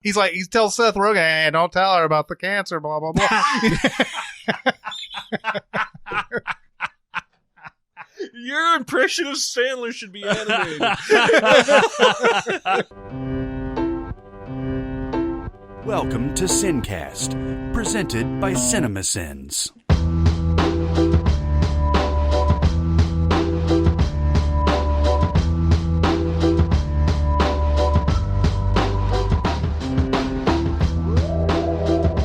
He's like, he tells Seth Rogen, hey, don't tell her about the cancer, blah, blah, blah. Your impression of Sandler should be animated. Welcome to SinCast, presented by Cinemasins.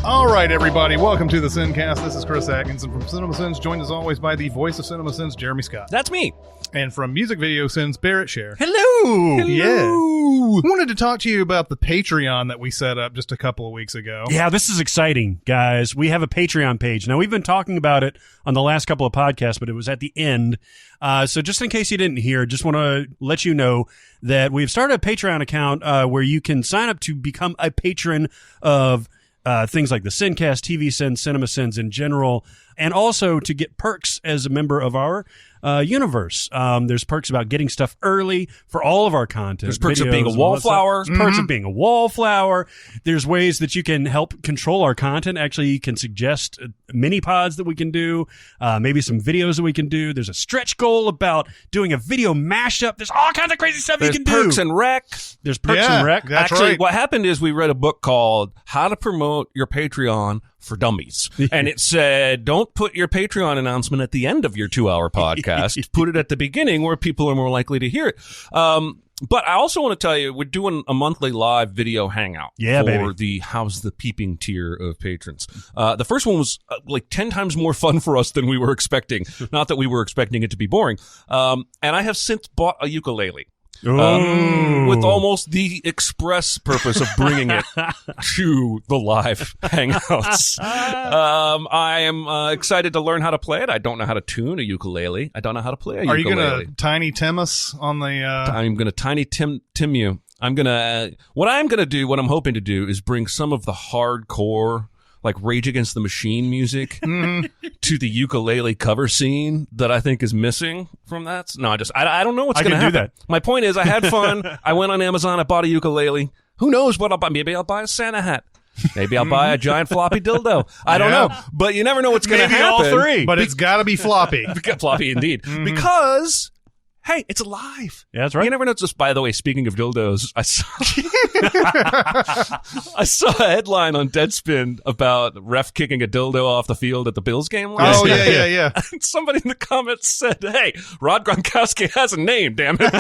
All right, everybody, welcome to the SinCast. This is Chris Atkinson from Cinemasins, joined as always by the voice of Cinemasins, Jeremy Scott. That's me. And from Music Video Sins, Barrett Share. Hello. Yeah. I wanted to talk to you about the Patreon that we set up just a couple of weeks ago. Yeah, this is exciting, guys. We have a Patreon page. Now, we've been talking about it on the last couple of podcasts, but it was at the end. So just in case you didn't hear, just want to let you know that we've started a Patreon account where you can sign up to become a patron of things like the SinCast, TV Sins, Cinemasins in general, and also to get perks as a member of our universe. There's perks about getting stuff early for all of our content. There's perks of being a wallflower. There's perks of being a wallflower. There's ways that you can help control our content. Actually, you can suggest mini pods that we can do, maybe some videos that we can do. There's a stretch goal about doing a video mashup. There's all kinds of crazy stuff you can do. There's perks and rec. There's perks and rec. That's Actually, right. what happened is we read a book called How to Promote Your Patreon for Dummies. And it said, don't put your Patreon announcement at the end of your 2-hour podcast. Put it at the beginning where people are more likely to hear it. But I also want to tell you, we're doing a monthly live video hangout for the How's the Peeping tier of patrons. The first one was like 10 times more fun for us than we were expecting. Not that we were expecting it to be boring. And I have since bought a ukulele. With almost the express purpose of bringing it to the live hangouts. I am excited to learn how to play it. I don't know how to tune a ukulele. I don't know how to play a ukulele. Are you going to Tiny Tim us on the... I'm going to Tiny Tim you. What I'm hoping to do is bring some of the hardcore, like Rage Against the Machine music to the ukulele cover scene that I think is missing from that. No, I don't know what's going to happen. That. My point is I had fun. I went on Amazon. I bought a ukulele. Who knows what I'll buy? Maybe I'll buy a Santa hat. Maybe I'll buy a giant floppy dildo. I don't know. But you never know what's going to happen. Maybe all three. But it's got to be floppy. Floppy indeed. Because... hey, it's alive. Yeah, that's right. You never know. Just by the way, speaking of dildos, I saw a headline on Deadspin about ref kicking a dildo off the field at the Bills game last night. Yeah. And somebody in the comments said, hey, Rod Gronkowski has a name, damn it.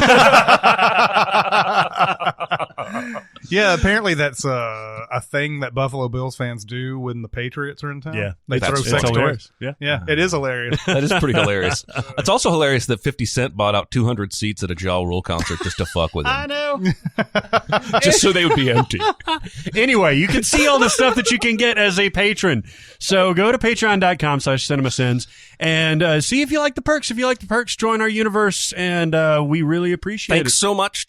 Yeah, apparently that's a thing that Buffalo Bills fans do when the Patriots are in town. Yeah. They throw sex toys. Yeah, it is hilarious. That is pretty hilarious. It's also hilarious that 50 Cent bought out 200 seats at a Ja Rule concert just to fuck with him. I know. Just so they would be empty. Anyway, you can see all the stuff that you can get as a patron. So go to patreon.com/cinemasins and see if you like the perks. If you like the perks, join our universe, and we really appreciate it. Thanks so much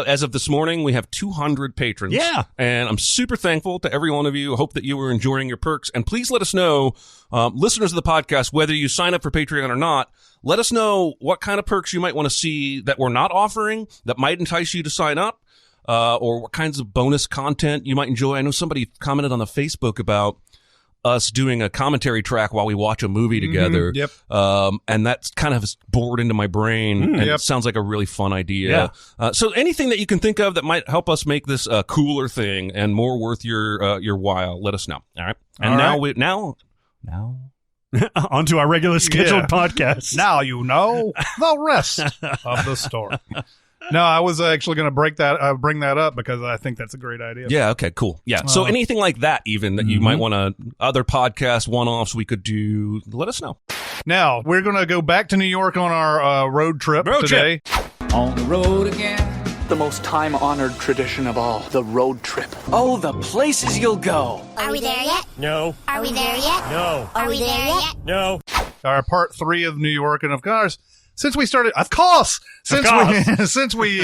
as of this morning, we have 200 patrons. Yeah. And I'm super thankful to every one of you. Hope that you were enjoying your perks. And please let us know, listeners of the podcast, whether you sign up for Patreon or not, let us know what kind of perks you might want to see that we're not offering that might entice you to sign up, or what kinds of bonus content you might enjoy. I know somebody commented on the Facebook about us doing a commentary track while we watch a movie together. Yep. And that's kind of bored into my brain. And it sounds like a really fun idea. Yeah. So anything that you can think of that might help us make this a cooler thing and more worth your while, let us know. All right. And now on to our regular scheduled podcast. Now you know the rest of the story. No, I was actually going to bring that up because I think that's a great idea. Yeah. Okay. Cool. Yeah. So anything like that, even that you might want to other podcast one-offs we could do, let us know. Now we're going to go back to New York on our road trip today. On the road again. The most time-honored tradition of all, the road trip. Oh, the places you'll go. Are we there yet? No. Are we there yet? No. Are we there yet? No. Our part 3 of New York, and of course, since we started, since we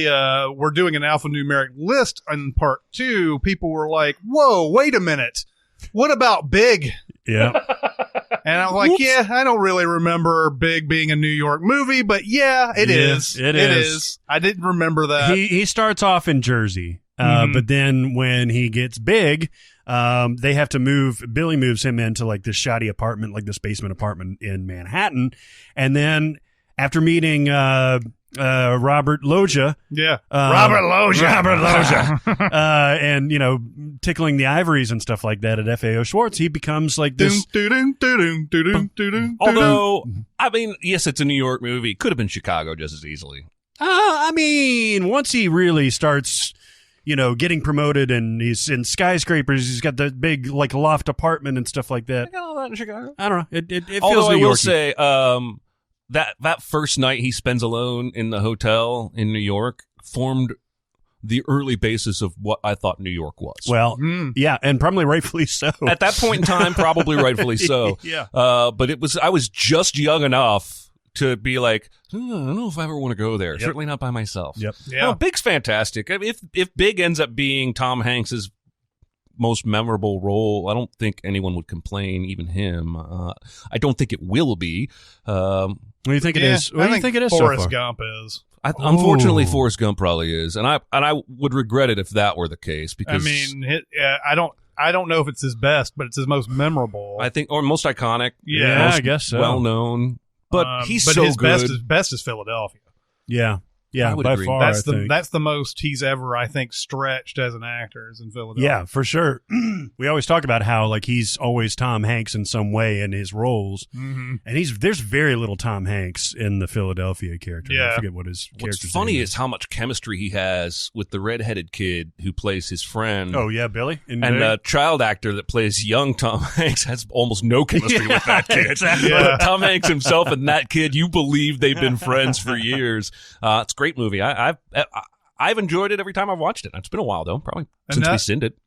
were doing an alphanumeric list in part 2, people were like, "Whoa, wait a minute, what about Big?" Yeah. And I'm like, yeah, I don't really remember Big being a New York movie, but yeah, it is. It is. I didn't remember that. He starts off in Jersey. But then when he gets big, they have to move. Billy moves him into like this shoddy apartment, like this basement apartment in Manhattan. And then after meeting Robert Loggia, Robert Loggia, and tickling the ivories and stuff like that at FAO Schwartz, he becomes like this. Although, I mean, yes, it's a New York movie. Could have been Chicago just as easily. I mean, once he really starts, getting promoted and he's in skyscrapers, he's got the big like loft apartment and stuff like that. I got all that in Chicago. I don't know. It feels Although I New will York-y. say, that first night he spends alone in the hotel in New York formed the early basis of what I thought New York was. Well, yeah, and probably rightfully so. At that point in time, probably rightfully so. Yeah. But I was just young enough to be like, I don't know if I ever want to go there. Yep. Certainly not by myself. Yep. Yeah. Well, Big's fantastic. I mean, if Big ends up being Tom Hanks's most memorable role, I don't think anyone would complain, even him. I don't think it will be. What do you think it is? What do you think it is Forrest so far? Gump is. Unfortunately, Forrest Gump probably is, and I would regret it if that were the case. Because I mean, I don't know if it's his best, but it's his most memorable. I think, or most iconic. Yeah, most I guess so. well known. But he's but so his good. best is Philadelphia. Yeah. Yeah, I would by agree. far. That's I the think. that's the most he's ever, I think, stretched as an actor is in Philadelphia. Yeah, for sure. We always talk about how like he's always Tom Hanks in some way in his roles, and there's very little Tom Hanks in the Philadelphia character. Yeah. I forget what his What's character's funny name is how much chemistry he has with the redheaded kid who plays his friend. Oh yeah, Billy And the child actor that plays young Tom Hanks has almost no chemistry with that kid. Exactly. Yeah. Tom Hanks himself and that kid, you believe they've been friends for years. It's a great movie. I've enjoyed it every time I've watched it. It's been a while though, probably since we sinned it.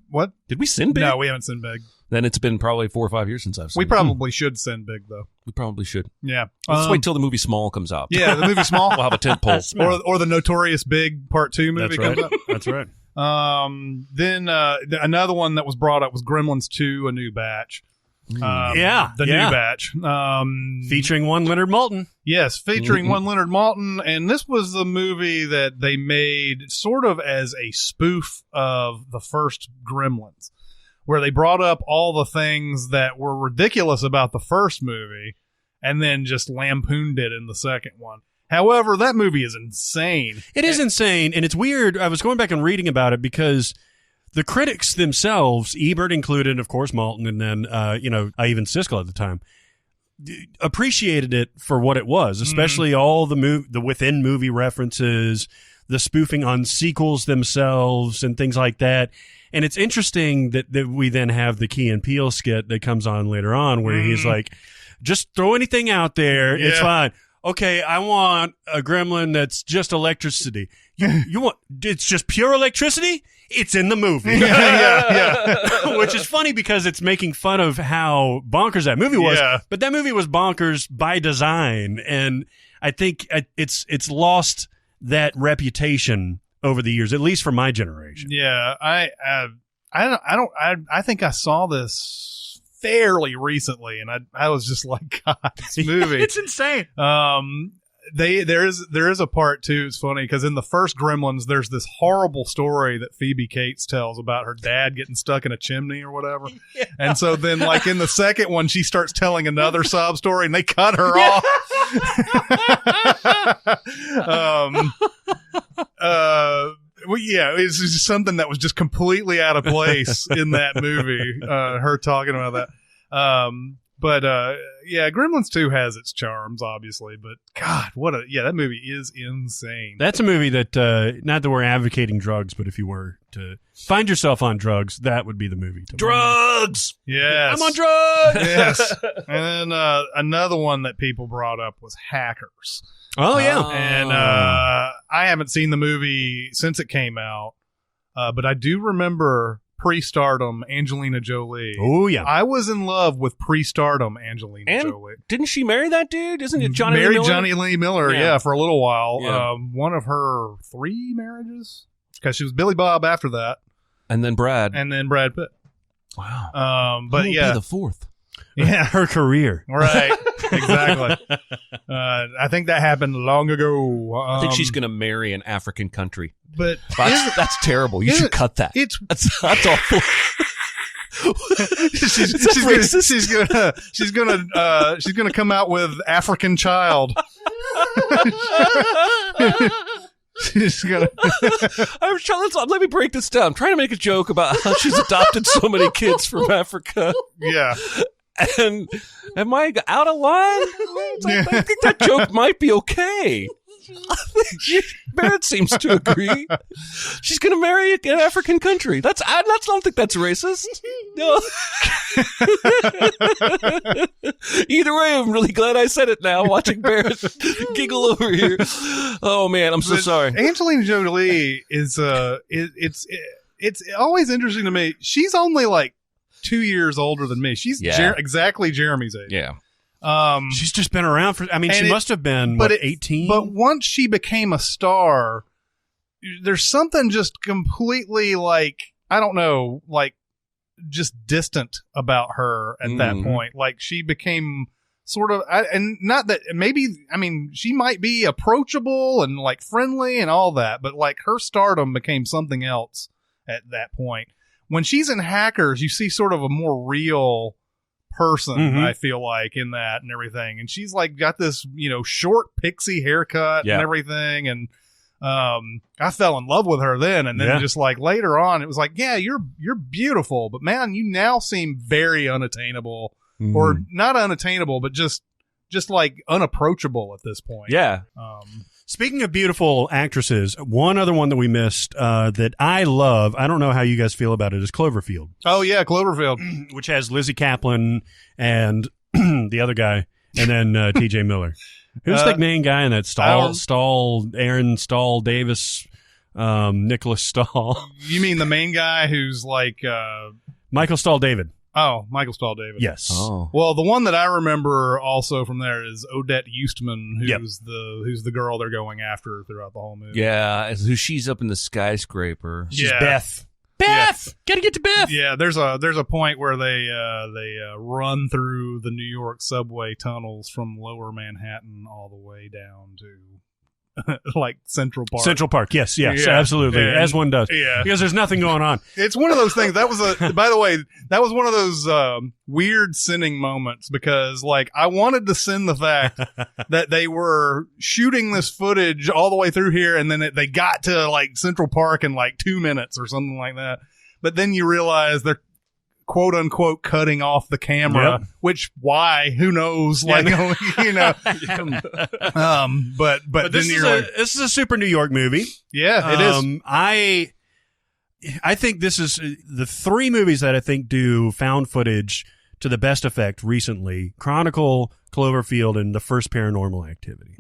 What? Did we sin Big? No, we haven't seen Big. Then it's been probably 4 or 5 years since I've seen We it. probably should send Big though. We probably should. Yeah. Let's wait till the movie Small comes out. Yeah, the movie Small. We'll have a tent pole. or the Notorious Big Part 2 movie That's right. comes up. That's right. Then another one that was brought up was Gremlins 2, A New Batch. New batch. Featuring one Leonard Maltin. Yes, featuring one Leonard Maltin, and this was the movie that they made sort of as a spoof of the first Gremlins, where they brought up all the things that were ridiculous about the first movie and then just lampooned it in the second one. However, that movie is insane. It is insane, and it's weird. I was going back and reading about it because the critics themselves, Ebert included, of course, Maltin, and then, even Siskel at the time, appreciated it for what it was, especially all the within-movie references, the spoofing on sequels themselves, and things like that. And it's interesting that we then have the Key and Peele skit that comes on later on where he's like, just throw anything out there. It's fine. Okay, I want a gremlin that's just electricity. You want it's just pure electricity? It's in the movie. Yeah. Which is funny because it's making fun of how bonkers that movie was. Yeah. But that movie was bonkers by design, and I think it's lost that reputation over the years, at least for my generation. Yeah, I think I saw this fairly recently, and I was just like, God, this movie, It's insane. There is a part too. It's funny because in the first Gremlins, there's this horrible story that Phoebe Cates tells about her dad getting stuck in a chimney or whatever. Yeah. And so then, like in the second one, she starts telling another sob story, and they cut her off. Well, yeah, it's just something that was just completely out of place in that movie. Her talking about that. Yeah, Gremlins 2 has its charms, obviously, but God, that movie is insane. That's a movie that, not that we're advocating drugs, but if you were to find yourself on drugs, that would be the movie. Drugs! Yes. I'm on drugs! Yes. And then another one that people brought up was Hackers. Oh, yeah. And I haven't seen the movie since it came out, but I do remember pre-stardom Angelina Jolie. Oh, yeah. I was in love with pre-stardom Angelina And Jolie. didn't she marry that dude? Isn't it Johnny Lee Married Miller? Johnny Lee Miller, yeah, for a little while. Yeah. One of her 3 marriages, because she was Billy Bob after that, And then Brad. and then Brad Pitt. Wow. But Who will yeah, be the fourth? Yeah. Her career. Right. Exactly. I think that happened long ago. I think she's going to marry an African country. But That's terrible. You should cut that. That's awful. she's gonna come out with African child. She's gonna. I'm trying. Let me break this down. I'm trying to make a joke about how she's adopted so many kids from Africa. Yeah. And am I out of line? I think that joke might be okay. Barrett seems to agree. She's going to marry an African country. I don't think that's racist. No. Either way, I'm really glad I said it now, watching Barrett giggle over here. Oh, man, I'm so sorry. Angelina Jolie is, it's always interesting to me. She's only like 2 years older than me. She's exactly Jeremy's age. Yeah. She's just been around for, she must have been, 18? But once she became a star, there's something just completely like, I don't know, like just distant about her at that point. Like she became sort of, and not that she might be approachable and like friendly and all that, but like her stardom became something else at that point. When she's in Hackers, you see sort of a more real person, I feel like, in that and everything. And she's like got this, short pixie haircut and everything. And I fell in love with her then. And then just like later on, it was like, yeah, you're beautiful, but man, you now seem very unattainable, or not unattainable, but just like unapproachable at this point. Yeah. Speaking of beautiful actresses, one other one that we missed that I love, I don't know how you guys feel about it, is Cloverfield. Oh, yeah, Cloverfield. Which has Lizzie Kaplan and the other guy, and then T.J. Miller. Who's the main guy in that? Aaron Stahl Davis, Nicholas Stahl. You mean the main guy who's like... Michael Stahl David. Oh, Michael Stahl David. Yes. Oh. Well, the one that I remember also from there is Odette Eastman, who's the girl they're going after throughout the whole movie. Yeah, she's up in the skyscraper. She's Beth. Beth, gotta get to Beth. Yeah, there's a point where they run through the New York subway tunnels from Lower Manhattan all the way down to like Central Park. Central Park, yes, absolutely, as one does. Yeah, because there's nothing going on. It's one of those things. That was by the way, that was one of those weird sinning moments, because like I wanted to sin the fact that they were shooting this footage all the way through here, and then they got to like Central Park in like 2 minutes or something like that. But then you realize they're quote unquote cutting off the camera, which why? Who knows? Like, but this is a super New York movie. Yeah, it is. I think this is the three movies that I think do found footage to the best effect recently: Chronicle, Cloverfield, and the first Paranormal Activity.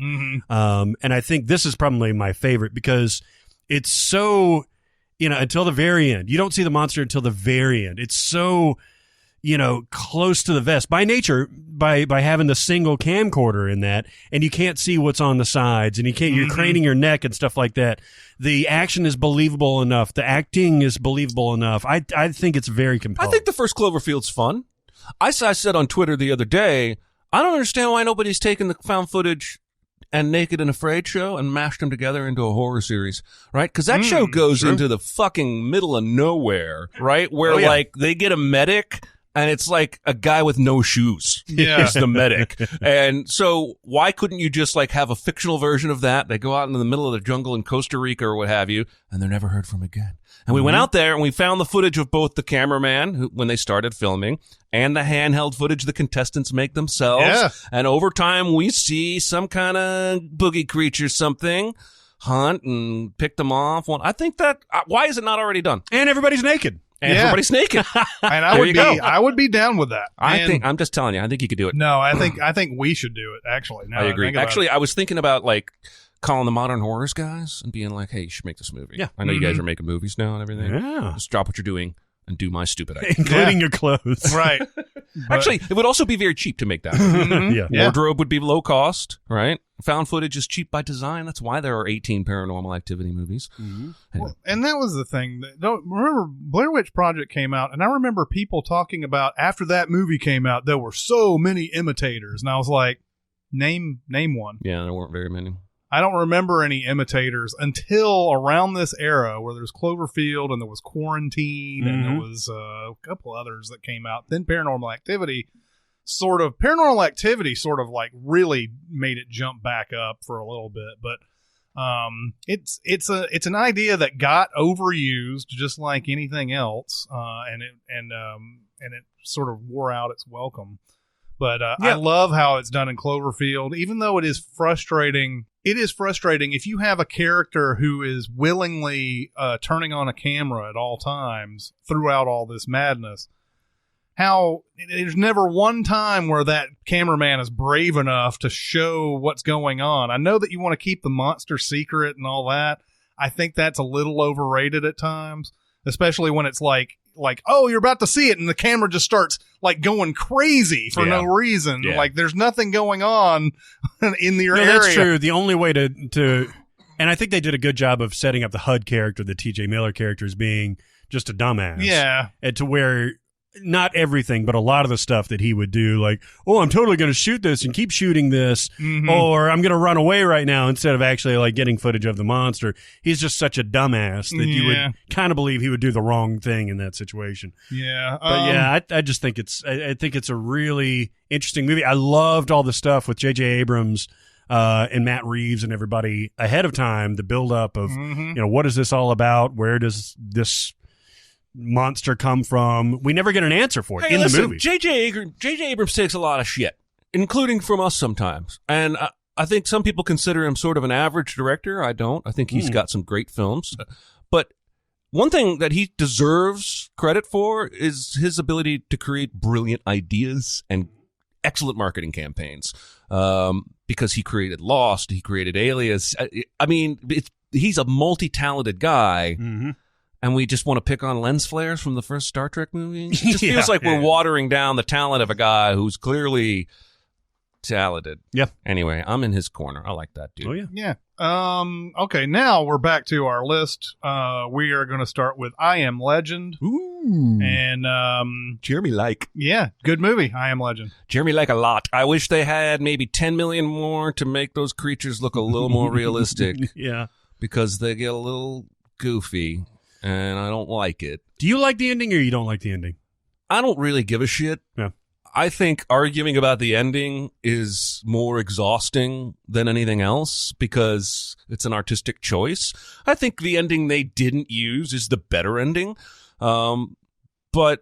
And I think this is probably my favorite because it's so, until the very end. You don't see the monster until the very end. It's so, close to the vest by nature, by having the single camcorder in that, and you can't see what's on the sides, and you're craning your neck and stuff like that. The action is believable enough. The acting is believable enough. I think it's very compelling. I think the first Cloverfield's fun. I said on Twitter the other day, I don't understand why nobody's taken the found footage and Naked and Afraid show and mashed them together into a horror series, right? Because that show goes into the fucking middle of nowhere, right? Where like they get a medic and it's like a guy with no shoes. Yeah. Is the medic. And so why couldn't you just like have a fictional version of that? They go out into the middle of the jungle in Costa Rica or what have you, and they're never heard from again. And we went out there and we found the footage of both the cameraman when they started filming and the handheld footage the contestants make themselves. Yeah. And over time we see some kind of boogie creature, something, hunt and pick them off. Well, I think that, why is it not already done? And everybody's naked. And everybody's naked. And I would be down with that. I'm just telling you, I think you could do it. No, I think we should do it, actually. I agree. Actually, I was thinking about like calling the Modern Horrors guys and being like, hey, you should make this movie. Yeah. I know you guys are making movies now and everything. Yeah. Just drop what you're doing. and do my stupid idea. Including your clothes. Right. Actually, it would also be very cheap to make that movie. Yeah. Wardrobe would be low cost, right? Found footage is cheap by design. That's why there are 18 Paranormal Activity movies. Well, and that was the thing. Remember, Blair Witch Project came out, and I remember people talking about after that movie came out, there were so many imitators, and I was like, name one. Yeah, there weren't very many. I don't remember any imitators until around this era where there's Cloverfield and there was Quarantine and there was a couple others that came out. Then Paranormal Activity sort of like really made it jump back up for a little bit. But it's an idea that got overused just like anything else, and it sort of wore out its welcome. But I love how it's done in Cloverfield, even though it is frustrating. It is frustrating if you have a character who is willingly turning on a camera at all times throughout all this madness. How there's never one time where that cameraman is brave enough to show what's going on. I know that you want to keep the monster secret and all that. I think that's a little overrated at times, especially when it's like, oh, you're about to see it, and the camera just starts like going crazy for no reason. Yeah. Like there's nothing going on in your area. That's true. The only way to, and I think they did a good job of setting up the HUD character, the T.J. Miller character, as being just a dumbass. Yeah, and to where not everything, but a lot of the stuff that he would do, like, oh, I'm totally going to shoot this and keep shooting this, or I'm going to run away right now instead of actually like getting footage of the monster. He's just such a dumbass that you would kind of believe he would do the wrong thing in that situation. Yeah, but I just think I think it's a really interesting movie. I loved all the stuff with J.J. Abrams and Matt Reeves and everybody ahead of time. The build up of what is this all about? Where does this monster come from? We never get an answer for it the movie. J.J. Abrams takes a lot of shit, including from us sometimes. And I think some people consider him sort of an average director. I don't. I think he's got some great films. But one thing that he deserves credit for is his ability to create brilliant ideas and excellent marketing campaigns. Because he created Lost, he created Alias. I mean, he's a multi-talented guy. And we just want to pick on lens flares from the first Star Trek movie. It just feels like we're watering down the talent of a guy who's clearly talented. Yeah. Anyway, I'm in his corner. I like that dude. Oh, yeah. Yeah. Okay, now we're back to our list. We are going to start with I Am Legend. Ooh. And Jeremy like. Yeah, good movie, I Am Legend. Jeremy like a lot. I wish they had maybe 10 million more to make those creatures look a little more realistic. Yeah. Because they get a little goofy. And I don't like it. Do you like the ending or you don't like the ending? I don't really give a shit. Yeah. I think arguing about the ending is more exhausting than anything else because it's an artistic choice. I think the ending they didn't use is the better ending. But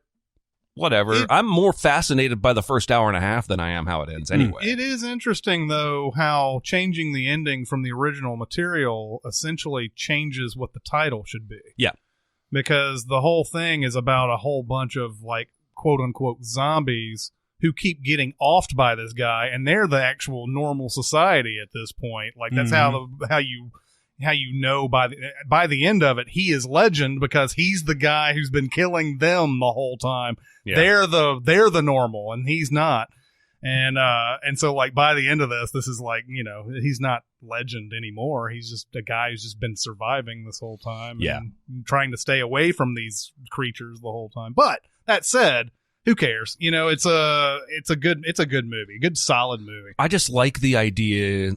whatever. I'm more fascinated by the first hour and a half than I am how it ends anyway. It is interesting, though, how changing the ending from the original material essentially changes what the title should be. Yeah. Because the whole thing is about a whole bunch of, like, quote-unquote zombies who keep getting offed by this guy, and they're the actual normal society at this point. Like, that's how you know by the end of it, he is legend because he's the guy who's been killing them the whole time. Yeah. They're the normal, and he's not. And so, like, by the end of this is like, he's not legend anymore. He's just a guy who's just been surviving this whole time and trying to stay away from these creatures the whole time. But that said, who cares? It's a good movie, good solid movie. I just like the idea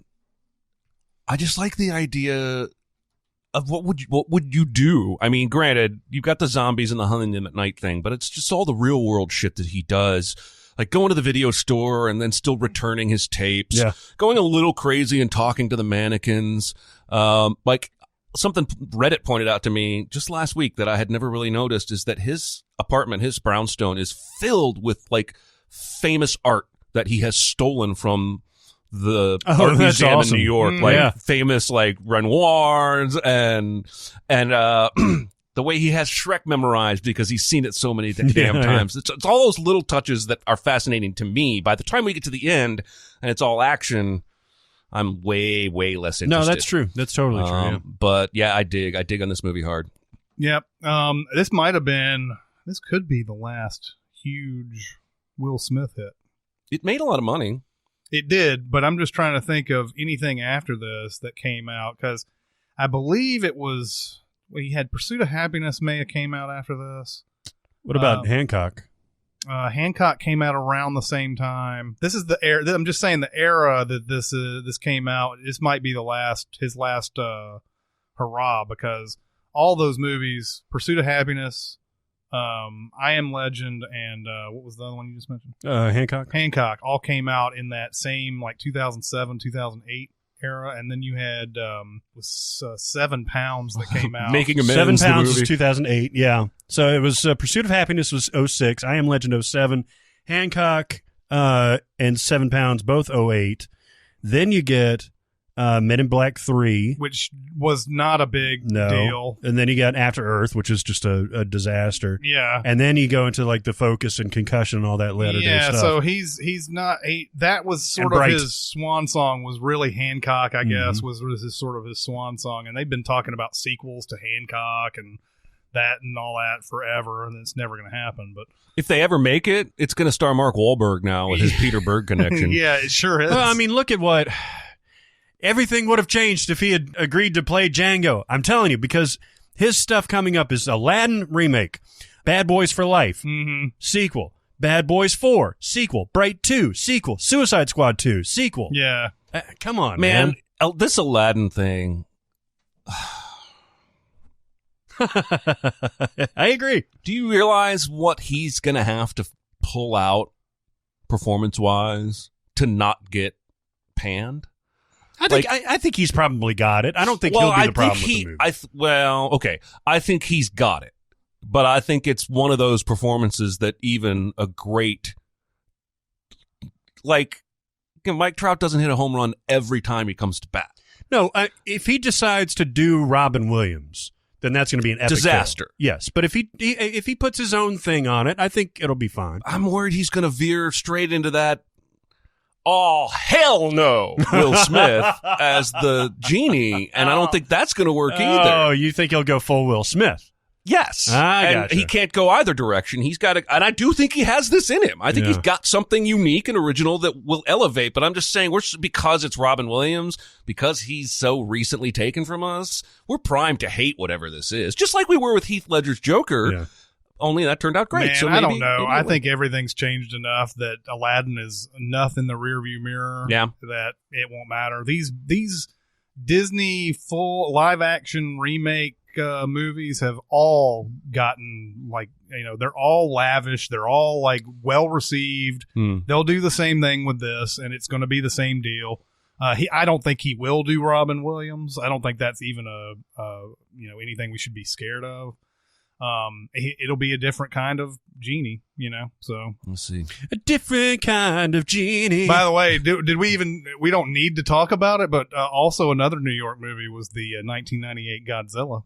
of what would you do? I mean, granted, you've got the zombies and the hunting them at night thing, but it's just all the real world shit that he does. Like going to the video store and then still returning his tapes, going a little crazy and talking to the mannequins. Like something Reddit pointed out to me just last week that I had never really noticed is that his apartment, his brownstone, is filled with like famous art that he has stolen from the art museum in New York, like famous like Renoirs and the way he has Shrek memorized because he's seen it so many damn times. It's all those little touches that are fascinating to me. By the time we get to the end and it's all action, I'm way, way less interested. No, that's true. That's totally true. Yeah. But yeah, I dig on this movie hard. Yep. This might have been this could be the last huge Will Smith hit. It made a lot of money. It did, but I'm just trying to think of anything after this that came out, because I believe it was, he had Pursuit of Happiness may have came out after this. What about Hancock? Hancock came out around the same time. This is the era. I'm just saying the era that this came out. This might be his last hurrah, because all those movies, Pursuit of Happiness, I Am Legend, and what was the other one you just mentioned? Hancock, all came out in that same 2007, 2008 era, and then you had 7 Pounds that came out. Making Amends. 7 Pounds the movie. was 2008. Yeah, so it was Pursuit of Happiness was 06. I Am Legend 07. Hancock and 7 Pounds both 08. Then you get Men in Black 3, which was not a big deal. And then you got After Earth, which is just a disaster. Yeah. And then you go into the Focus and Concussion and all that later day stuff. So he's not that was sort of his swan song, was really Hancock, I guess, was his sort of his swan song. And they've been talking about sequels to Hancock and that and all that forever, and it's never going to happen. But if they ever make it, it's going to star Mark Wahlberg now with his Peter Berg connection. Yeah, it sure is. Well, I mean, look at what... Everything would have changed if he had agreed to play Django. I'm telling you, because his stuff coming up is Aladdin remake, Bad Boys for Life, sequel, Bad Boys 4, sequel, Bright 2, sequel, Suicide Squad 2, sequel. Yeah. Come on, man. This Aladdin thing. I agree. Do you realize what he's going to have to pull out performance-wise to not get panned? I think he's probably got it. I don't think he'll be the problem with the movie. I think he's got it. But I think it's one of those performances that even a great... Mike Trout doesn't hit a home run every time he comes to bat. No, if he decides to do Robin Williams, then that's going to be an epic disaster. Kill. Yes, but if he puts his own thing on it, I think it'll be fine. I'm worried he's going to veer straight into that "oh, hell no," Will Smith as the genie, and I don't think that's going to work either. Oh, you think he'll go full Will Smith? Yes. And gotcha. He can't go either direction. He's got and I do think he has this in him. I think he's got something unique and original that will elevate, but I'm just saying, because it's Robin Williams, because he's so recently taken from us, we're primed to hate whatever this is. Just like we were with Heath Ledger's Joker. Yeah. Only that turned out great. Man, so maybe, I don't know. I think everything's changed enough that Aladdin is enough in the rearview mirror that it won't matter. These Disney full live action remake movies have all gotten they're all lavish. They're all well received. They'll do the same thing with this, and it's going to be the same deal. I don't think he will do Robin Williams. I don't think that's even anything we should be scared of. It'll be a different kind of genie, so let's see. A different kind of genie. By the way, did we don't need to talk about it, but also another New York movie was the 1998 Godzilla.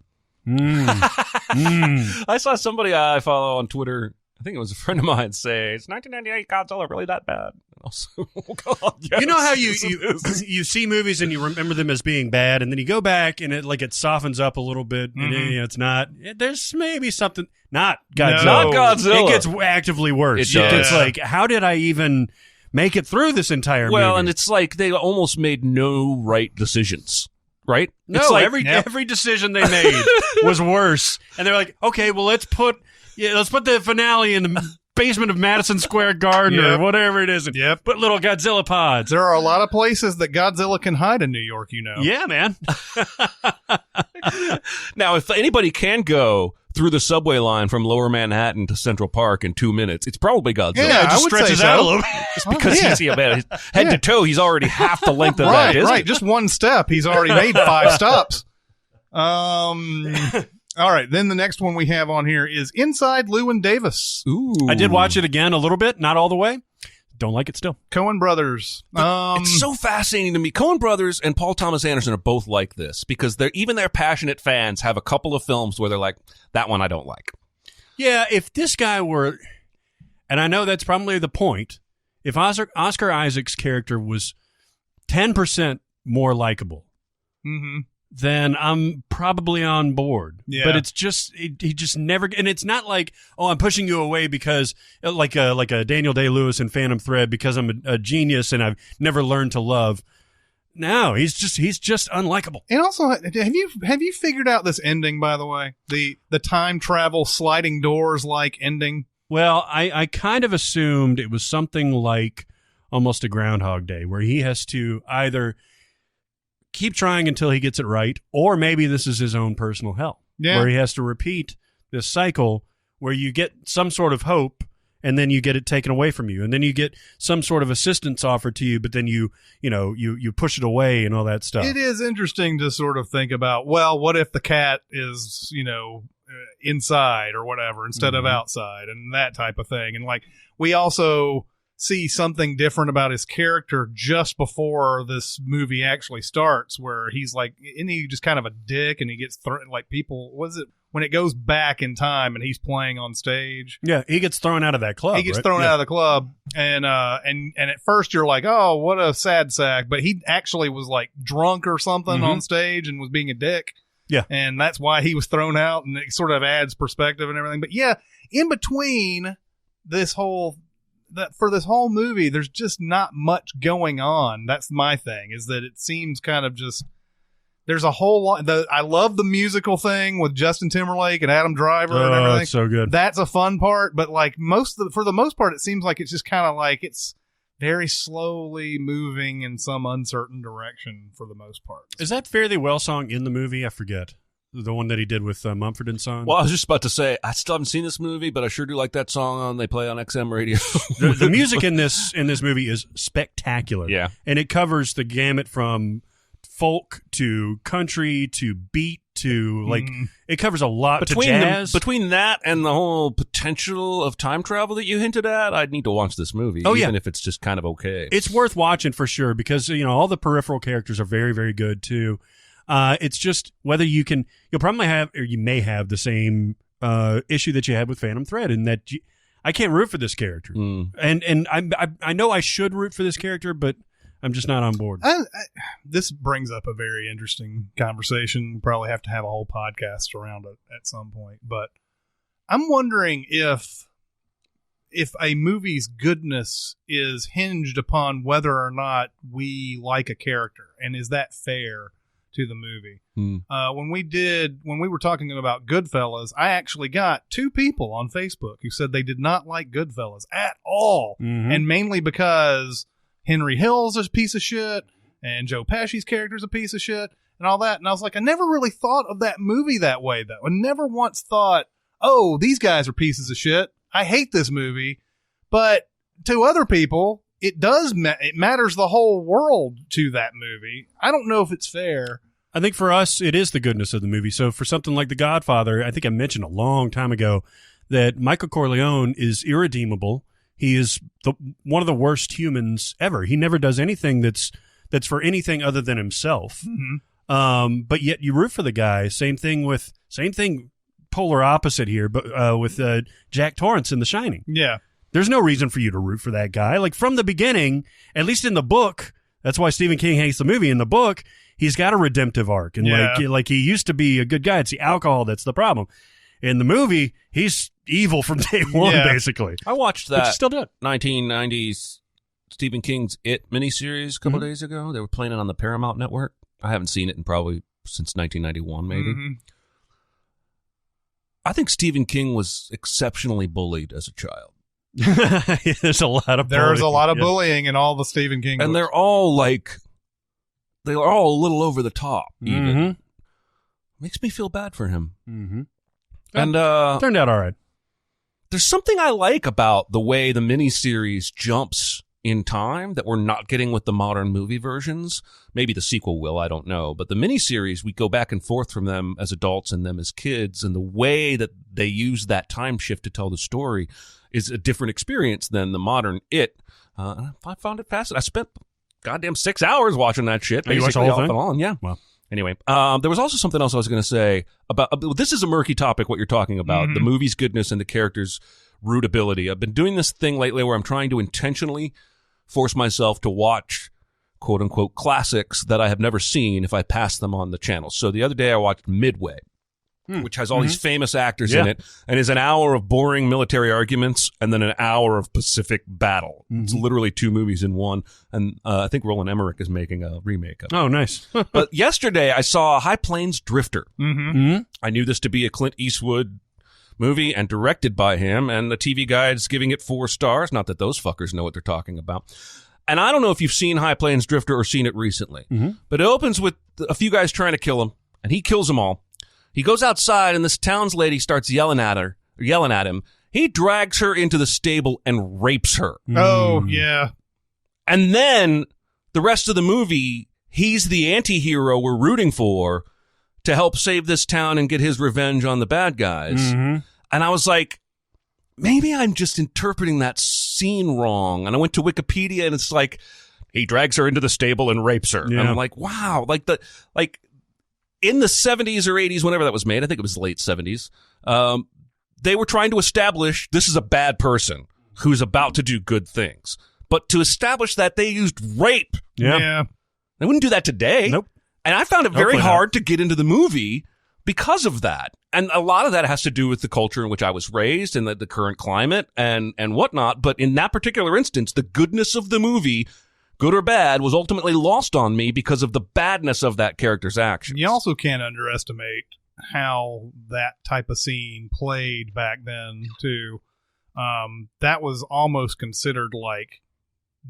I saw somebody I follow on Twitter, I think it was a friend of mine, say, "Is 1998 Godzilla really that bad?" Also, God, yes, you know how you see movies and you remember them as being bad, and then you go back and it softens up a little bit, and it's not. There's maybe something. Not Godzilla. Not Godzilla. It gets actively worse. It's how did I even make it through this entire movie? Well, and it's they almost made no right decisions. Right? No, it's every decision they made was worse. And they're like, okay, well, let's put the finale in the basement of Madison Square Garden or whatever it is. And put little Godzilla pods. There are a lot of places that Godzilla can hide in New York, Yeah, man. Now, if anybody can go through the subway line from Lower Manhattan to Central Park in 2 minutes, it's probably Godzilla. Yeah, it just stretches out a little bit. Just because he's head to toe, he's already half the length of that, isn't Right, just one step. He's already made 5 stops. All right, then the next one we have on here is Inside Llewyn Davis. Ooh. I did watch it again a little bit, not all the way. Don't like it still. Coen Brothers. It's so fascinating to me. Coen Brothers and Paul Thomas Anderson are both like this because even their passionate fans have a couple of films where they're like, that one I don't like. Yeah, if this guy were, and I know that's probably the point, if Oscar Isaac's character was 10% more likable, then I'm probably on board. Yeah. But it's just he just never, and it's not like, oh, I'm pushing you away because like a Daniel Day-Lewis in Phantom Thread because I'm a genius and I've never learned to love. No, he's just unlikable. And also, have you figured out this ending, by the way? The time travel sliding doors like ending? Well, I kind of assumed it was something like almost a Groundhog Day, where he has to either keep trying until he gets it right, or maybe this is his own personal hell, where he has to repeat this cycle where you get some sort of hope and then you get it taken away from you, and then you get some sort of assistance offered to you, but then you push it away and all that stuff. It is interesting to sort of think about, well, what if the cat is, inside or whatever instead of outside, and that type of thing. And like, we also see something different about his character just before this movie actually starts, where he's like, isn't he just kind of a dick, and he gets like people, what is it? When it goes back in time and he's playing on stage. Yeah, he gets thrown out of that club. He gets thrown out of the club, and at first you're like, oh, what a sad sack. But he actually was like drunk or something on stage and was being a dick. Yeah. And that's why he was thrown out, and it sort of adds perspective and everything. But yeah, in between for this whole movie, there's just not much going on. That's my thing, is that it seems kind of just, there's a whole lot. I love the musical thing with Justin Timberlake and Adam Driver and everything. It's so good. That's a fun part, but like for the most part, it seems like it's just kind of like it's very slowly moving in some uncertain direction for the most part. Is that Fare Thee Well song in the movie? I forget. The one that he did with Mumford & Son? Well, I was just about to say, I still haven't seen this movie, but I sure do like that song they play on XM radio. the music in this movie is spectacular. Yeah. And it covers the gamut from folk to country to beat to it covers a lot to jazz. Between that and the whole potential of time travel that you hinted at, I'd need to watch this movie, even if it's just kind of okay. It's worth watching for sure, because all the peripheral characters are very, very good too. It's just whether you'll probably have, or you may have the same issue that you had with Phantom Thread, in that I can't root for this character, and I know I should root for this character, but I'm just not on board. This brings up a very interesting conversation. We'll probably have to have a whole podcast around it at some point. But I'm wondering if a movie's goodness is hinged upon whether or not we like a character, and is that fair to the movie? When we were talking about Goodfellas, I actually got 2 people on Facebook who said they did not like Goodfellas at all, and mainly because Henry Hill's a piece of shit, and Joe Pesci's character's a piece of shit, and all that. And I was like, I never really thought of that movie that way, though. I never once thought, oh, these guys are pieces of shit. I hate this movie. But to other people, it does. It matters the whole world to that movie. I don't know if it's fair. I think for us, it is the goodness of the movie. So for something like The Godfather, I think I mentioned a long time ago that Michael Corleone is irredeemable. He is one of the worst humans ever. He never does anything that's for anything other than himself. But yet you root for the guy. Same thing, polar opposite here, but with Jack Torrance in The Shining. Yeah. There's no reason for you to root for that guy. Like, from the beginning, at least in the book, that's why Stephen King hates the movie. In the book, he's got a redemptive arc. And like he used to be a good guy. It's the alcohol that's the problem. In the movie, he's evil from day one, basically. I watched that still do it. 1990s Stephen King's It miniseries a couple days ago. They were playing it on the Paramount Network. I haven't seen it in probably since 1991, maybe. I think Stephen King was exceptionally bullied as a child. There's a lot of bullying in all the Stephen King books. And they're all a little over the top, even. Makes me feel bad for him. And turned out all right. There's something I like about the way the miniseries jumps in time that we're not getting with the modern movie versions. Maybe the sequel will, I don't know. But the miniseries, we go back and forth from them as adults and them as kids, and the way that they use that time shift to tell the story is a different experience than the modern It. I found it fascinating. I spent goddamn 6 hours watching that shit. You watched the whole thing? On. Yeah. Wow. Anyway, there was also something else I was going to say about this is a murky topic, what you're talking about, the movie's goodness and the character's rootability. I've been doing this thing lately where I'm trying to intentionally force myself to watch quote-unquote classics that I have never seen if I pass them on the channel. So the other day I watched Midway, which has all these famous actors in it, and is an hour of boring military arguments and then an hour of Pacific battle. It's literally 2 movies in one, and I think Roland Emmerich is making a remake of it. Oh, nice. But yesterday I saw High Plains Drifter. I knew this to be a Clint Eastwood movie and directed by him, and the TV Guide's giving it 4 stars. Not that those fuckers know what they're talking about. And I don't know if you've seen High Plains Drifter or seen it recently, but it opens with a few guys trying to kill him, and he kills them all. He goes outside, and this townslady starts yelling at him. He drags her into the stable and rapes her. Oh, yeah. And then the rest of the movie, he's the anti-hero we're rooting for to help save this town and get his revenge on the bad guys. And I was like, maybe I'm just interpreting that scene wrong. And I went to Wikipedia, and it's like, he drags her into the stable and rapes her. Yeah. And I'm like, wow. In the 70s or 80s, whenever that was made, I think it was the late 70s, they were trying to establish this is a bad person who's about to do good things. But to establish that, they used rape. Yeah. They wouldn't do that today. Nope. And I found it very Hopefully not. hard to get into the movie because of that. And a lot of that has to do with the culture in which I was raised and the current climate and whatnot. But in that particular instance, the goodness of the movie, good or bad, was ultimately lost on me because of the badness of that character's actions. You also can't underestimate how that type of scene played back then, too. That was almost considered like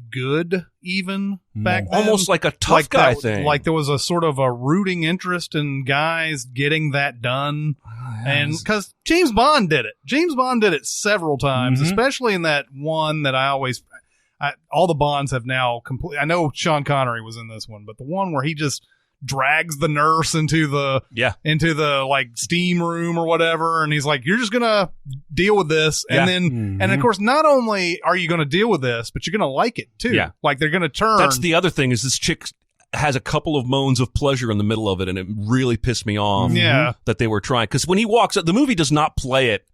good even back then. Almost like a tough guy thing. Like there was a sort of a rooting interest in guys getting that done. And because James Bond did it. James Bond did it several times, especially in that one that all the Bonds have now complete. I know Sean Connery was in this one, but the one where he just drags the nurse into the like steam room or whatever, and he's like, "You're just gonna deal with this," and then and of course, not only are you gonna deal with this, but you're gonna like it too. Yeah. Like they're gonna turn. That's the other thing is this chick has a couple of moans of pleasure in the middle of it, and it really pissed me off. That they were trying, because when he walks up, the movie does not play it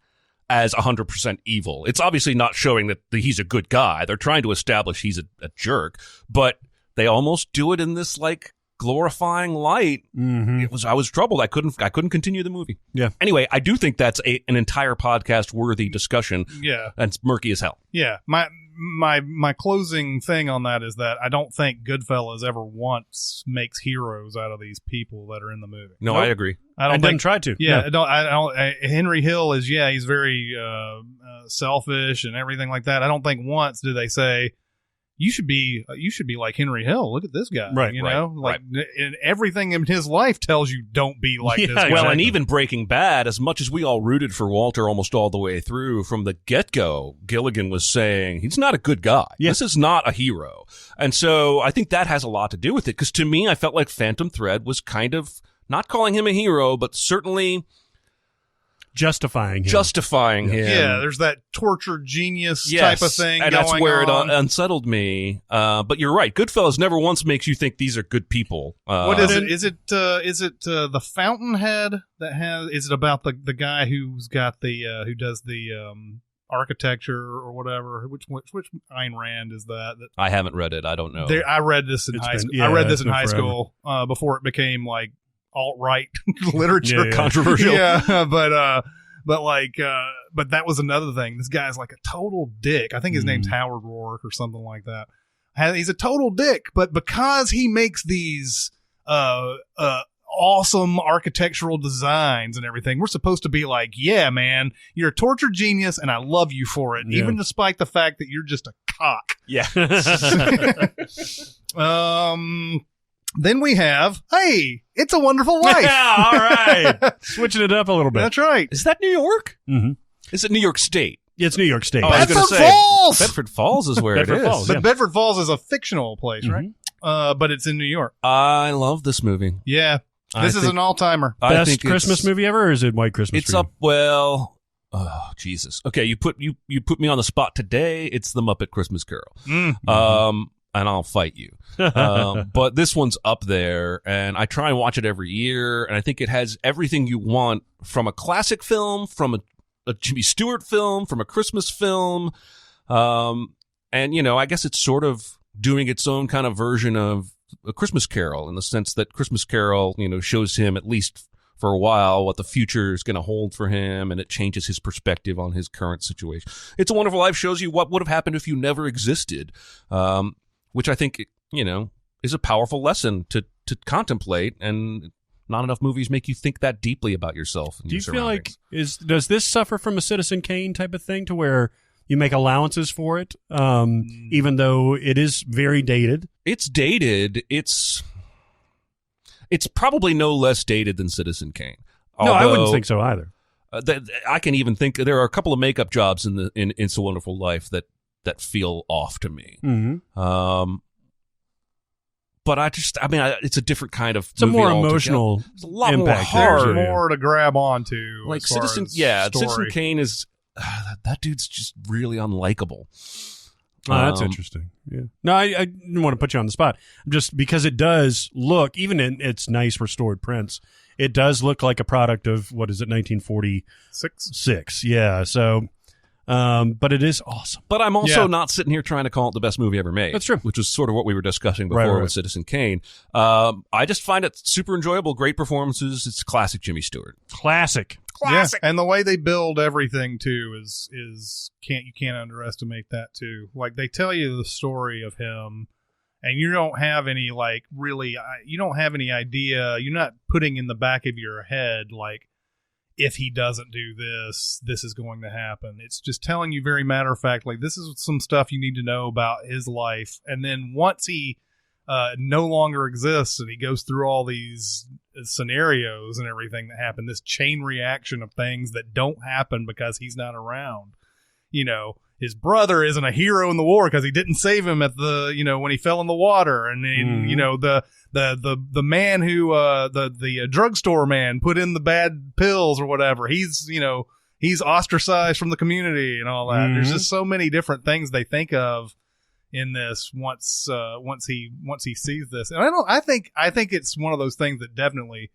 as 100% evil. It's obviously not showing that he's a good guy. They're trying to establish he's a jerk, but they almost do it in this like glorifying light. I was troubled. I couldn't continue the movie. Yeah. Anyway, I do think that's an entire podcast worthy discussion. Yeah. And it's murky as hell. Yeah. My closing thing on that is that I don't think Goodfellas ever once makes heroes out of these people that are in the movie. No, Nope. I agree. I don't didn't try to. Yeah, No. I don't. Henry Hill is he's very selfish and everything like that. I don't think once do they say you should be like Henry Hill. Look at this guy, Right, You right, know, like and everything in his life tells you don't be like this guy. Well, and even Breaking Bad, as much as we all rooted for Walter almost all the way through, from the get-go, Gilligan was saying he's not a good guy. Yeah. This is not a hero. And so I think that has a lot to do with it, because to me, I felt like Phantom Thread was kind of not calling him a hero, but certainly justifying him. Yeah, there's that tortured genius type of thing and going that's where on. it unsettled me. But you're right. Goodfellas never once makes you think these are good people. What is it? Is it the Fountainhead that has? Is it about the guy who's got the who does the architecture or whatever? Which Ayn Rand is that? I haven't read it. I don't know. I read this in high school. I read this in high school before it became like alt-right literature. Controversial. Yeah, but that was another thing. This guy's like a total dick. I think his name's Howard Rourke or something like that. He's a total dick, but because he makes these awesome architectural designs and everything, we're supposed to be like, yeah, man, you're a tortured genius and I love you for it, even despite the fact that you're just a cock. Yeah. Then we have, hey, It's a Wonderful Life. Yeah, all right. Switching it up a little bit. That's right. Is that New York? Mm-hmm. Is it New York State? It's New York State. Oh, I was Bedford gonna say, Falls! Bedford Falls is where Bedford it is. Falls. But Yeah. Bedford Falls is a fictional place, right? But it's in New York. I love this movie. Yeah. This is an all-timer. I Best think Christmas movie ever, or is it White Christmas? It's for you? up. Well, oh Jesus. Okay, you put me on the spot today. It's the Muppet Christmas Carol. And I'll fight you. But this one's up there, and I try and watch it every year, and I think it has everything you want from a classic film, from a Jimmy Stewart film, from a Christmas film. And, you know, I guess it's sort of doing its own kind of version of A Christmas Carol, in the sense that Christmas Carol, shows him, at least for a while, what the future is going to hold for him, and it changes his perspective on his current situation. It's a Wonderful Life shows you what would have happened if you never existed, which I think, is a powerful lesson to contemplate, and not enough movies make you think that deeply about yourself. And Do you your feel like, surroundings. does this suffer from a Citizen Kane type of thing, to where you make allowances for it, even though it is very dated? It's dated. It's probably no less dated than Citizen Kane. No, I wouldn't think so either. I can even think there are a couple of makeup jobs in It's a Wonderful Life that feel off to me. Mm-hmm. But it's a different kind of. It's a movie more altogether. emotional. It's a lot more impact hard. There's more to grab onto. Like as far Citizen, as story. Citizen Kane is. That dude's just really unlikable. Oh, that's interesting. Yeah. No, I didn't want to put you on the spot. Just because it does look, even in its nice restored prints, it does look like a product of, 1946? Yeah. So, but it is awesome. But I'm also not sitting here trying to call it the best movie ever made. That's true. Which was sort of what we were discussing before Right. with Citizen Kane. I just find it super enjoyable. Great performances. It's classic Jimmy Stewart. Classic. Yeah, and the way they build everything too is you can't underestimate that too. Like, they tell you the story of him, and you don't have any you don't have any idea. You're not putting in the back of your head like, if he doesn't do this, this is going to happen. It's just telling you very matter of fact, like, this is some stuff you need to know about his life. And then once he no longer exists and he goes through all these scenarios and everything that happen, this chain reaction of things that don't happen because he's not around. His brother isn't a hero in the war because he didn't save him at the, when he fell in the water, and the man who the drugstore man put in the bad pills or whatever. He's ostracized from the community and all that. Mm-hmm. There's just so many different things they think of in this once he sees this. And I think it's one of those things that definitely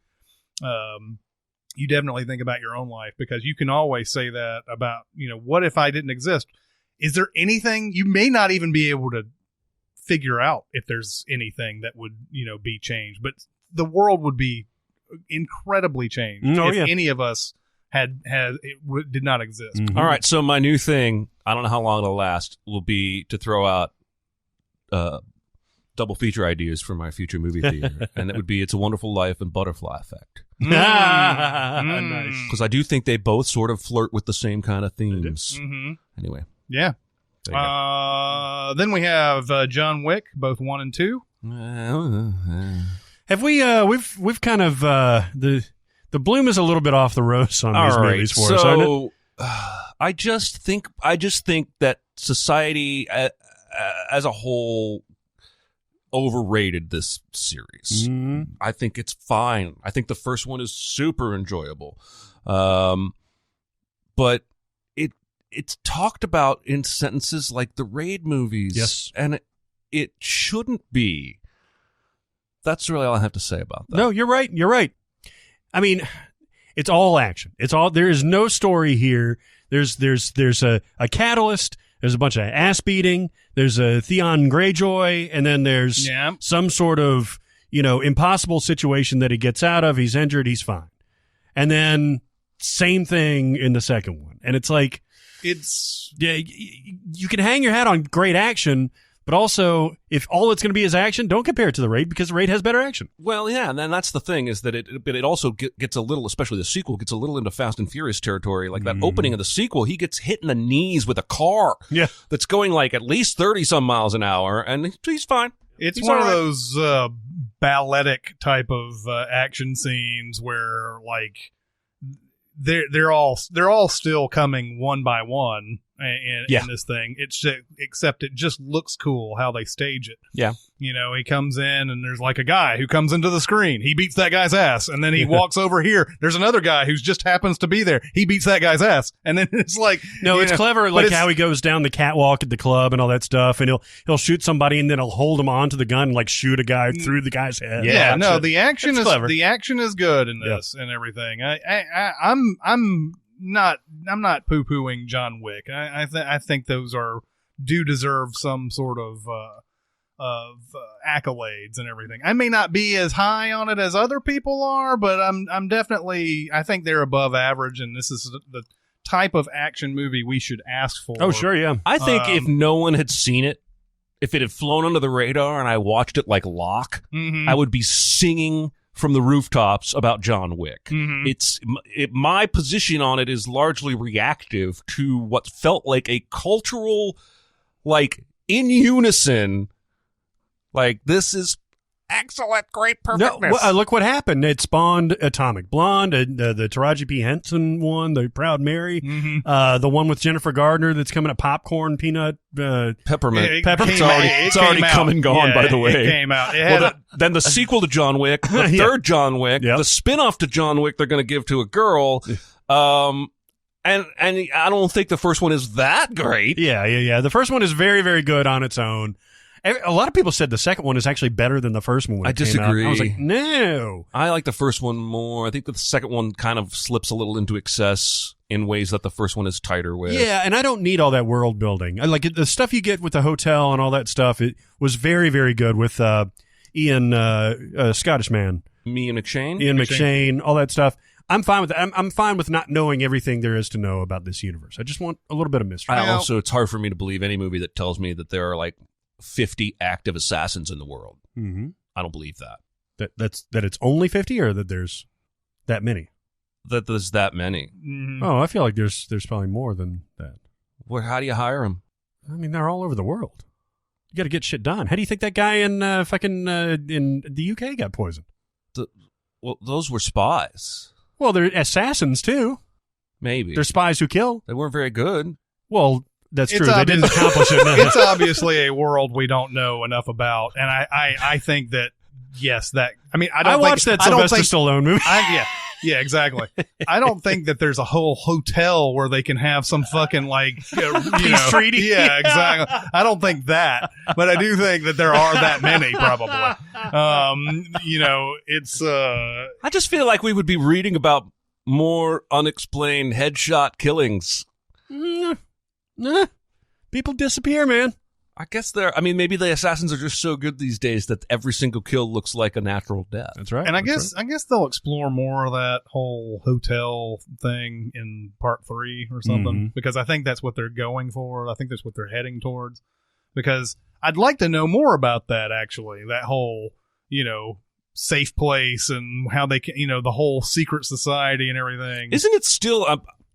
you definitely think about your own life, because you can always say that about, what if I didn't exist? Is there anything you may not even be able to figure out if there's anything that would, be changed, but the world would be incredibly changed if any of us did not exist. Mm-hmm. All right, so my new thing, I don't know how long it'll last, will be to throw out double feature ideas for my future movie theater, and it would be It's a Wonderful Life and Butterfly Effect. Nice. Because I do think they both sort of flirt with the same kind of themes. Mm-hmm. Anyway. Yeah. There you go. Then we have John Wick, both 1 and 2. Have we? We've kind of the bloom is a little bit off the rose on these movies for us, aren't it? I just think that society as a whole overrated this series. Mm-hmm. I think it's fine. I think the first one is super enjoyable, but it's talked about in sentences like the Raid movies. Yes, and it shouldn't be. That's really all I have to say about that. No, you're right. You're right. I mean, it's all action. It's all. There is no story here. There's a catalyst. There's a bunch of ass beating. There's a Theon Greyjoy, and then there's some sort of impossible situation that he gets out of. He's injured. He's fine. And then same thing in the second one. And it's like, you can hang your hat on great action, but also if all it's going to be is action, don't compare it to the Raid, because the Raid has better action. Well, yeah, and then that's the thing, is that it also gets a little, especially the sequel, gets a little into Fast and Furious territory. Like that opening of the sequel, he gets hit in the knees with a car that's going like at least 30 some miles an hour, and he's fine. He's one of those balletic type of action scenes where like they're all still coming one by one in this thing. It's except it just looks cool how they stage it. Yeah. He comes in and there's like a guy who comes into the screen. He beats that guy's ass. And then he walks over here. There's another guy who just happens to be there. He beats that guy's ass. And then it's like, it's clever. Like how he goes down the catwalk at the club and all that stuff. And he'll shoot somebody and then he'll hold him onto the gun and like shoot a guy through the guy's head. Yeah. No, the action is clever. The action is good in this and everything. I'm not poo-pooing John Wick. I think those do deserve some sort of accolades and everything. I may not be as high on it as other people are, but I'm definitely, I think they're above average, and this is the type of action movie we should ask for. Oh, sure, yeah. I think if no one had seen it, if it had flown under the radar and I watched it like Locke, I would be singing from the rooftops about John Wick. My position on it is largely reactive to what felt like a cultural, like, in unison, like, this is excellent, great perfectness. No, look what happened. It spawned Atomic Blonde, the Taraji P. Henson one, the Proud Mary, the one with Jennifer Gardner that's coming at Popcorn Peanut. Peppermint. It's already come and gone, by the way. It came out. It had Then the sequel to John Wick, the third John Wick, the spin-off to John Wick they're going to give to a girl. And I don't think the first one is that great. Yeah. The first one is very, very good on its own. A lot of people said the second one is actually better than the first one when it came out. disagree. I was like, no. I like the first one more. I think that the second one kind of slips a little into excess in ways that the first one is tighter with. Yeah, and I don't need all that world building. I like the stuff you get with the hotel and all that stuff. It was very, very good with Ian, Scottish man. Ian McShane? Ian McShane, all that stuff. I'm fine with that. I'm fine with not knowing everything there is to know about this universe. I just want a little bit of mystery. Also, it's hard for me to believe any movie that tells me that there are like 50 active assassins in the world. I don't believe that. That it's only 50, or that there's that many? That there's that many. Oh, I feel like there's probably more than that. Well, how do you hire them? I mean, they're all over the world. You got to get shit done. How do you think that guy in in the UK got poisoned? Well, those were spies. Well, they're assassins too. Maybe they're spies who kill. They weren't very good. Well, that's true. They didn't accomplish it. No. It's obviously a world we don't know enough about, and I think that yes, that I mean I watched that Sylvester Stallone movie. Yeah, exactly. I don't think that there's a whole hotel where they can have some fucking like peace treaty. Yeah, exactly. I don't think that, but I do think that there are that many probably. It's. I just feel like we would be reading about more unexplained headshot killings. Nah. People disappear, man. I guess maybe the assassins are just so good these days that every single kill looks like a natural death. That's right. And I guess they'll explore more of that whole hotel thing in part 3 or something, because I think that's what they're going for. I think that's what they're heading towards, because I'd like to know more about that, actually, that whole, safe place and how they can, the whole secret society and everything. Isn't it still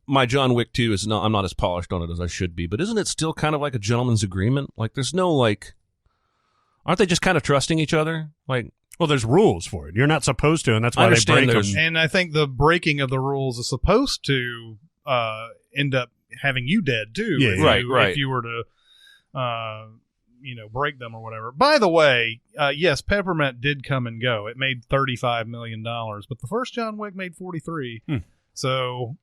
my John Wick 2 is not, I'm not as polished on it as I should be, but isn't it still kind of like a gentleman's agreement? Like, there's no, like, aren't they just kind of trusting each other? Like, well, there's rules for it. You're not supposed to, and that's why they break them. And I think the breaking of the rules is supposed to end up having you dead, too. Yeah, right. If you were to, break them or whatever. By the way, yes, Peppermint did come and go. It made $35 million, but the first John Wick made 43. So,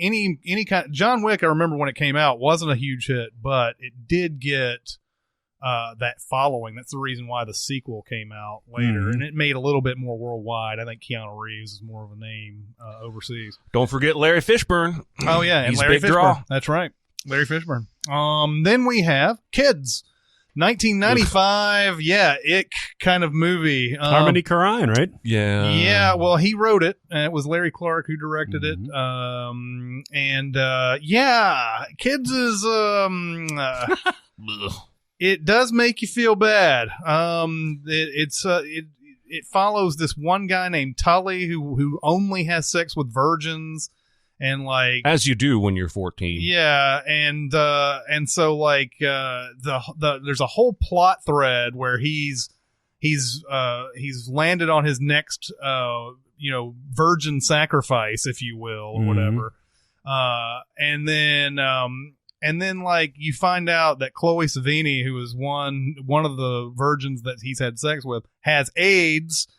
any kind John Wick, I remember when it came out, wasn't a huge hit, but it did get that following. That's the reason why the sequel came out later, and it made a little bit more worldwide. I think Keanu Reeves is more of a name overseas. Don't forget Larry Fishburne. Oh yeah, and he's Larry a big Fishburne. draw. That's right, Larry Fishburne. Then we have Kids. 1995, Ick kind of movie. Harmony Korine, right? Yeah. Yeah, well, he wrote it, and it was Larry Clark who directed it. Kids is, it does make you feel bad. It follows this one guy named Tully who only has sex with virgins. And like, as you do when you're 14. Yeah, and so like there's a whole plot thread where he's landed on his next virgin sacrifice, if you will, or whatever. And then like you find out that Chloe Sevigny, who is one of the virgins that he's had sex with, has AIDS,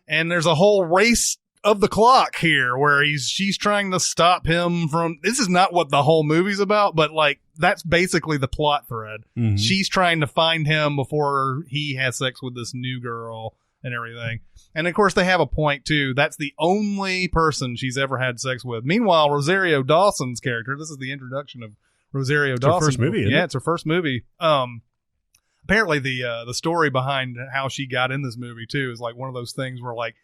and there's a whole race of the clock here where she's trying to stop him from. This is not what the whole movie's about, but like that's basically the plot thread. She's trying to find him before he has sex with this new girl and everything. And of course they have a point too. That's the only person she's ever had sex with. Meanwhile, Rosario Dawson's character, this is the introduction of Rosario Dawson. Her first movie, isn't it? It's her first movie. apparently the story behind how she got in this movie too is like one of those things where like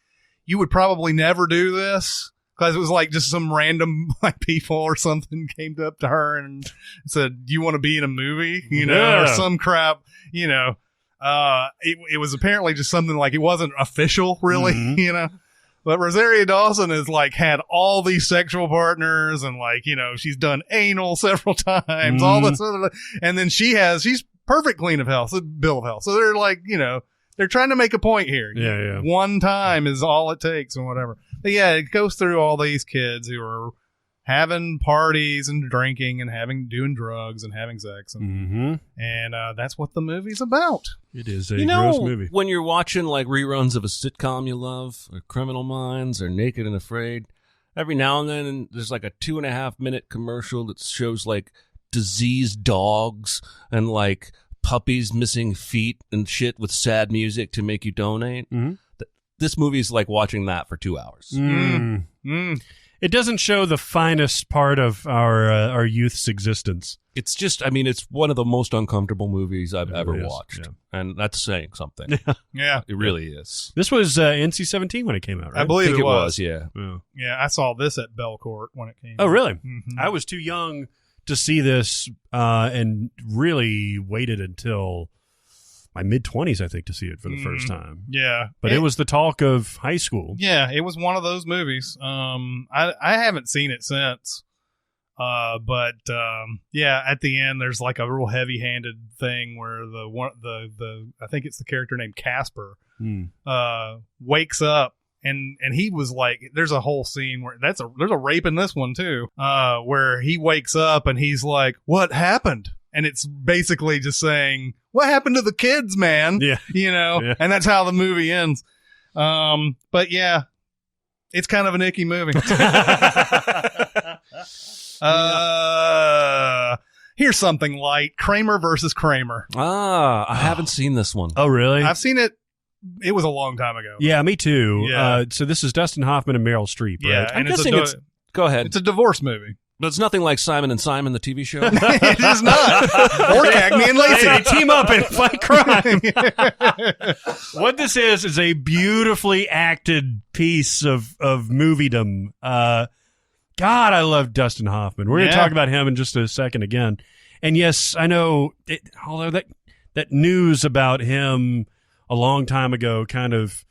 you would probably never do this because it was like just some random like people or something came up to her and said, "Do you want to be in a movie?" You know, or some crap. You know, it was apparently just something like it wasn't official, really. You know. But Rosario Dawson has like had all these sexual partners and like, you know, she's done anal several times, all this other, and then she's perfect clean of health, bill of health. So they're like, you know, they're trying to make a point here. Yeah. One time is all it takes and whatever. But yeah, it goes through all these kids who are having parties and drinking and doing drugs and having sex. And, that's what the movie's about. It is a gross movie. When you're watching like reruns of a sitcom you love, or Criminal Minds, or Naked and Afraid, every now and then there's like a 2.5-minute commercial that shows like diseased dogs and like puppies missing feet and shit with sad music to make you donate. This movie's like watching that for 2 hours. It doesn't show the finest part of our youth's existence. It's just, I mean, it's one of the most uncomfortable movies I've ever watched. Yeah. And that's saying something. Yeah. It really is. This was NC-17 when it came out, right? I believe think it was. Yeah. Yeah, I saw this at Belcourt when it came Oh, out. really? I was too young to see this and really waited until my mid-20s, I think, to see it for the first time. Yeah. But it was the talk of high school. Yeah, it was one of those movies. I haven't seen it since. But at the end there's like a real heavy-handed thing where the I think it's the character named Casper wakes up and he was like, there's a whole scene where there's a rape in this one too, where he wakes up and he's like, "What happened?" And it's basically just saying, "What happened to the kids, man?" Yeah. You know, and that's how the movie ends. But yeah, it's kind of an icky movie. Here's something light. Kramer versus Kramer. I haven't seen this one. Oh, really? I've seen it. It was a long time ago. Yeah, me too. Yeah. So this is Dustin Hoffman and Meryl Streep, right? Yeah, I'm and guessing it's go ahead. It's a divorce movie. But it's nothing like Simon and Simon, the TV show. It is not. Or Cagney and Lacey. They team up and fight crime. What this is a beautifully acted piece of moviedom. God, I love Dustin Hoffman. We're going to talk about him in just a second again. And yes, I know, although that news about him a long time ago kind of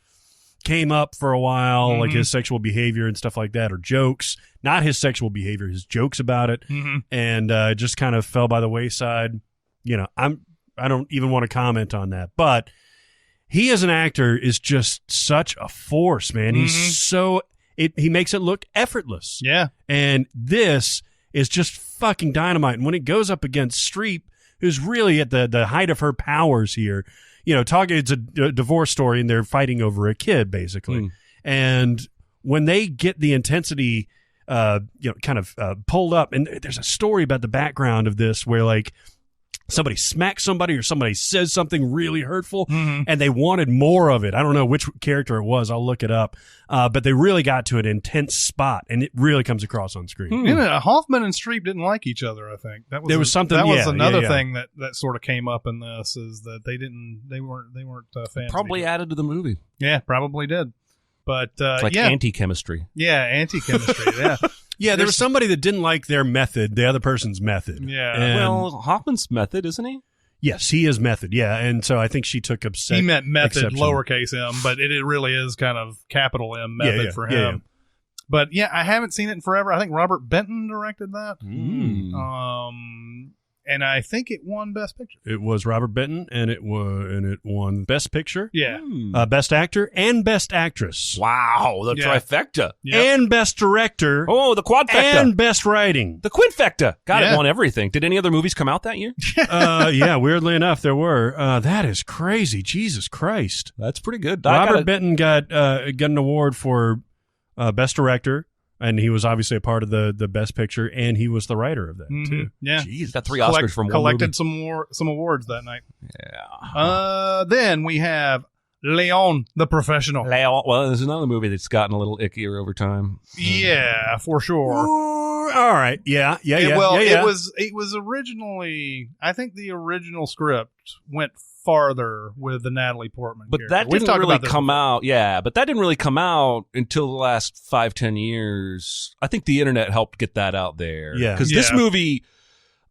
came up for a while, like his sexual behavior and stuff like that, or jokes, not his sexual behavior, his jokes about it, and just kind of fell by the wayside. You know, I don't even want to comment on that, but he as an actor is just such a force, man. He's so, he makes it look effortless. Yeah. And this is just fucking dynamite. And when it goes up against Streep, who's really at the height of her powers here, you know, it's a divorce story and they're fighting over a kid, basically. And when they get the intensity, kind of pulled up, and there's a story about the background of this where, like, somebody smacks somebody or somebody says something really hurtful, and they wanted more of it. I don't know which character it was. I'll look it up. But they really got to an intense spot, and it really comes across on screen. Yeah, Hoffman and Streep didn't like each other, I think. That was another thing that sort of came up in this, is that they weren't fans. Probably added to the movie. Yeah, probably did. But it's like anti-chemistry. Yeah, anti-chemistry. Yeah. Yeah, there was somebody that didn't like their method, the other person's method. Yeah. And well, Hoffman's method, isn't he? Yes, he is method. Yeah, and so I think she took He meant method, exception. lowercase m, but it really is kind of capital M method for him. Yeah. But yeah, I haven't seen it in forever. I think Robert Benton directed that. And I think it won Best Picture. It was Robert Benton, and it won Best Picture, Best Actor, and Best Actress. Wow, the trifecta. Yep. And Best Director. Oh, the quadfecta. And Best Writing. The quinfecta. God, Yeah. it won everything. Did any other movies come out that year? Yeah, weirdly enough, there were. That is crazy. Jesus Christ. That's pretty good. Robert Benton got an award for Best Director, and he was obviously a part of the Best Picture, and he was the writer of that, too. Yeah. Jeez, got 3 Oscars from one collected movie. some awards that night. Yeah. Then we have Llewyn, the professional. Well, there's another movie that's gotten a little ickier over time. Yeah, for sure. All right. Yeah. It was originally, I think the original script went farther with the Natalie Portman But character. that didn't really come out. Yeah, but that didn't really come out until the last 5-10 years. I think the internet helped get that out there. Yeah. Because this movie,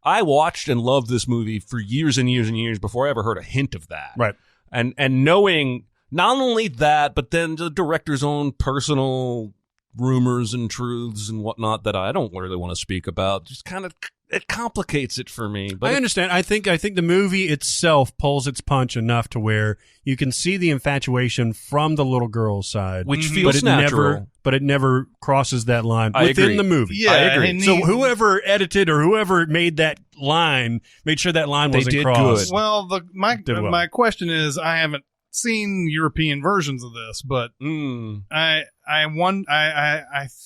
I watched and loved this movie for years and years and years before I ever heard a hint of that. Right. And knowing not only that, but then the director's own personal rumors and truths and whatnot that I don't really want to speak about, just kind of it complicates it for me. But I understand. I think the movie itself pulls its punch enough to where you can see the infatuation from the little girl's side, which feels natural. But it never crosses that line I within agree. the movie. Yeah, I agree. So whoever edited or whoever made that line made sure that line They wasn't did crossed. good. Well, Did well. my question is, I haven't seen European versions of this, but I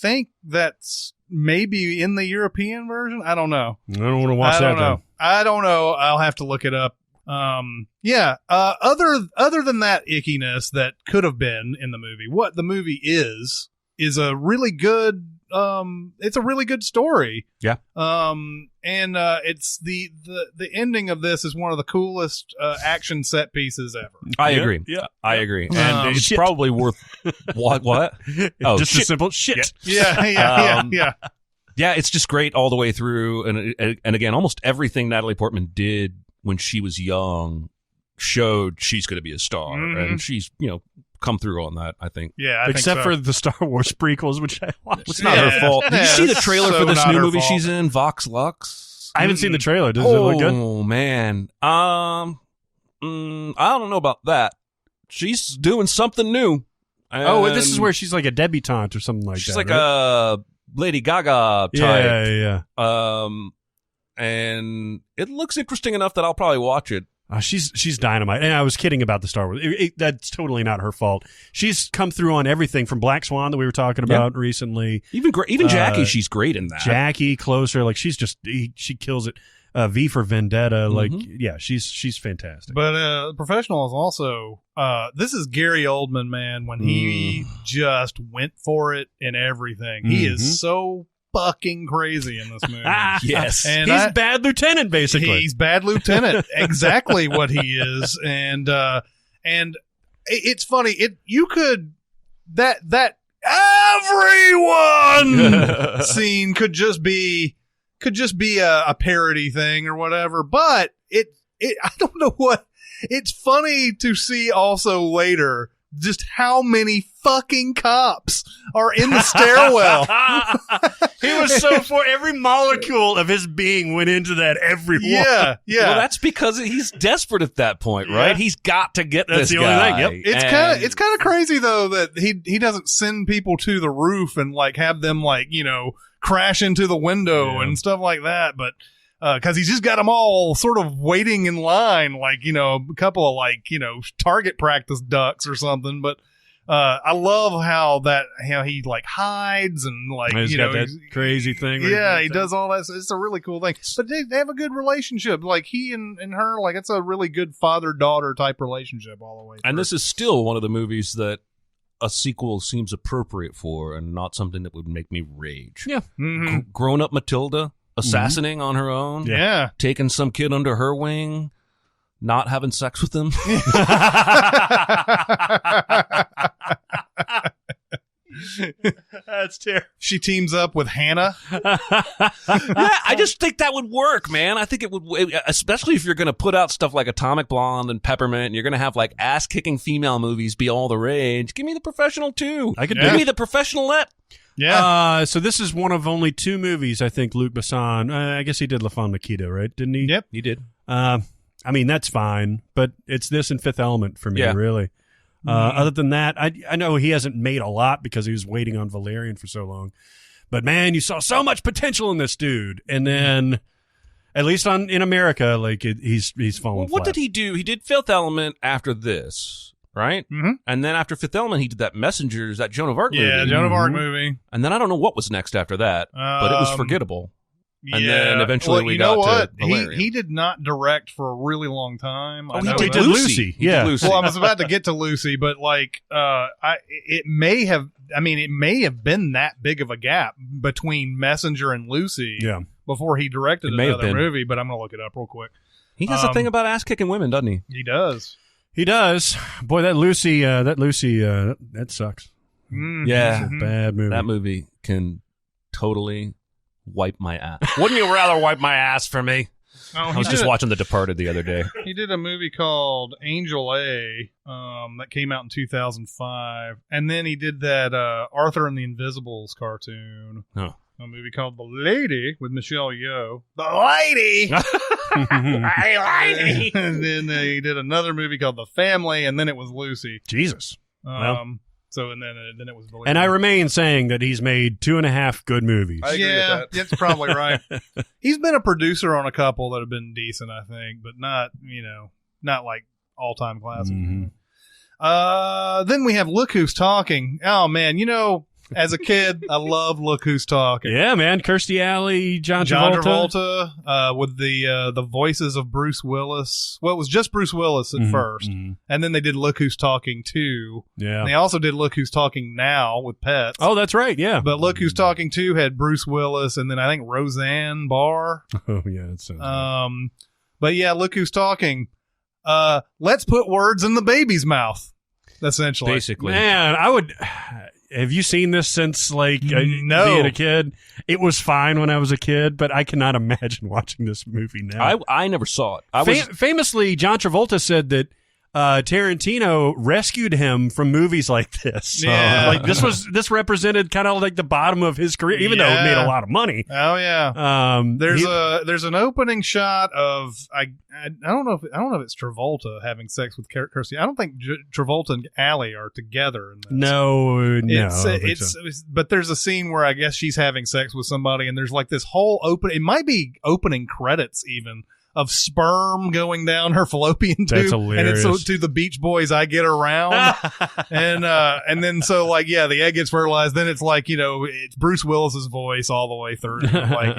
think that's maybe in the European version. I don't know. I don't want to watch I that. don't know. I don't know. I'll have to look it up. Other than that ickiness that could have been in the movie, what the movie is a really good. It's a really good story. Yeah. It's the ending of this is one of the coolest action set pieces ever. I agree. Yeah. I agree. And it's probably worth what? Oh, Just shit. a simple shit. Yeah. Yeah, it's just great all the way through. And again, almost everything Natalie Portman did when she was young showed she's going to be a star. Mhm. And she's, come through on that, I think. Yeah, I Except think for so. the Star Wars prequels, which I watched. It's not her fault. Did you see the it's trailer so for this not new her movie fault. she's in, Vox Lux? I haven't seen the trailer. Does it look good? Oh, man. I don't know about that. She's doing something new. Oh, this is And where she's like a debutante or something like she's that. like right? a Lady Gaga type. Yeah. And it looks interesting enough that I'll probably watch it. She's dynamite. And I was kidding about the Star Wars. That's totally not her fault. She's come through on everything from Black Swan that we were talking about recently. Even Jackie, she's great in that. Jackie, Closer, like she kills it. V for Vendetta, she's fantastic. But Professional is also this is Gary Oldman, man, when he just went for it in everything. He is so fucking crazy in this movie. Yes. And he's Bad Lieutenant, basically. He's Bad Lieutenant, exactly what he is. And it's funny. That everyone scene could just be a parody thing or whatever. But I don't know what. It's funny to see also later just how many fucking cops are in the stairwell. He was so for every molecule of his being went into that everyone. Yeah. Well, that's because he's desperate at that point, right? Yeah. He's got to get That's this the only guy. thing, It's kind of crazy though that he doesn't send people to the roof and like have them like crash into the window and stuff like that, but because he's just got them all sort of waiting in line, like a couple of like target practice ducks or something. But I love how he like hides and like He's got that crazy thing. Yeah, he does all that. It's a really cool thing. But they have a good relationship. Like he and her, like it's a really good father-daughter type relationship all the way through. And this is still one of the movies that a sequel seems appropriate for and not something that would make me rage. Yeah. Mhm. Grown-up Matilda, assassinating on her own, Yeah. taking some kid under her wing, not having sex with him. That's terrible. She teams up with Hannah. Yeah, I just think that would work, man. I think it would, especially if you're going to put out stuff like Atomic Blonde and Peppermint, and you're going to have like ass-kicking female movies be all the rage. Give me The Professional too. Give me The Professionalette. Yeah. So this is one of only two movies I think Luc Besson. I guess he did La Femme Nikita, right? Didn't he? Yep. You did. I mean, that's fine, but it's this and Fifth Element for me, Yeah. really. Other than that, I know he hasn't made a lot because he was waiting on Valerian for so long. But man, you saw so much potential in this dude, and then at least in America, like he's fallen. Well, what flat. did he do? He did Fifth Element after this, right? Mm-hmm. And then after Fifth Element, he did that Messengers, that Joan of Arc movie. Yeah, Joan of Arc movie. And then I don't know what was next after that, but it was forgettable. And then eventually we you know got what? to Valerian. He did not direct for a really long time. Oh, I he know did that. Lucy. Yeah. He did Lucy. Well, I was about to get to Lucy, but like, it may have been that big of a gap between Messenger and Lucy before he directed It may have another been. movie. But I'm gonna look it up real quick. He has a thing about ass kicking women, doesn't he? He does. He does. Boy, that Lucy, that sucks. Yeah. It's a bad movie. That movie can totally wipe my ass. Wouldn't you rather wipe my ass for me? Oh, I was just watching The Departed the other day. He did a movie called Angel A that came out in 2005, and then he did that Arthur and the Invisibles cartoon. Oh. A movie called The Lady with Michelle Yeoh. The Lady! Hey, lady! And then he did another movie called The Family, and then it was Lucy. Jesus. So and then it was Valerian. And I remain saying that he's made 2.5 good movies. I agree with that. That's probably right. He's been a producer on a couple that have been decent, I think, but not like all-time classics. Then we have Look Who's Talking. Oh man, as a kid, I love Look Who's Talking. Yeah, man. Kirstie Alley, John Travolta. With the voices of Bruce Willis. Well, it was just Bruce Willis at first, and then they did Look Who's Talking 2. Yeah. And they also did Look Who's Talking Now with Pets. Oh, that's right. Yeah. But Look Who's Talking 2 had Bruce Willis, and then I think Roseanne Barr. Oh, yeah. That sounds right. But yeah, Look Who's Talking. Let's put words in the baby's mouth, essentially. Basically. Man, I would. Have you seen this since No. being a kid? It was fine when I was a kid, but I cannot imagine watching this movie now. I never saw it. Famously, John Travolta said that Tarantino rescued him from movies like this. Yeah. Like this represented kind of like the bottom of his career, even though it made a lot of money. Oh yeah. There's an opening shot of I don't know if it's Travolta having sex with Kirstie. I don't think Travolta and Alley are together in this. No. I don't think It's so. but there's a scene where I guess she's having sex with somebody, and there's like this whole it might be opening credits even, of sperm going down her fallopian tube. That's hilarious. And it's to the Beach Boys, I Get Around. and then so like, yeah, the egg gets fertilized. Then it's like, it's Bruce Willis's voice all the way through. Like,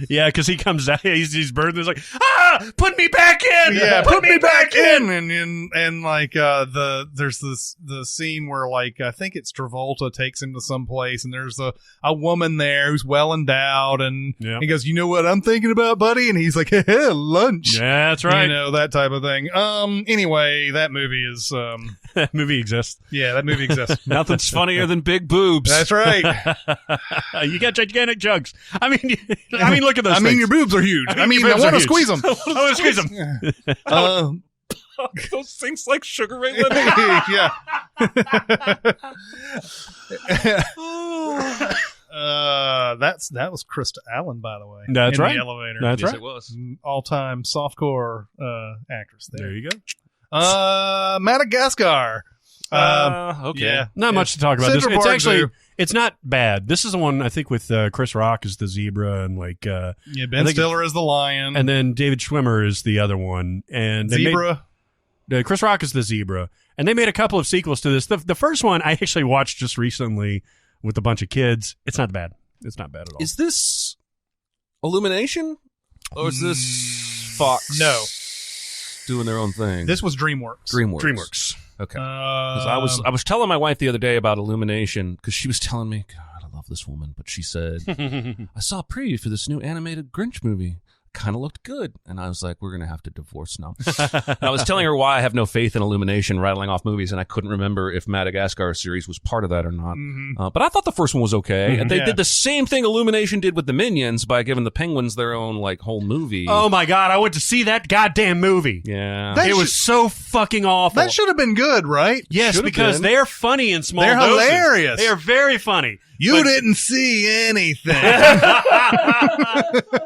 Yeah, because he comes out, he's birthing, he's like, put me back in! Yeah, put me back in. And like, there's the scene where like, I think it's Travolta takes him to some place, and there's a woman there who's well endowed, and he goes, you know what I'm thinking about, buddy? And he's like, lunch. Yeah, that's right. That type of thing. Anyway, that movie is That movie exists. yeah, that movie exists. Nothing's funnier than big boobs. That's right. You got gigantic jugs. I mean, look at those. I mean, your boobs are huge. I your boobs want are to huge. squeeze them. I want to squeeze them. Those things like Sugar Ray Leonard. Yeah. That was Krista Allen, by the way. That's in right. The elevator. That's Yes, right. it was. All-time softcore actress there. There you go. Madagascar. Okay. Yeah. Not much to talk about. Central It's Park actually, Zoo. it's not bad. This is the one I think with Chris Rock as the zebra, and like Yeah, I Ben think Stiller is the lion. and then David Schwimmer is the other one. And they Zebra. Chris Rock is the zebra, and they made a couple of sequels to this. The first one I actually watched just recently with a bunch of kids. It's not bad. It's not bad at all. Is this Illumination? Or is this Fox? No. Doing their own thing. This was DreamWorks. DreamWorks. Okay. 'Cause I was telling my wife the other day about Illumination, because she was telling me, God, I love this woman, but she said, I saw a preview for this new animated Grinch movie. Kind of looked good. And I was like, we're going to have to divorce now. And I was telling her why I have no faith in Illumination rattling off movies, and I couldn't remember if Madagascar series was part of that or not. But I thought the first one was okay. And they did the same thing Illumination did with the Minions by giving the Penguins their own like whole movie. Oh my God! I went to see that goddamn movie. Yeah. That It was so fucking awful. That should have been good, right? Yes, Should've because been. they're funny in small They're doses. hilarious. They are very funny. You didn't see anything.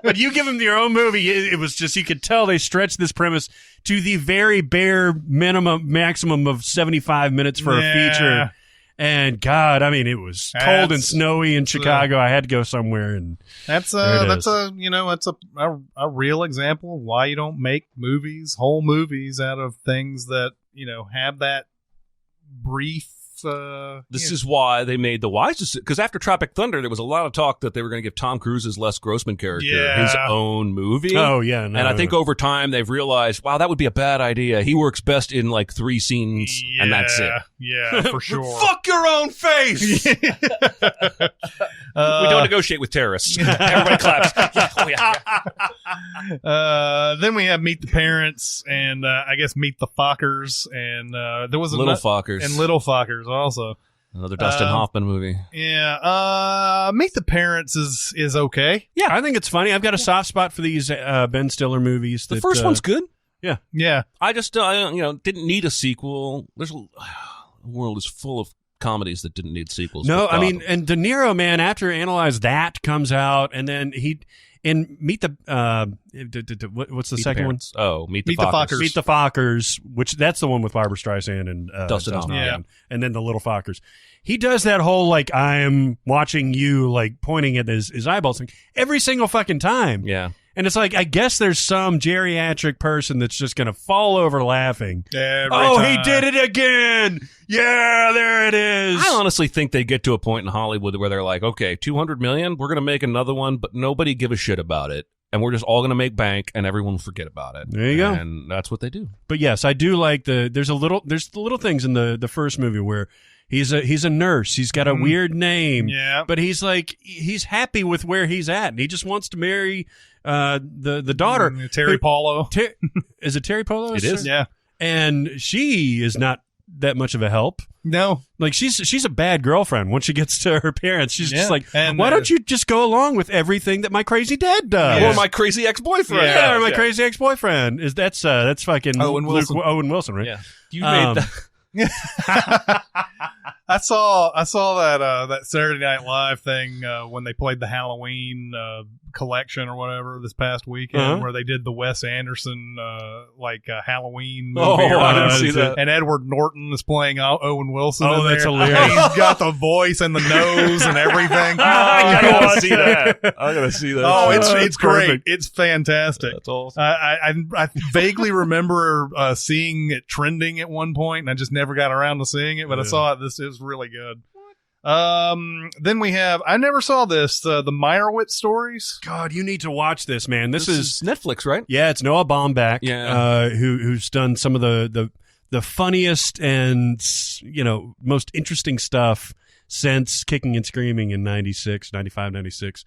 But you give them your own movie, it was just, you could tell they stretched this premise to the very bare maximum of 75 minutes for a feature. And God, I mean, it was cold and snowy in Chicago. I had to go somewhere, and That's There it is. a real example of why you don't make whole movies out of things that have that brief This is why they made the wise decision. Because after Tropic Thunder, there was a lot of talk that they were going to give Tom Cruise's Les Grossman character his own movie. Oh, yeah. And I think over time they've realized, wow, that would be a bad idea. He works best in like 3 scenes, and that's it. Yeah, for sure. Fuck your own face! We don't negotiate with terrorists. Everybody claps. Then we have Meet the Parents, and I guess Meet the Fockers, and there was Little Fockers. and Little Fockers also. Another Dustin Hoffman movie. Yeah, Meet the Parents is okay. Yeah, I think it's funny. I've got a soft spot for these Ben Stiller movies. The first one's good. Yeah. I just didn't need a sequel. The world is full of comedies that didn't need sequels. No, I mean, and De Niro, man, after Analyze That comes out, and then Meet the what's the second one? Oh, Meet the Fockers. Fockers. Meet the Fockers, which that's the one with Barbara Streisand and Dustin Hoffman. Yeah. and then the Little Fockers. He does that whole like I'm watching you, like pointing at his eyeballs thing every single fucking time. Yeah. And it's like, I guess there's some geriatric person that's just going to fall over laughing. Every He time. did it again. Yeah, there it is. I honestly think they get to a point in Hollywood where they're like, okay, $200 million, we're going to make another one, but nobody give a shit about it. And we're just all going to make bank, and everyone will forget about it. There you go. And that's what they do. But yes, I do like there's the little things in the first movie where he's a nurse. He's got a weird name. Yeah. But he's happy with where he's at, and he just wants to marry the daughter. Terry Polo. Is it Terry Polo? It is. Yeah. And she is not that much of a help. No. Like she's a bad girlfriend once she gets to her parents. She's just like, And, why don't you just go along with everything that my crazy dad does? Yeah. Or my crazy ex-boyfriend. Yeah. Or my crazy ex-boyfriend. That's fucking Owen Wilson. Owen Wilson, right? Yeah. You made that. I saw that Saturday Night Live thing when they played the Halloween collection or whatever this past weekend, where they did the Wes Anderson Halloween movie. Oh, or I didn't whatever. see that. And Edward Norton is playing Owen Wilson. Oh, in that's there. hilarious. He's got the voice and the nose and everything. I gotta see that. I gotta see that. Oh, it's That's great. perfect. It's fantastic. That's awesome. I vaguely remember seeing it trending at one point, and I just never got around to seeing it. But I saw it. This is really good. Then we have. I never saw this. The Meyerowitz Stories. God, you need to watch this, man. This is Netflix, right? yeah, it's Noah Baumbach. Yeah. Who's done some of the funniest and most interesting stuff since Kicking and Screaming in 95, 96.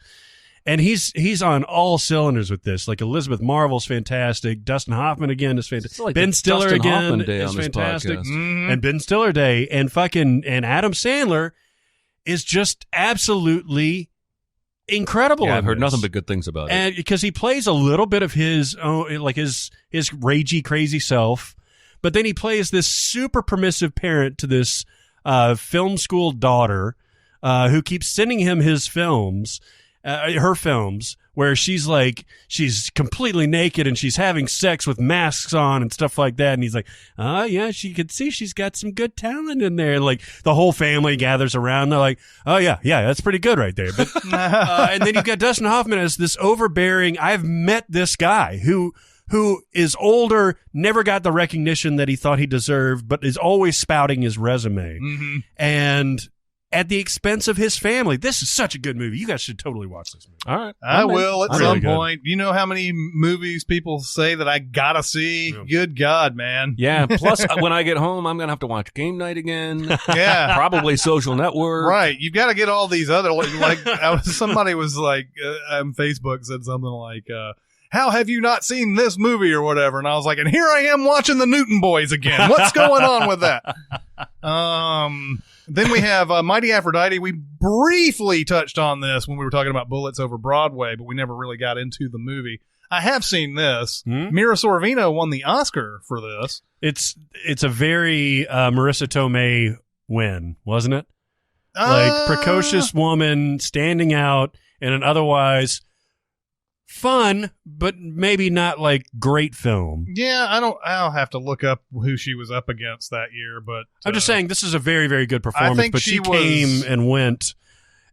And he's on all cylinders with this. Like Elizabeth Marvel's fantastic. Dustin Hoffman again is fantastic. like Ben the Stiller Dustin again Hoffman day is on this fantastic. podcast. And Ben Stiller Day and Adam Sandler is just absolutely incredible. Yeah, in I've heard this. nothing but good things about it. And because he plays a little bit of his own, like his ragey, crazy self, but then he plays this super permissive parent to this film school daughter who keeps sending him his films, her films, where she's completely naked and she's having sex with masks on and stuff like that. And he's like, oh, yeah, she could see she's got some good talent in there. And like the whole family gathers around. They're like, oh, yeah, that's pretty good right there. But and then you've got Dustin Hoffman as this overbearing, I've met this guy who is older, never got the recognition that he thought he deserved, but is always spouting his resume. Mm-hmm. And at the expense of his family. This is such a good movie. You guys should totally watch this movie. All right. I will at I'm some really good. point. You know how many movies people say that I gotta see? Yeah. Good God, man. Yeah. Plus, when I get home, I'm going to have to watch Game Night again. Yeah. Probably Social Network. Right. You've got to get all these other, somebody was like, on Facebook said something like, how have you not seen this movie or whatever? And I was like, and here I am watching the Newton Boys again. What's going on with that? Then we have Mighty Aphrodite. We briefly touched on this when we were talking about Bullets Over Broadway, but we never really got into the movie. I have seen this. Mira Sorvino won the Oscar for this. It's a very Marissa Tomei win, wasn't it? Like precocious woman standing out in an otherwise fun, but maybe not like great film. Yeah, I'll have to look up who she was up against that year, but I'm just saying this is a very, very good I performance, think but she came and went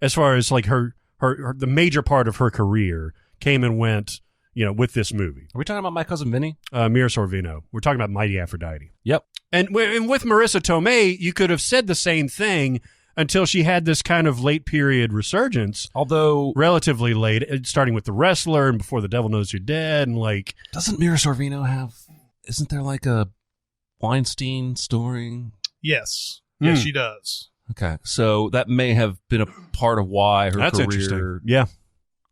as far as like her the major part of her career came and went, with this movie. Are we talking about My Cousin Vinny? Mira Sorvino. We're talking about Mighty Aphrodite. Yep. And with Marissa Tomei, you could have said the same thing until she had this kind of late period resurgence. Although relatively late, starting with The Wrestler and Before the Devil Knows You're Dead, and like. Doesn't Mira Sorvino have? Isn't there like a Weinstein story? Yes. Yes, she does. Okay, so that may have been a part of why her That's career. interesting. Yeah.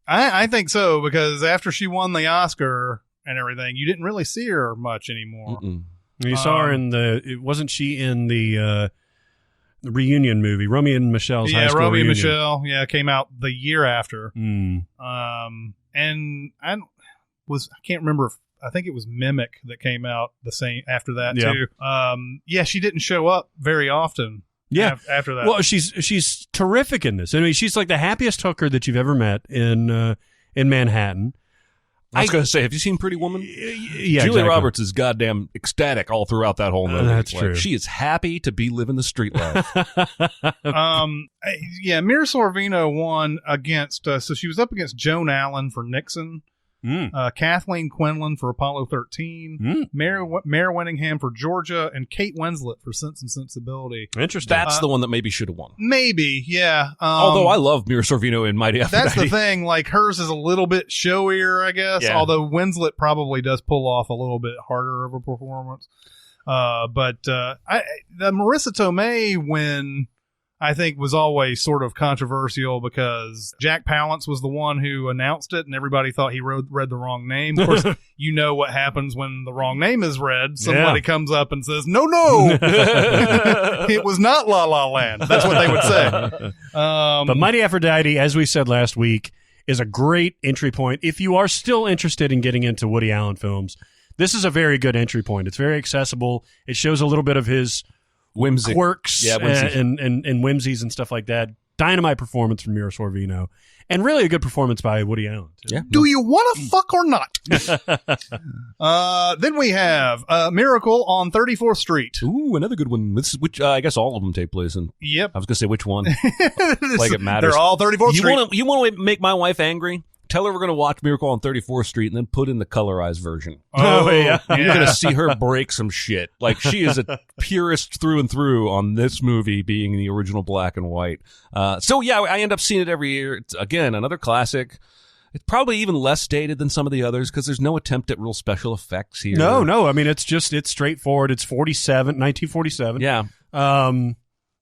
I think so, because after she won the Oscar and everything, you didn't really see her much anymore. Mm-mm. You saw her wasn't she in the reunion movie, Romeo and Michelle's high school Romeo and reunion? Michelle, came out the year after. Mm. And I can't remember if, I think it was Mimic that came out the same after that too. She didn't show up very often. Yeah. After that. Well, she's terrific in this. I mean, she's like the happiest hooker that you've ever met in Manhattan. I was going to say, have you seen Pretty Woman? Yeah, Julia exactly. Roberts is goddamn ecstatic all throughout that whole movie. That's true. She is happy to be living the street life. Mira Sorvino won against, so she was up against Joan Allen for Nixon, Kathleen Quinlan for Apollo 13, Mary Winningham for Georgia, and Kate Winslet for Sense and Sensibility. Interesting. That's the one that maybe should have won. Maybe, yeah. Although I love Mira Sorvino in Mighty Aphrodite. That's the thing. Like, hers is a little bit showier, I guess. Yeah. Although Winslet probably does pull off a little bit harder of a performance. But the Marissa Tomei win, I think, was always sort of controversial because Jack Palance was the one who announced it, and everybody thought he read the wrong name. Of course, you know what happens when the wrong name is read. Somebody comes up and says, "No, it was not La La Land." That's what they would say. But Mighty Aphrodite, as we said last week, is a great entry point. If you are still interested in getting into Woody Allen films, this is a very good entry point. It's very accessible. It shows a little bit of his whimsy, quirks and whimsies and stuff like that. Dynamite performance from Mira Sorvino, and really a good performance by Woody Allen too. Yeah. Do you want to fuck or not? Then we have Miracle on 34th Street. Ooh, another good one. Which I guess all of them take place in. Yep. I was going to say which one. Like it matters. They're all 34th Street. You want to make my wife angry? Tell her we're going to watch Miracle on 34th Street and then put in the colorized version. Oh, yeah. You're going to see her break some shit. Like, she is a purist through and through on this movie being the original black and white. I end up seeing it every year. It's, again, another classic. It's probably even less dated than some of the others because there's no attempt at real special effects here. No. I mean, it's straightforward. It's 1947. Yeah.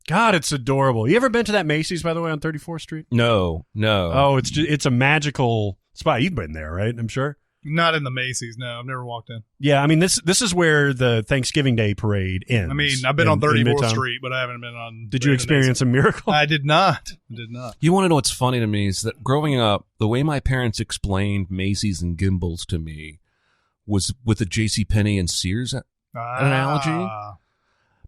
God, it's adorable. You ever been to that Macy's, by the way, on 34th Street? No. Oh, it's a magical spot. You've been there, right? I'm sure. Not in the Macy's. No, I've never walked in. Yeah, I mean this is where the Thanksgiving Day parade ends. I mean, I've been on 34th Street, but I haven't been on. Did you experience a miracle? I did not. You want to know what's funny to me is that growing up, the way my parents explained Macy's and Gimbels to me was with the JCPenney and Sears analogy.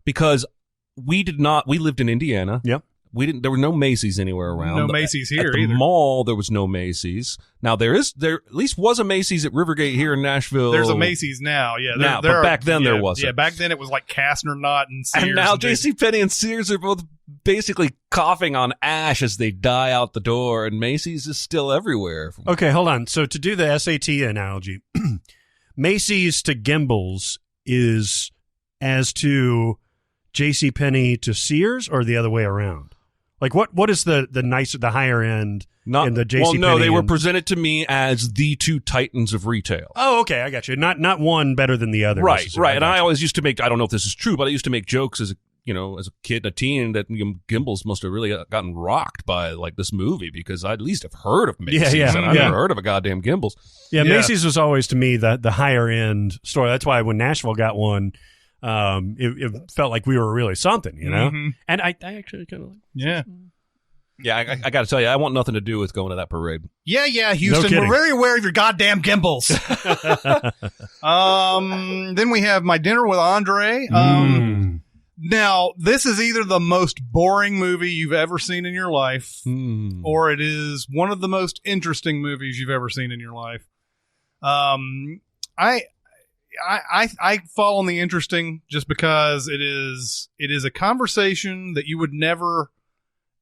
Because we lived in Indiana. Yep. There were no Macy's anywhere around. No Macy's here at the either. Mall, there was no Macy's. Now there at least was a Macy's at Rivergate here in Nashville. There's a Macy's now. Yeah. But back then there wasn't. Yeah, back then it was like Kastner Knott and Sears. And now JCPenney and Sears are both basically coughing on ash as they die out the door, and Macy's is still everywhere. Okay, hold on. So to do the SAT analogy, Macy's to Gimbels is as to JCPenney to Sears, or the other way around? Like what is the higher end in the JCPenney? Well, no, they were presented to me as the two titans of retail. Oh, okay, I got you. Not one better than the other. Right. And I always used to make, I don't know if this is true, but I used to make jokes as a kid, a teen, that Gimbels must have really gotten rocked by like this movie because I at least have heard of Macy's and I've never heard of a goddamn Gimbels. Yeah, Macy's was always to me the higher end store. That's why when Nashville got one, it felt like we were really something, you know? Mm-hmm. And I actually kind of like. Yeah. Yeah, I got to tell you, I want nothing to do with going to that parade. Yeah, Houston, we're very aware of your goddamn Gimbels. Then we have My Dinner with Andre. Now, this is either the most boring movie you've ever seen in your life, or it is one of the most interesting movies you've ever seen in your life. I fall on the interesting just because it is a conversation that you would never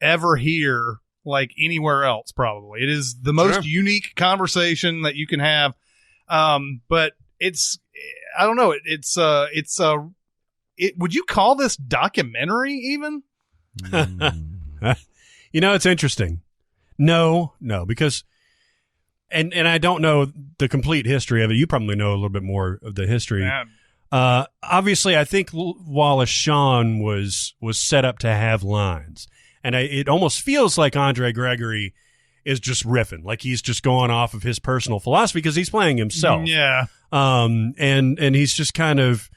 ever hear like anywhere else. Probably it is the most unique conversation that you can have, But I don't know. Would you call this documentary even? It's interesting. No, because, and I don't know the complete history of it. You probably know a little bit more of the history. Obviously, I think Wallace Shawn was set up to have lines, and it almost feels like Andre Gregory is just riffing, like he's just going off of his personal philosophy because he's playing himself. Yeah. And he's just kind of,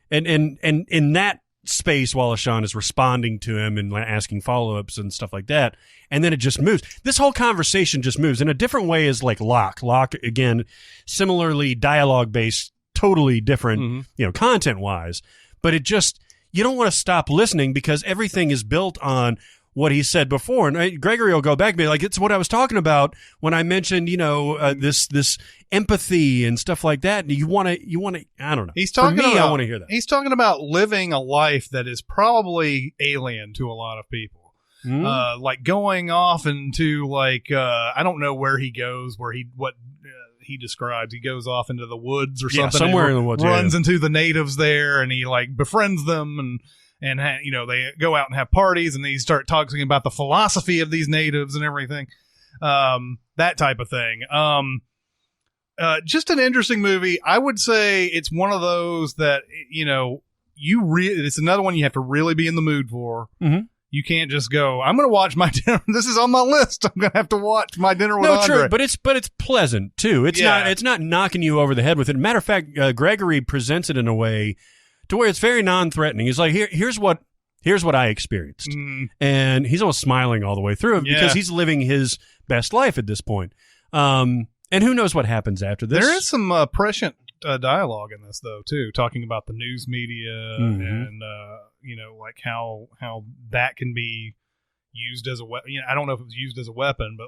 and in that space, Wallace Shawn is responding to him and asking follow-ups and stuff like that. And then it just moves. This whole conversation just moves in a different way as like Locke. Locke, again, similarly dialogue-based, totally different, content-wise. But it just, you don't want to stop listening because everything is built on what he said before. And Gregory will go back and be like, it's what I was talking about when I mentioned, this empathy and stuff like that. You want to, I don't know. He's talking For me, about, I want to hear that. He's talking about living a life that is probably alien to a lot of people. Like going off into I don't know where he goes, what he describes. He goes off into the woods or something. Somewhere in the woods. Runs into the natives there and he befriends them and they go out and have parties and they start talking about the philosophy of these natives and everything. That type of thing. Just an interesting movie. I would say it's one of those that, it's another one you have to really be in the mood for. Mm-hmm. You can't just go, I'm going to watch my dinner. This is on my list. I'm going to have to watch my dinner with Andre. True, but it's pleasant too. It's not knocking you over the head with it. Matter of fact, Gregory presents it in a way to where it's very non-threatening. He's like, here's what I experienced. And he's almost smiling all the way through it because he's living his best life at this point. And who knows what happens after this. There is some prescient dialogue in this, though, too, talking about the news media and, how that can be used as a weapon. I don't know if it was used as a weapon, but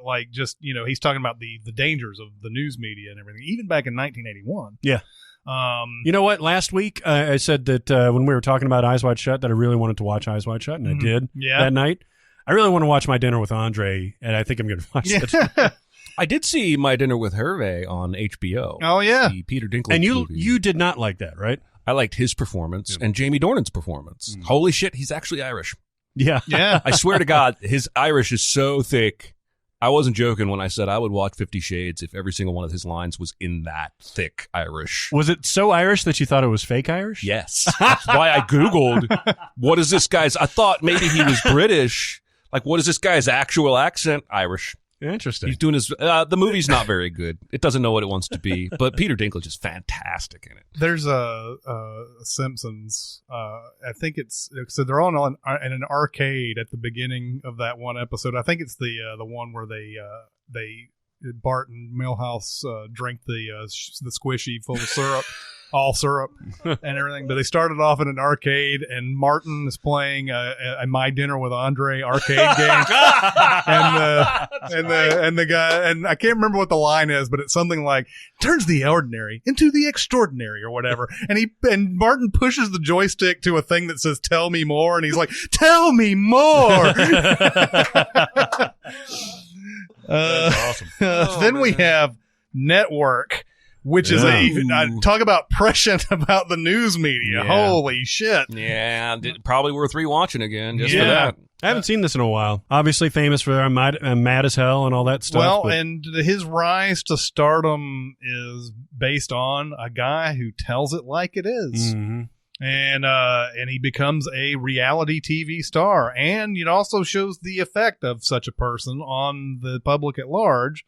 he's talking about the dangers of the news media and everything, even back in 1981. Yeah. You know what? Last week, I said that when we were talking about Eyes Wide Shut, that I really wanted to watch Eyes Wide Shut, and I did that night. I really want to watch My Dinner with Andre, and I think I'm going to watch it. I did see My Dinner with Hervé on HBO. Oh, yeah. The Peter Dinklage And movie. you did not like that, right? I liked his performance and Jamie Dornan's performance. Holy shit, he's actually Irish. Yeah. Yeah. I swear to God, his Irish is so thick. I wasn't joking when I said I would watch 50 Shades if every single one of his lines was in that thick Irish. Was it so Irish that you thought it was fake Irish? Yes. That's why I Googled, what is this guy's... I thought maybe he was British. Like, what is this guy's actual accent? Irish. Interesting. He's doing his... the movie's not very good. It doesn't know what it wants to be. But Peter Dinklage is fantastic in it. There's a Simpsons. I think it's... So they're all in an arcade at the beginning of that one episode. I think it's the one where they Bart and Milhouse drink the squishy full of syrup. All syrup and everything, but they started off in an arcade, and Martin is playing a My Dinner with Andre arcade game, and the guy, and I can't remember what the line is, but it's something like turns the ordinary into the extraordinary or whatever, and Martin pushes the joystick to a thing that says "Tell me more," and he's like, "Tell me more." That's awesome. Then we have Network. Which is talk about prescient about the news media. Yeah. Holy shit. Yeah, probably worth rewatching again just for that. I haven't seen this in a while. Obviously famous for Mad as Hell and all that stuff. Well, and his rise to stardom is based on a guy who tells it like it is. Mm-hmm. And he becomes a reality TV star. And it also shows the effect of such a person on the public at large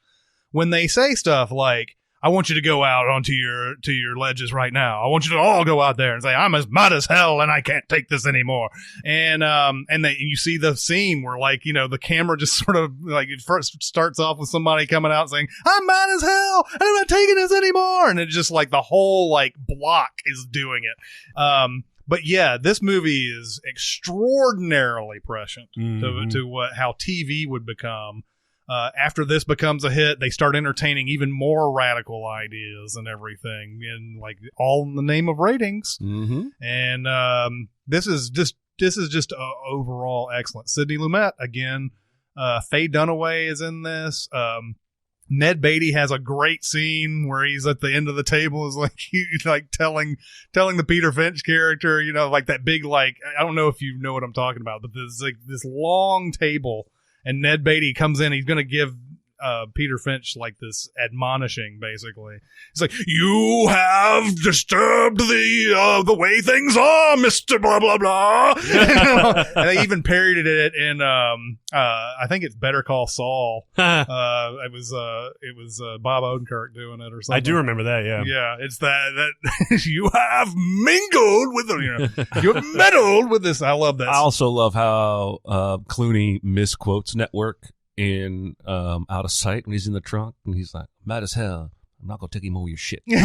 when they say stuff like, I want you to go out onto your ledges right now. I want you to all go out there and say, I'm as mad as hell and I can't take this anymore. And you see the scene where the camera just sort of it first starts off with somebody coming out saying, I'm mad as hell and I'm not taking this anymore. And it's just the whole block is doing it. But yeah, this movie is extraordinarily prescient to how TV would become. After this becomes a hit, they start entertaining even more radical ideas and everything, and all in the name of ratings. Mm-hmm. And this is just overall excellent. Sidney Lumet again. Faye Dunaway is in this. Ned Beatty has a great scene where he's at the end of the table, is like telling the Peter Finch character, like that big, like, I don't know if you know what I'm talking about, but there's like this long table, and Ned Beatty comes in. He's going to give Peter Finch like this admonishing, basically. He's like, "You have disturbed the way things are, Mr. Blah blah blah." And they even parodied it in I think it's Better Call Saul. It was Bob Odenkirk doing it or something. I do remember that. Yeah. Yeah, it's that you have mingled with you have meddled with this. I love that. I also love how Clooney misquotes Network in Out of Sight when he's in the trunk, and he's like, "Mad as hell. I'm not gonna take him over your shit." Yeah.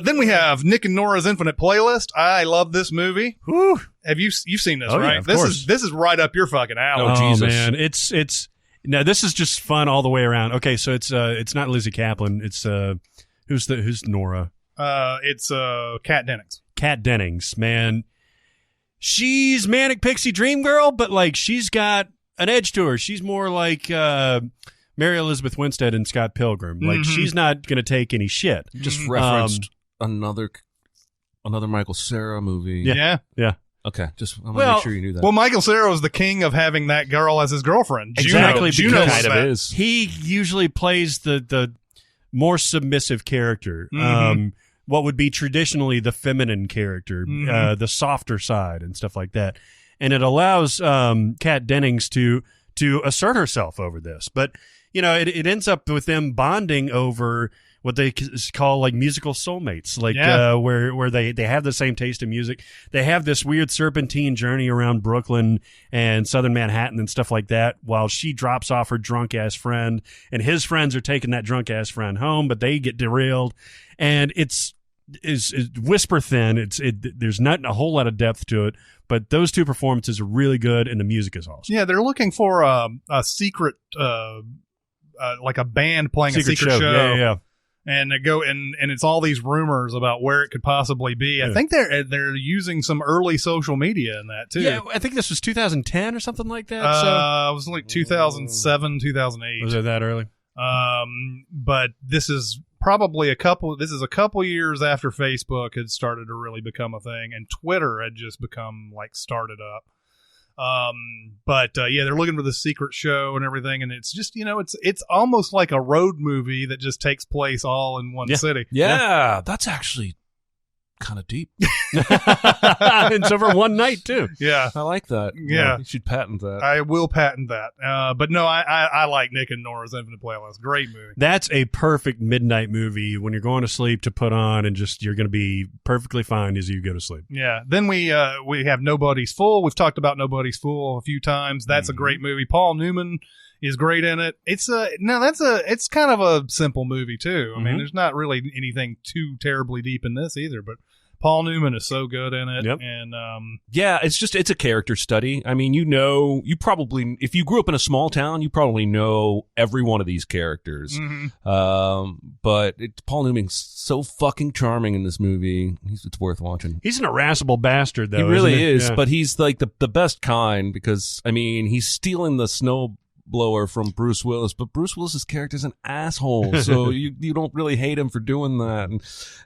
Then we have Nick and Nora's Infinite Playlist. I love this movie. Whew. You've seen this, right? Yeah, of course. This is right up your fucking alley. Oh, Jesus. Man, it's no, this is just fun all the way around. Okay, so it's not Lizzie Kaplan. It's who's Nora? It's Kat Dennings. Kat Dennings, man. She's manic pixie dream girl, but like she's got an edge to her. She's more like Mary Elizabeth Winstead and Scott Pilgrim. Like she's not going to take any shit. Just referenced another Michael Cera movie. Yeah. Okay, just I want to make sure you knew that. Well, Michael Cera was the king of having that girl as his girlfriend. Exactly, Juno because kind of is. He usually plays the more submissive character. What would be traditionally the feminine character, the softer side and stuff like that. And it allows Kat Dennings to assert herself over this. But, it ends up with them bonding over what they call like musical soulmates, like where they have the same taste in music. They have this weird serpentine journey around Brooklyn and Southern Manhattan and stuff like that, while she drops off her drunk-ass friend, and his friends are taking that drunk-ass friend home, but they get derailed. And it's whisper thin. There's not a whole lot of depth to it, but those two performances are really good, and the music is awesome. Yeah, they're looking for a secret, like a band playing a secret show. Yeah. And they go and it's all these rumors about where it could possibly be. Yeah. I think they're using some early social media in that too. Yeah, I think this was 2010 or something like that. It was like 2007, 2008. Was it that early? But this is probably a couple years after Facebook had started to really become a thing, and Twitter had just become like started up. But they're looking for the secret show and everything, and it's just it's almost like a road movie that just takes place all in one city. Yeah, that's actually kind of deep. It's over one night too. Yeah, I like that. Yeah, you should patent that. I will patent that. But no, I like Nick and Nora's Infinite Playlist. Great movie. That's a perfect midnight movie when you're going to sleep to put on, and just you're going to be perfectly fine as you go to sleep. Yeah. Then we have Nobody's Fool. We've talked about Nobody's Fool a few times. That's a great movie. Paul Newman is great in it. It's kind of a simple movie too. I mean, there's not really anything too terribly deep in this either, but Paul Newman is so good in it. Yep. And it's a character study. I mean, you probably, if you grew up in a small town, you probably know every one of these characters. But Paul Newman's so fucking charming in this movie. It's worth watching. He's an irascible bastard, though. He really isn't he? is, Yeah. but he's like the best kind, because I mean, he's stealing the snow blower from Bruce Willis, but Bruce Willis's character's an asshole, so you don't really hate him for doing that.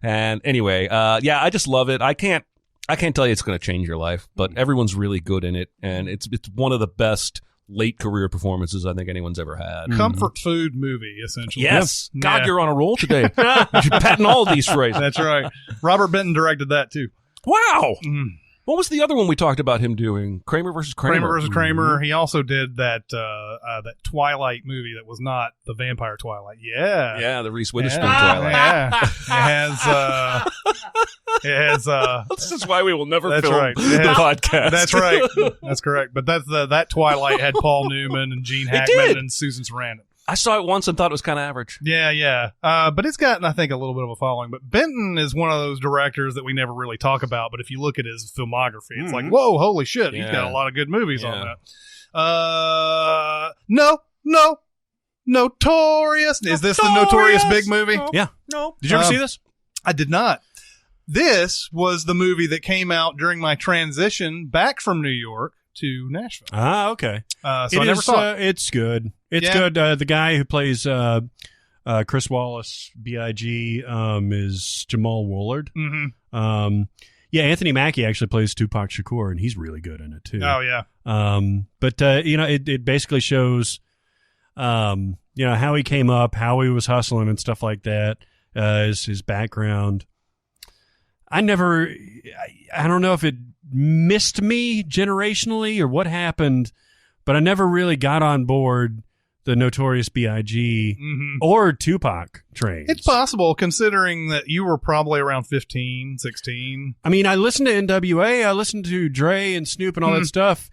And anyway, I just love it. I can't tell you it's going to change your life, but everyone's really good in it, and it's one of the best late career performances I think anyone's ever had. comfort food movie, essentially. Yes. God, Yeah. you're on a roll today. You should patent all these phrases. That's right. Robert Benton directed that too. Wow. What was the other one we talked about him doing? Kramer versus Kramer. Kramer versus Kramer. He also did that Twilight movie that was not the vampire Twilight. Yeah. Yeah, the Reese Witherspoon Yeah. Twilight. Yeah. It has This is why we will never That's film right. the podcast. That's right. That's correct. But that Twilight had Paul Newman and Gene did. Hackman and Susan Sarandon. I saw it once and thought it was kind of average. Yeah. But it's gotten, I think, a little bit of a following. But Benton is one of those directors that we never really talk about. But if you look at his filmography, it's like, whoa, holy shit, he's got a lot of good movies on that. No. Notorious. Is this the Notorious big movie? Yeah. No. Did you ever see this? I did not. This was the movie that came out during my transition back from New York to Nashville. Ah, okay. So I never saw it. It's good. It's good. The guy who plays Chris Wallace, B.I.G., is Jamal Woolard. Mm-hmm. Yeah, Anthony Mackie actually plays Tupac Shakur, and he's really good in it, too. Oh, yeah. But it basically shows, how he came up, how he was hustling and stuff like that, his background. I don't know if it missed me generationally or what happened, but I never really got on board the Notorious B.I.G. Or Tupac trains. It's possible, considering that you were probably around 15, 16. I mean, I listened to NWA, I listened to Dre and Snoop and all that stuff.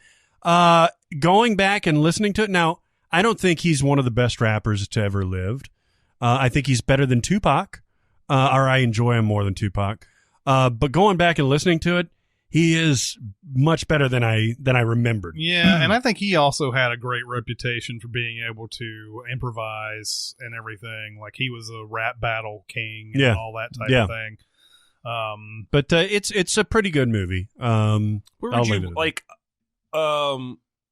Going back and listening to it, now, I don't think he's one of the best rappers to ever lived. I think he's better than Tupac, or I enjoy him more than Tupac. But going back and listening to it, he is much better than I remembered. Yeah, and I think he also had a great reputation for being able to improvise and everything. Like, he was a rap battle king and all that type of thing. But it's a pretty good movie. Where would you, like,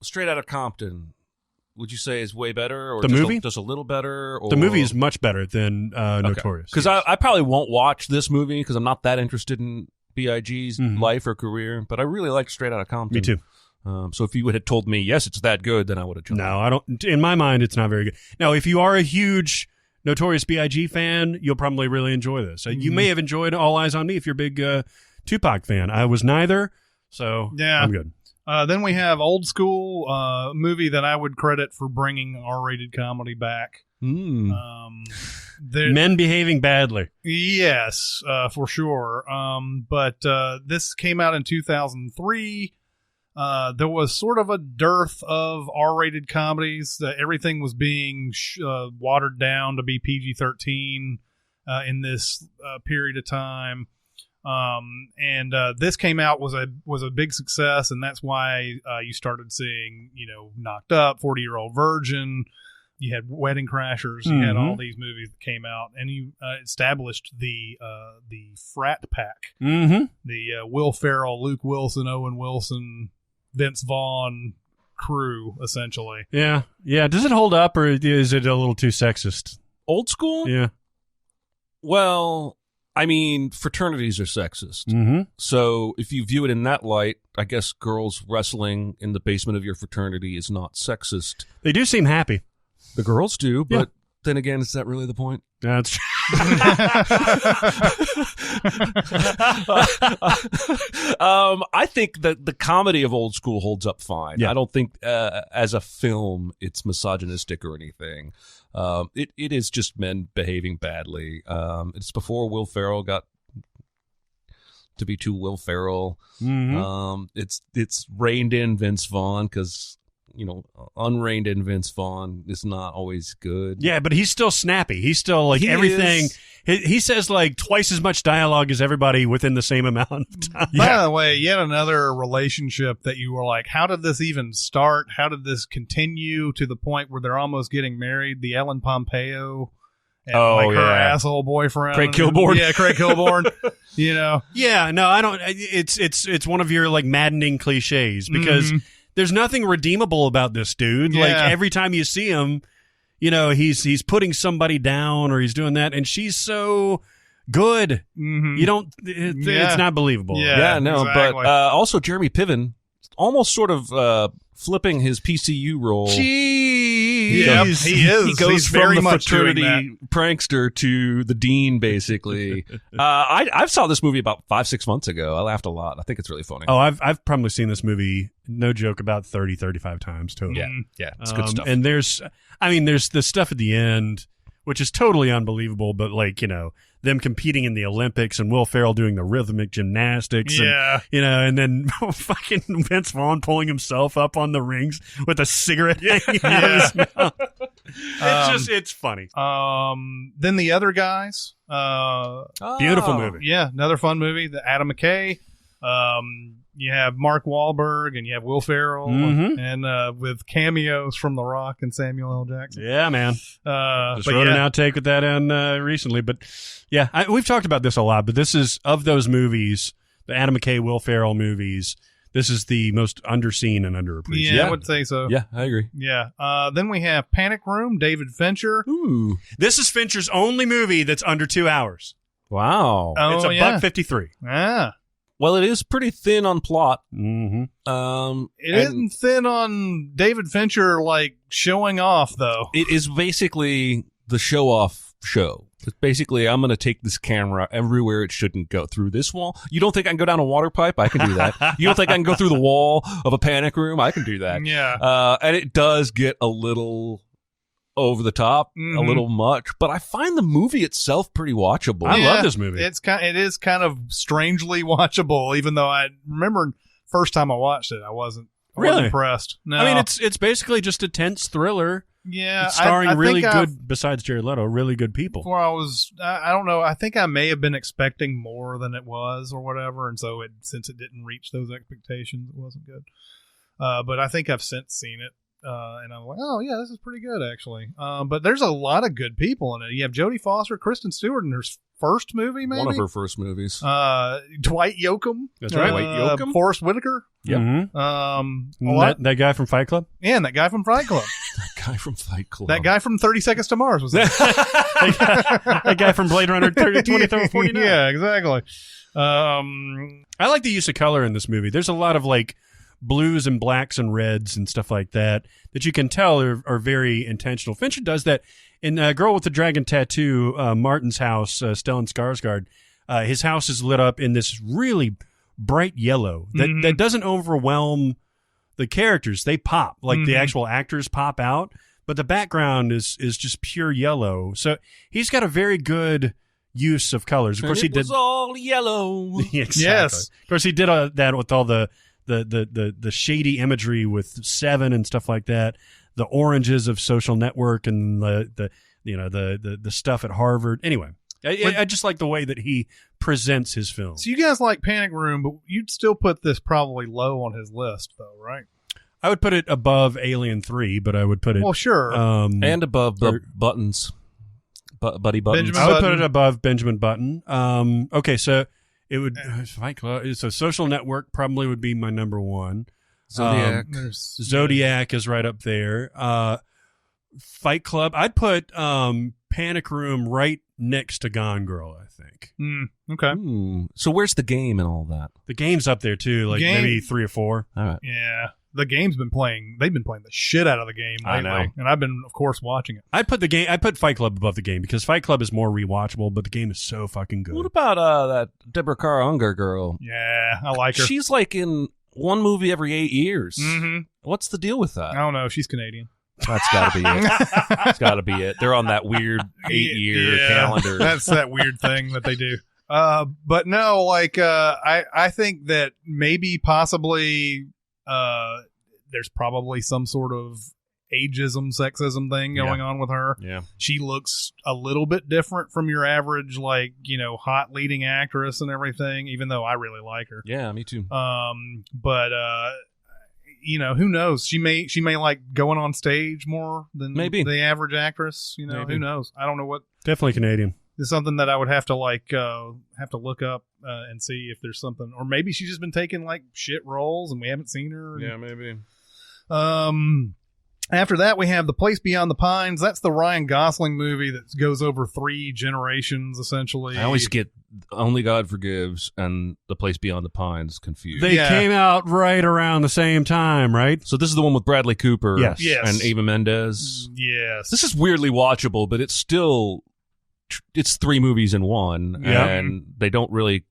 Straight Outta Compton, would you say is way better? Or the movie? Just a little better? Or? The movie is much better than Notorious. Because I probably won't watch this movie because I'm not that interested in B.I.G.'s life or career, but I really like Straight Outta Compton. Me too. So if you would have told me, yes, it's that good, then I would have jumped. No, I don't. In my mind, it's not very good. Now, if you are a huge Notorious B.I.G. fan, you'll probably really enjoy this. You may have enjoyed All Eyes on Me if you're a big Tupac fan. I was neither, so I'm good. Then we have Old School, movie that I would credit for bringing R-rated comedy back. Men behaving badly. Yes, for sure. But this came out in 2003. There was sort of a dearth of R-rated comedies. Everything was being watered down to be PG-13 in this period of time. And this came out was a big success, and that's why you started seeing, Knocked Up, 40-Year-Old Virgin. You had Wedding Crashers. You had all these movies that came out, and you established the frat pack. The Will Ferrell, Luke Wilson, Owen Wilson, Vince Vaughn crew, essentially. Yeah. Does it hold up, or is it a little too sexist? Old School? Yeah. Well, I mean, fraternities are sexist. So if you view it in that light, I guess girls wrestling in the basement of your fraternity is not sexist. They do seem happy. The girls do, but then again, is that really the point? That's I think that the comedy of Old School holds up fine. Yeah. I don't think as a film it's misogynistic or anything. It is just men behaving badly. It's before Will Ferrell got to be too Will Ferrell. It's reined in Vince Vaughn because unreined in Vince Vaughn is not always good. Yeah, but he's still snappy. He's still like everything. He says like twice as much dialogue as everybody within the same amount of time. By the way, yet another relationship that you were like, how did this even start? How did this continue to the point where they're almost getting married? The Ellen Pompeo and her asshole boyfriend, Craig Kilborn. Craig Kilborn. Yeah, no, I don't. It's one of your like maddening cliches because. There's nothing redeemable about this dude. Yeah. Like every time you see him, he's putting somebody down or he's doing that, and she's so good. You don't. It's not believable. Yeah, no. Exactly. But also Jeremy Piven, almost sort of flipping his PCU role. He is. He goes He's from very the much fraternity prankster to the dean, basically. I saw this movie about 5-6 months ago. I laughed a lot. I think it's really funny. Oh, I've probably seen this movie, no joke, about 30-35 times total. Yeah, it's good stuff. And there's the stuff at the end, which is totally unbelievable, but them competing in the Olympics and Will Ferrell doing the rhythmic gymnastics. Yeah. And then fucking Vince Vaughn pulling himself up on the rings with a cigarette hanging out of his mouth. It's funny. Then The Other Guys. Beautiful movie. Yeah, another fun movie. The Adam McKay. You have Mark Wahlberg and you have Will Ferrell and with cameos from The Rock and Samuel L. Jackson. Yeah, man. Just wrote an outtake with that in recently. But yeah, we've talked about this a lot, but this is, of those movies, the Adam McKay, Will Ferrell movies, this is the most underseen and underappreciated. Yeah, I would say so. Yeah, I agree. Yeah. Then we have Panic Room, David Fincher. Ooh. This is Fincher's only movie that's under 2 hours. Wow. Oh, It's a yeah. $1.53. Ah. Well, it is pretty thin on plot. Mm-hmm. It isn't thin on David Fincher, like, showing off, though. It is basically the show-off show. It's basically, I'm going to take this camera everywhere it shouldn't go. Through this wall? You don't think I can go down a water pipe? I can do that. You don't think I can go through the wall of a panic room? I can do that. Yeah. And it does get a little over the top, a little much, but I find the movie itself pretty watchable. I love this movie. It is kind of strangely watchable, even though I remember first time I watched it, I wasn't impressed. No. I mean, it's basically just a tense thriller. Yeah, starring I really think good, besides Jared Leto, really good people. Before I don't know. I think I may have been expecting more than it was, or whatever, and so since it didn't reach those expectations, it wasn't good. But I think I've since seen it, and I'm like, oh yeah, this is pretty good actually. But there's a lot of good people in it. You have Jodie Foster, Kristen Stewart in her first movie, maybe One of her first movies. Dwight Yoakam. That's right. Dwight Yoakam? Forrest Whitaker. Yep. Mm-hmm. That guy from Fight Club? Yeah, and that guy from Fight Club. That guy from Fight Club. That guy from 30 Seconds to Mars was there. That guy from Blade Runner 2049. Yeah, exactly. I like the use of color in this movie. There's a lot of like blues and blacks and reds and stuff like that you can tell are very intentional. Fincher does that in Girl with the Dragon Tattoo, Martin's house, Stellan Skarsgård. His house is lit up in this really bright yellow that doesn't overwhelm the characters. They pop, like the actual actors pop out, but the background is just pure yellow. So he's got a very good use of colors. Of course, he did. It was all yellow. Exactly. Yes. Of course, he did that with all the shady imagery with Seven and stuff like that. The oranges of Social Network and the stuff at Harvard. Anyway, I just like the way that he presents his film. So you guys like Panic Room, but you'd still put this probably low on his list, though, right? I would put it above Alien 3, but I would put it... Well, sure. And above the Buttons. Buddy Buttons. Benjamin I would Button. put it above Benjamin Button. Okay, so it would... Fight Club. So Social Network probably would be my number one. Zodiac. Zodiac is right up there. Fight Club. I'd put Panic Room right next to Gone Girl, I think. Okay. So where's the game and all that? The game's up there, too, like maybe 3 or 4. All right. Yeah. The game's been playing. They've been playing the shit out of the game lately. I know. And I've been, of course, watching it. I'd put Fight Club above the game because Fight Club is more rewatchable, but the game is so fucking good. What about that Deborah Carr Unger girl? Yeah, I like her. She's like in one movie every 8 years. Mm-hmm. What's the deal with that? I don't know. She's Canadian. That's got to be it. That's got to be it. They're on that weird 8-year calendar. That's that weird thing that they do. But no, like I think that maybe possibly there's probably some sort of ageism, sexism thing going on with her. Yeah. She She looks a little bit different from your average, like, hot leading actress and everything, even though I really like her. Yeah, me too. But who knows? She may like going on stage more than Maybe. the average actress. Maybe. Who knows? I don't know what. Definitely Canadian. It's something that I would have to look up and see if there's something, or maybe she's just been taking like shit roles and we haven't seen her. Yeah, maybe. After that, we have The Place Beyond the Pines. That's the Ryan Gosling movie that goes over 3 generations, essentially. I always get Only God Forgives and The Place Beyond the Pines confused. They came out right around the same time, right? So this is the one with Bradley Cooper Yes. and Eva Mendes. Yes. This is weirdly watchable, but it's 3 movies in one, Yeah. and they don't really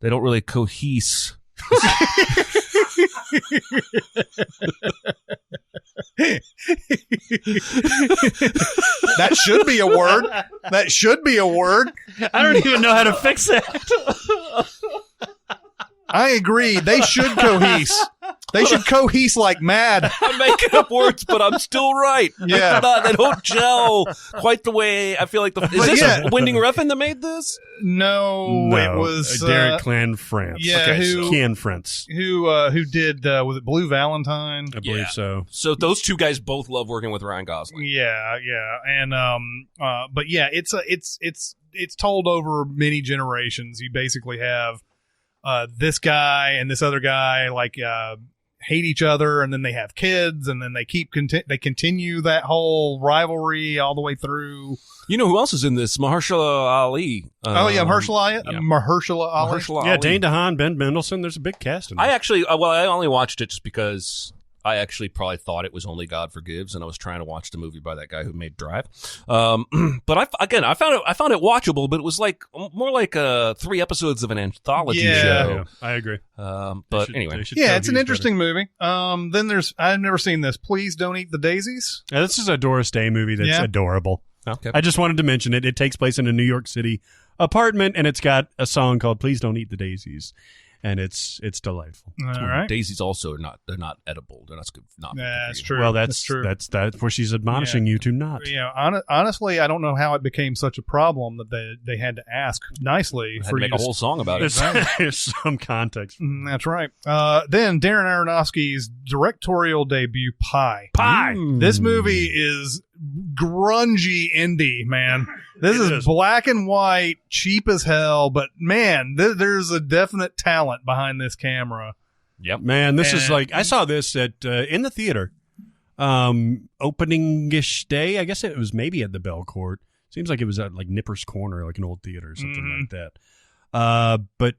cohese. That should be a word. That should be a word. I don't even know how to fix that. I agree. They should cohese. They should cohese like mad. I'm making up words, but I'm still right. Yeah. They don't gel quite the way I feel like. Is this a Winding Refn that made this? No, it was Derek Clan France. yeah, who- Can France. who did was it Blue Valentine? I believe Yeah. so. So those two guys both love working with Ryan Gosling. Yeah, and but yeah, it's told over many generations. You basically have this guy and this other guy hate each other, and then they have kids, and then they they continue that whole rivalry all the way through. You know who else is in this? Mahershala Ali. Mahershala Ali. Yeah, Dane DeHaan, Ben Mendelsohn. There's a big cast in there. I only watched it just because I actually probably thought it was Only God Forgives, and I was trying to watch the movie by that guy who made Drive. But I found it watchable, but it was more like 3 episodes of an anthology show. Yeah, I agree. But anyway, it's an interesting movie. Then I've never seen this. Please Don't Eat the Daisies. Yeah, this is a Doris Day movie that's adorable. Okay. I just wanted to mention it. It takes place in a New York City apartment, and it's got a song called "Please Don't Eat the Daisies," and it's delightful. All right. Daisies also are not edible. They're not good. That's true. Well, that's true. That's where she's admonishing you to not. Yeah. Honestly, I don't know how it became such a problem that they had to ask nicely for you to make a whole song about it. There's some context. That's right. Then Darren Aronofsky's directorial debut, Pi. This movie is grungy indie, man. This is black and white, cheap as hell, but man, there's a definite talent behind this camera. Yep. Man, this is I saw this at in the theater opening-ish day. I guess it was maybe at the Bell Court. Seems like it was at Nipper's Corner, like an old theater or something like that. But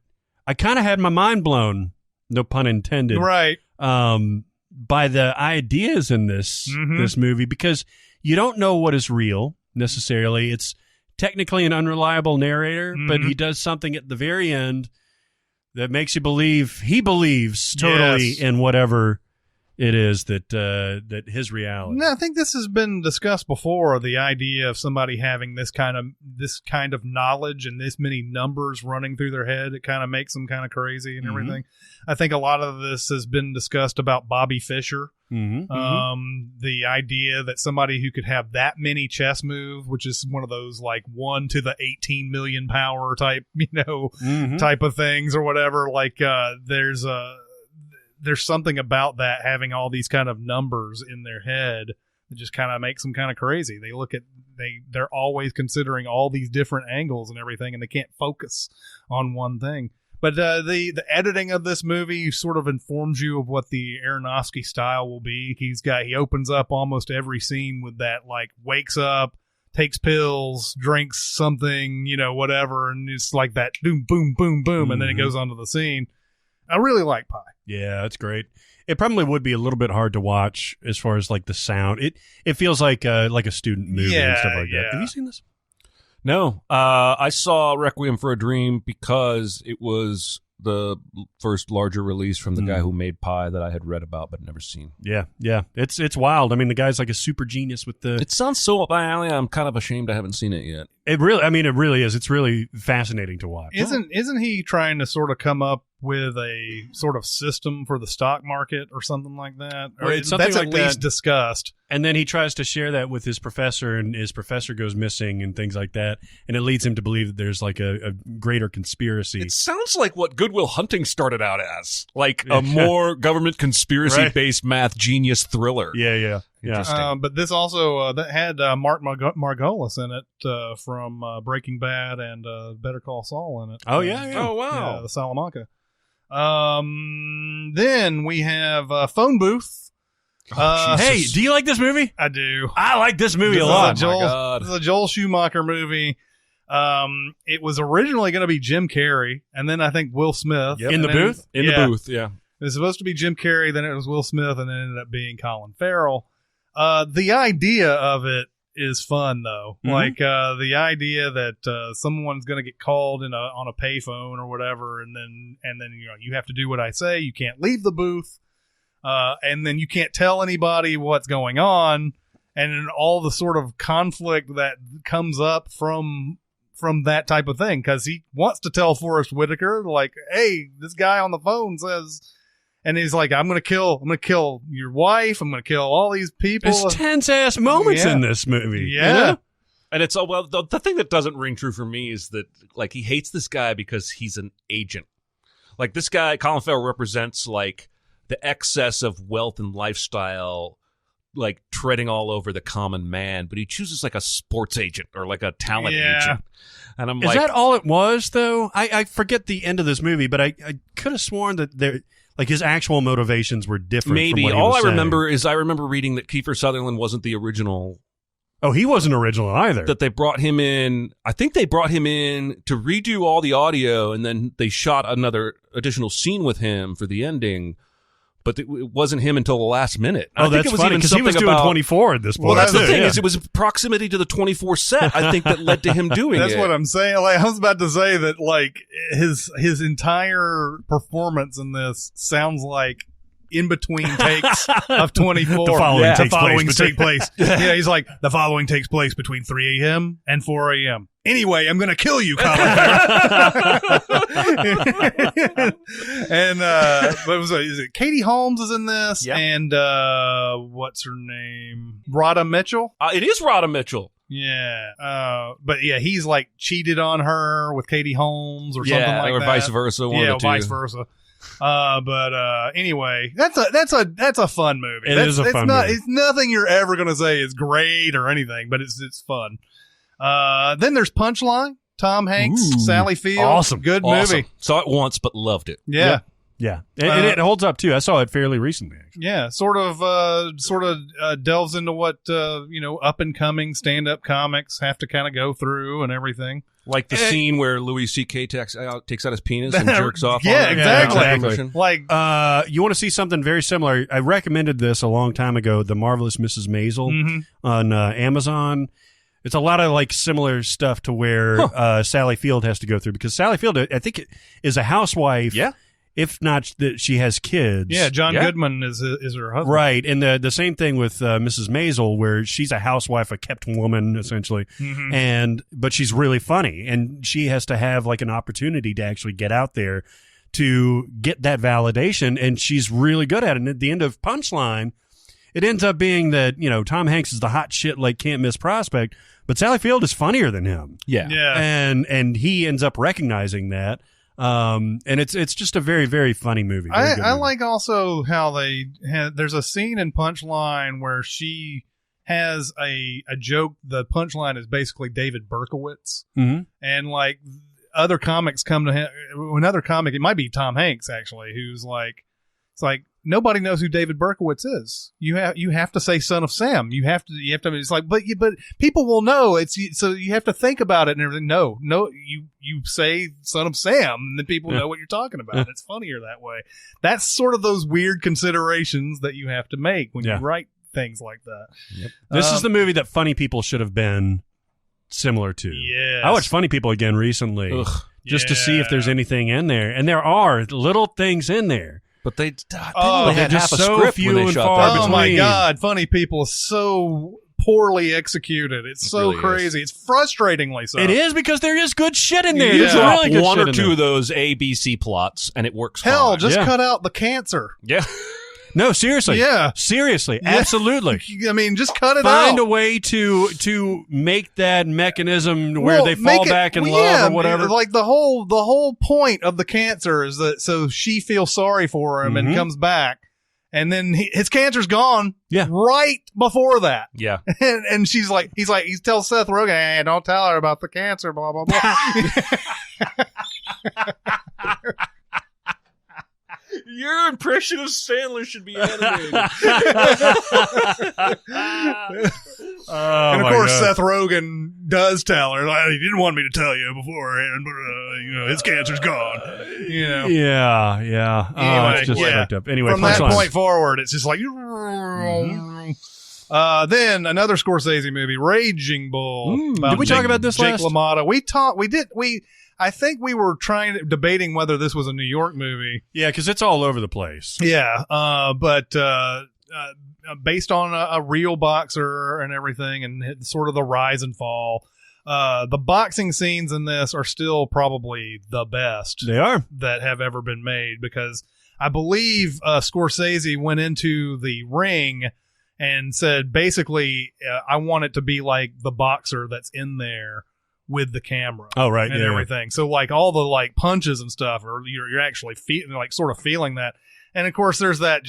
I kind of had my mind blown, no pun intended, right, by the ideas in this movie, because you don't know what is real necessarily. It's technically an unreliable narrator, but he does something at the very end that makes you believe he believes totally in whatever it is that his reality. No, I think this has been discussed before. The idea of somebody having this kind of knowledge and this many numbers running through their head, it kind of makes them kind of crazy and everything. I think a lot of this has been discussed about Bobby Fischer. The idea that somebody who could have that many chess moves, which is one of those 1 to the 18 million power type, type of things or whatever. There's something about that, having all these kind of numbers in their head that just kind of makes them kind of crazy. They're always considering all these different angles and everything, and they can't focus on one thing. But the editing of this movie sort of informs you of what the Aronofsky style will be. He opens up almost every scene with that, wakes up, takes pills, drinks something, whatever, and it's like that boom, boom, boom, boom, and then it goes on to the scene. I really like Pi. Yeah, that's great. It probably would be a little bit hard to watch as far as the sound. It feels like a student movie and stuff like that. Have you seen this? No, I saw Requiem for a Dream because it was the first larger release from the guy who made Pi that I had read about but never seen. Yeah. It's wild. I mean, the guy's like a super genius with the... It sounds so up my alley. I'm kind of ashamed I haven't seen it yet. It really is. It's really fascinating to watch. Isn't he trying to sort of come up with a sort of system for the stock market or something like that? Or it's something that's like at least discussed. And then he tries to share that with his professor, and his professor goes missing and things like that. And it leads him to believe that there's a greater conspiracy. It sounds like what Good Will Hunting started out as, a more government conspiracy-based math genius thriller. Yeah. Interesting. But this also that had Mark Margolis in it from Breaking Bad and Better Call Saul in it. Oh, yeah. Oh, wow. Yeah, the Salamanca. Then we have Phone Booth. Hey, do you like this movie? I do. I like this movie a lot. This is a Joel Schumacher movie. It was originally going to be Jim Carrey, and then I think Will Smith. Yep. In the booth? In the booth, yeah. It was supposed to be Jim Carrey, then it was Will Smith, and then it ended up being Colin Farrell. The idea of it is fun, though. The idea that someone's going to get called on a payphone or whatever, and then you have to do what I say. You can't leave the booth, and then you can't tell anybody what's going on, and then all the sort of conflict that comes up from that type of thing, because he wants to tell Forrest Whitaker, hey, this guy on the phone says. And he's like, I'm going to kill your wife. I'm going to kill all these people. There's tense ass moments in this movie. Yeah. And it's, the thing that doesn't ring true for me is that, he hates this guy because he's an agent. This guy, Colin Farrell, represents, the excess of wealth and lifestyle like treading all over the common man, but he chooses like a sports agent or like a talent agent. And I'm Is like, that all it was, though? I forget the end of this movie, but I could have sworn that like his actual motivations were different. maybe. From what he All was I saying. remember is reading that Kiefer Sutherland wasn't the original. Oh, he wasn't original either. That they brought him in. I think they brought him in to redo all the audio, and then they shot another additional scene with him for the ending. But it wasn't him until the last minute. Oh, that's funny, because he was doing 24 at this point. Well, that's the too, thing, yeah. is it was proximity to the 24 set, I think, that led to him doing That's it. what I'm saying. Like, I was about to say that, like, his entire performance in this sounds like in between takes of 24. The following takes following place. take place. Yeah, he's like, the following takes place between 3 a.m. and 4 a.m. Anyway, I'm going to kill you, Colin. And what was it? Is it Katie Holmes is in this? Yep. And what's her name? Rhoda Mitchell. It is Rhoda Mitchell. Yeah. But yeah, he's like cheated on her with Katie Holmes or something like or that. vice versa. One Yeah, of the two. vice versa. But anyway, that's a fun movie. It is a fun movie. It's nothing you're ever gonna say is great or anything, but it's fun. Then there's Punchline. Tom Hanks, Ooh, Sally Field. awesome. Good Awesome. movie. Saw it once, but loved it. Yeah. Yeah, and it holds up too. I saw it fairly recently. Actually. Yeah, sort of delves into what up and coming stand up comics have to kind of go through and everything. Like the scene where Louis C.K. takes out his penis and jerks off on Yeah, it. exactly. Yeah, exactly. Like, You want to see something very similar? I recommended this a long time ago. The Marvelous Mrs. Maisel on Amazon. It's a lot of like similar stuff to where Sally Field has to go through, because Sally Field, I think, is a housewife. Yeah. If not that she has kids. yeah, John Goodman is her husband. Right. And the same thing with Mrs. Maisel, where she's a housewife, a kept woman, essentially. But she's really funny. And she has to have like an opportunity to actually get out there to get that validation. And she's really good at it. And at the end of Punchline, it ends up being that, Tom Hanks is the hot shit, like can't miss prospect, but Sally Field is funnier than him. Yeah. And he ends up recognizing that. And it's just a very, very funny movie. Very good I movie. like also how there's a scene in Punchline where she has a joke. The punchline is basically David Berkowitz. And like other comics come to him, another comic, it might be Tom Hanks actually, who's like, it's like, nobody knows who David Berkowitz is. You have to say Son of Sam. You have to. It's like, but people will know. So you have to think about it and everything. No, you say Son of Sam, and then people know what you're talking about. It's funnier that way. That's sort of those weird considerations that you have to make when you write things like that. Yep. This is the movie that funny people should have been similar to. Yes. I watched Funny People again recently just to see if there's anything in there, and there are little things in there. But they they're had just half a so script few when they and shot far that. Oh my between. God, Funny People is so poorly executed. It's so really crazy. It's frustratingly so. It is, because there is good shit in there. Yeah. There's Drop really good one shit or in two there. of those ABC plots, and it works Hell, fine. just Yeah. cut out the cancer. Yeah. No, seriously. Yeah. Seriously. Yeah. Absolutely. I mean, just cut it Find out. a way to make that mechanism where they fall make it- back in well, love or whatever. Like the whole point of the cancer is that so she feels sorry for him and comes back, and then his cancer's gone. Yeah. Right before that. Yeah. And he tells Seth Rogen, hey, don't tell her about the cancer, blah blah blah. Your impression of Sandler should be animated. And of course, Seth Rogen does tell her, like, he didn't want me to tell you beforehand, but his cancer's gone. Yeah. Anyway, it's just fucked up. Anyway, from that Punchline. point forward, it's just like. Then another Scorsese movie, Raging Bull. Did we talk about this Jake last? LaMotta. I think we were debating whether this was a New York movie. Yeah, because it's all over the place. Yeah, but based on a real boxer and everything, and sort of the rise and fall. The boxing scenes in this are still probably the best They are. that have ever been made, because I believe Scorsese went into the ring and said, basically, I want it to be like the boxer that's in there with the camera. Oh, right. And yeah. everything. So like all the like punches and stuff, or you're actually sort of feeling that. And of course there's that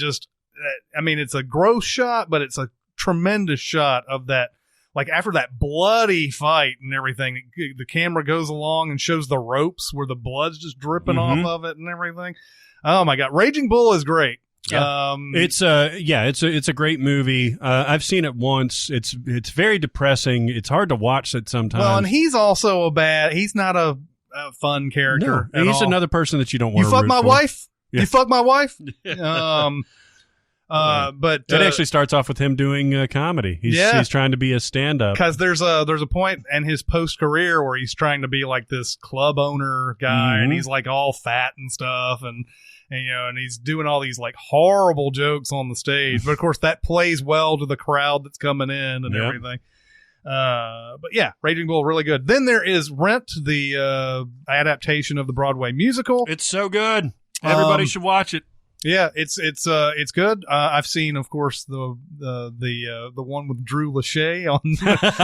I mean, it's a gross shot, but it's a tremendous shot of that. Like after that bloody fight and everything, the camera goes along and shows the ropes where the blood's just dripping off of it and everything. Oh my God. Raging Bull is great. Yeah. It's a great movie. I've seen it once. It's very depressing. It's hard to watch it sometimes. Well, and he's also he's not a fun character. No, he's another person that you don't want to root for. You fuck my wife? But it actually starts off with him doing comedy. He's trying to be a stand-up. Because there's a point in his post career where he's trying to be like this club owner guy, and he's like all fat and stuff, and he's doing all these like horrible jokes on the stage. But of course, that plays well to the crowd that's coming in and everything. But yeah, Raging Bull, really good. Then there is Rent, the adaptation of the Broadway musical. It's so good. Everybody should watch it. Yeah, it's good. I've seen, of course, the one with Drew Lachey on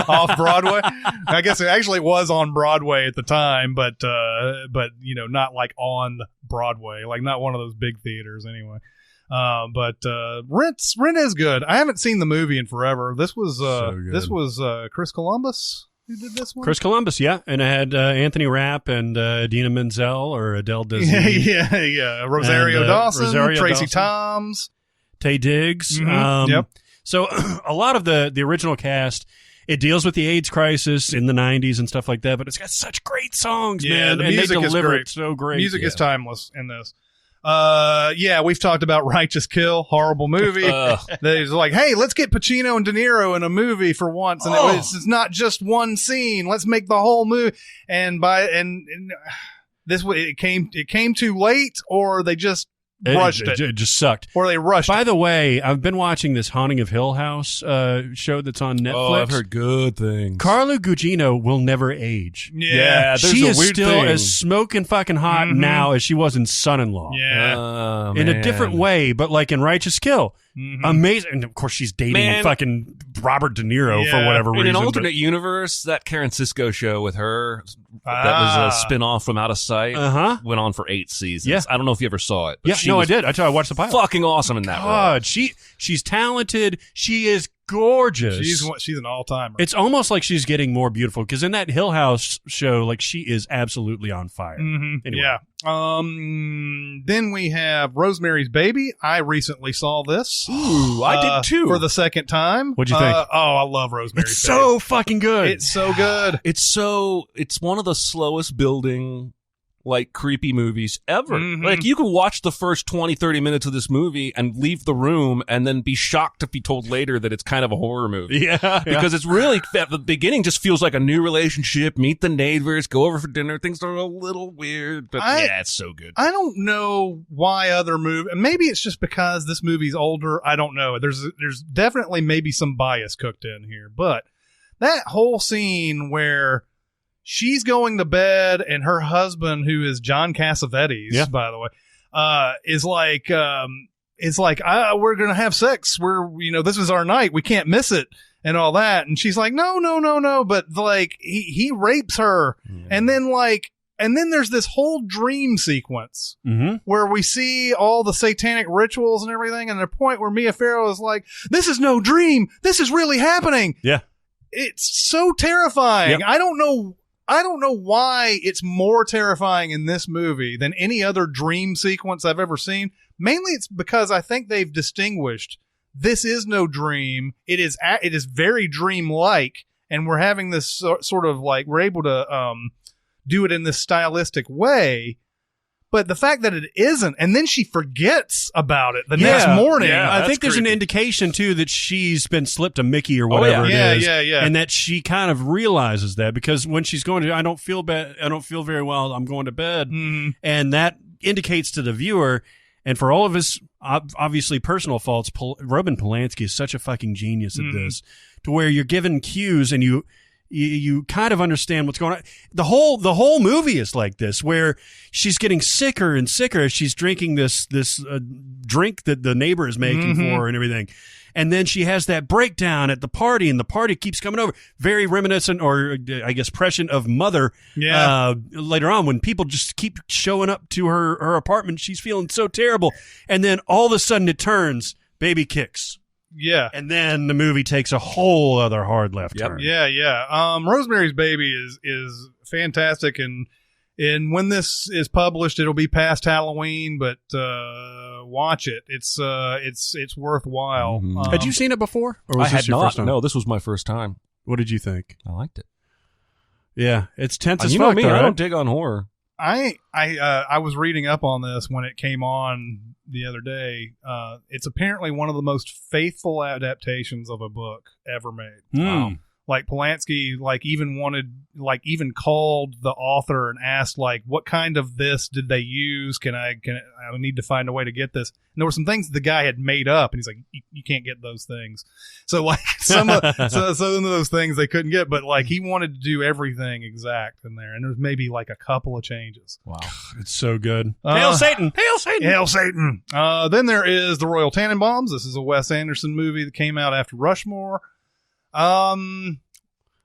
off Broadway. I guess it actually was on Broadway at the time, but not like on Broadway, like not one of those big theaters anyway. But Rent is good. I haven't seen the movie in forever. This was Chris Columbus who did this one. Chris Columbus, yeah, and it had Anthony Rapp and Idina Menzel or Adele Dazeem. yeah. Rosario Dawson, Tracy Toms, Taye Diggs. Yep. So a lot of the original cast, it deals with the AIDS crisis in the 90s and stuff like that, but it's got such great songs, man. The music they deliver is great. it so great. Music is timeless in this. We've talked about Righteous Kill, horrible movie. There's like, hey, let's get Pacino and De Niro in a movie for once, and it's not just one scene. Let's make the whole movie. And this it came too late, or they just rushed it. It just sucked. Or they rushed. By the way, I've been watching this Haunting of Hill House show that's on Netflix. Oh, I've heard good things. Carla Gugino will never age. Yeah, she is still as smoking fucking hot now as she was in Son-in-Law. Yeah, in a different way, but like in Righteous Kill. Amazing. And of course, she's dating fucking Robert De Niro for whatever reason. In an alternate universe, that Karen Sisko show with her, that was a spin-off from Out of Sight, went on for 8 seasons. Yeah. I don't know if you ever saw it. Yeah, no, I did. I watched the pilot. Fucking awesome in that role. God, she's talented. She is gorgeous. She's an all-timer. It's almost like she's getting more beautiful because in that Hill House show, like she is absolutely on fire. Anyway. Yeah. Then we have Rosemary's Baby. I recently saw this. Ooh, I did too. For the second time. What'd you think? I love Rosemary's It's Baby. so fucking good. It's so good. It's one of the slowest building, like, creepy movies ever. Like, you can watch the first 20, 30 minutes of this movie and leave the room and then be shocked to be told later that it's kind of a horror movie. Yeah. Because it's really, at the beginning, just feels like a new relationship, meet the neighbors, go over for dinner. Things are a little weird, but it's so good. I don't know why other movies, maybe it's just because this movie's older. I don't know. There's definitely maybe some bias cooked in here, but that whole scene where she's going to bed, and her husband, who is John Cassavetes, by the way, is like, we're gonna have sex. This is our night. We can't miss it, and all that. And she's like, no. But like, he rapes her, and then there's this whole dream sequence where we see all the satanic rituals and everything, and the point where Mia Farrow is like, "This is no dream. This is really happening." Yeah, it's so terrifying. Yep. I don't know why it's more terrifying in this movie than any other dream sequence I've ever seen. Mainly it's because I think they've distinguished this is no dream. It is very dream-like, and we're having this sort of like, we're able to do it in this stylistic way. But the fact that it isn't, and then she forgets about it the next morning. Yeah, I think there's creepy. an indication, too, that she's been slipped a Mickey or whatever it is. Yeah. And that she kind of realizes that, because when she's going to, I don't feel very well, I'm going to bed. And that indicates to the viewer, and for all of his obviously personal faults, Roman Polanski is such a fucking genius at this, to where you're given cues and you kind of understand what's going on. The whole movie is like this, where she's getting sicker and sicker as she's drinking this drink that the neighbor is making for her and everything. And then she has that breakdown at the party, and the party keeps coming over. Very reminiscent, or I guess prescient, of Mother. Yeah. Later on, when people just keep showing up to her apartment, she's feeling so terrible. And then all of a sudden it turns, baby kicks. Yeah. And then the movie takes a whole other hard left Yep. turn. Yeah. Rosemary's Baby is fantastic, and when this is published, it'll be past Halloween, but watch it. It's worthwhile. Mhm. Had you seen it before? Or was I this had your not. first time? No, this was my first time. What did you think? I liked it. Yeah, it's tense as You fuck, know me, though, I right? don't dig on horror. I was reading up on this when it came on the other day. It's apparently one of the most faithful adaptations of a book ever made. Mm. Like Polanski, even called the author and asked, like, what kind of this did they use? I need to find a way to get this. And there were some things the guy had made up, and he's like, you can't get those things. So like some of those things they couldn't get, but like he wanted to do everything exact in there, and there's maybe like a couple of changes. Wow. It's so good. Hail Satan! Hail Satan! Hail Satan! Then there is the Royal Tenenbaums. This is a Wes Anderson movie that came out after Rushmore. Do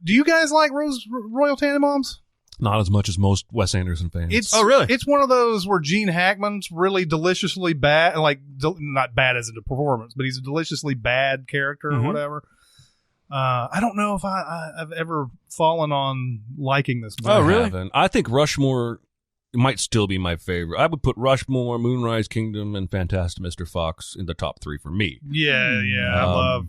you guys like Royal Tenenbaums? Not as much as most Wes Anderson fans. Oh, really? It's one of those where Gene Hackman's really deliciously bad, not bad as a performance, but he's a deliciously bad character or whatever. I don't know if I've ever fallen on liking this movie. Oh, really? Haven't. I think Rushmore might still be my favorite. I would put Rushmore, Moonrise Kingdom, and Fantastic Mr. Fox in the top 3 for me. Yeah.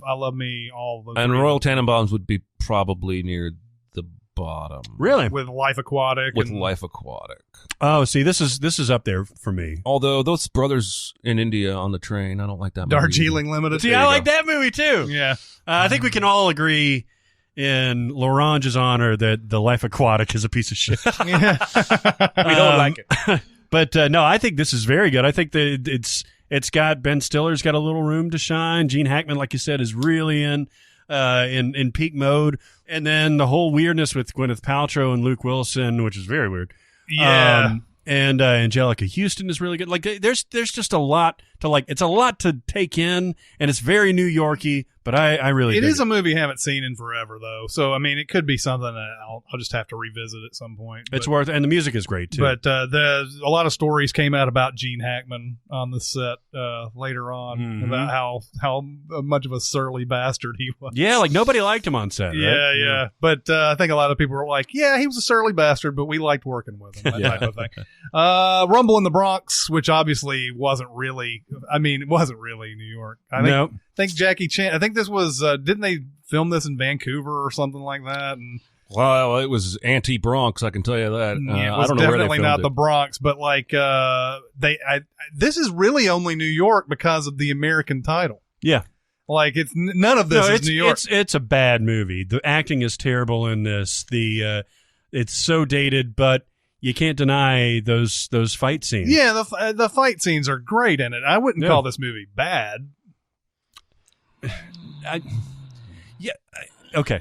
I love me all of those. And three. Royal Tenenbaums would be probably near the bottom. Really? with Life Aquatic. With and- Life Aquatic. Oh, see, this is up there for me. Although those brothers in India on the train, I don't like that movie. Darjeeling Limited. See, I like that movie too. Yeah. I think we can all agree in Larange's honor that the Life Aquatic is a piece of shit. We don't like it. But no, I think this is very good. I think that it's got Ben Stiller's got a little room to shine. Gene Hackman, like you said, is really in peak mode. And then the whole weirdness with Gwyneth Paltrow and Luke Wilson, which is very weird. Yeah. And Angelica Houston is really good. Like there's just a lot to like. It's a lot to take in, and it's very New Yorky. But I really It dig is a movie I haven't seen in forever, though. So, I mean, it could be something that I'll just have to revisit at some point. It's worth, and the music is great too. But a lot of stories came out about Gene Hackman on the set later on about how much of a surly bastard he was. Yeah, like nobody liked him on set. Right? Yeah. But I think a lot of people were like, yeah, he was a surly bastard, but we liked working with him, that type of thing. Rumble in the Bronx, which obviously wasn't really New York. I think Jackie Chan, I think this was, didn't they film this in Vancouver or something like that? And Well, it was anti-Bronx, I can tell you that. it I was don't know where they definitely filmed not it. the Bronx, but like this is really only New York because of the American title. Yeah. Like it's none of this is New York. It's a bad movie. The acting is terrible in this. It's so dated, but you can't deny those fight scenes. Yeah, the fight scenes are great in it. I wouldn't call this movie bad. Okay.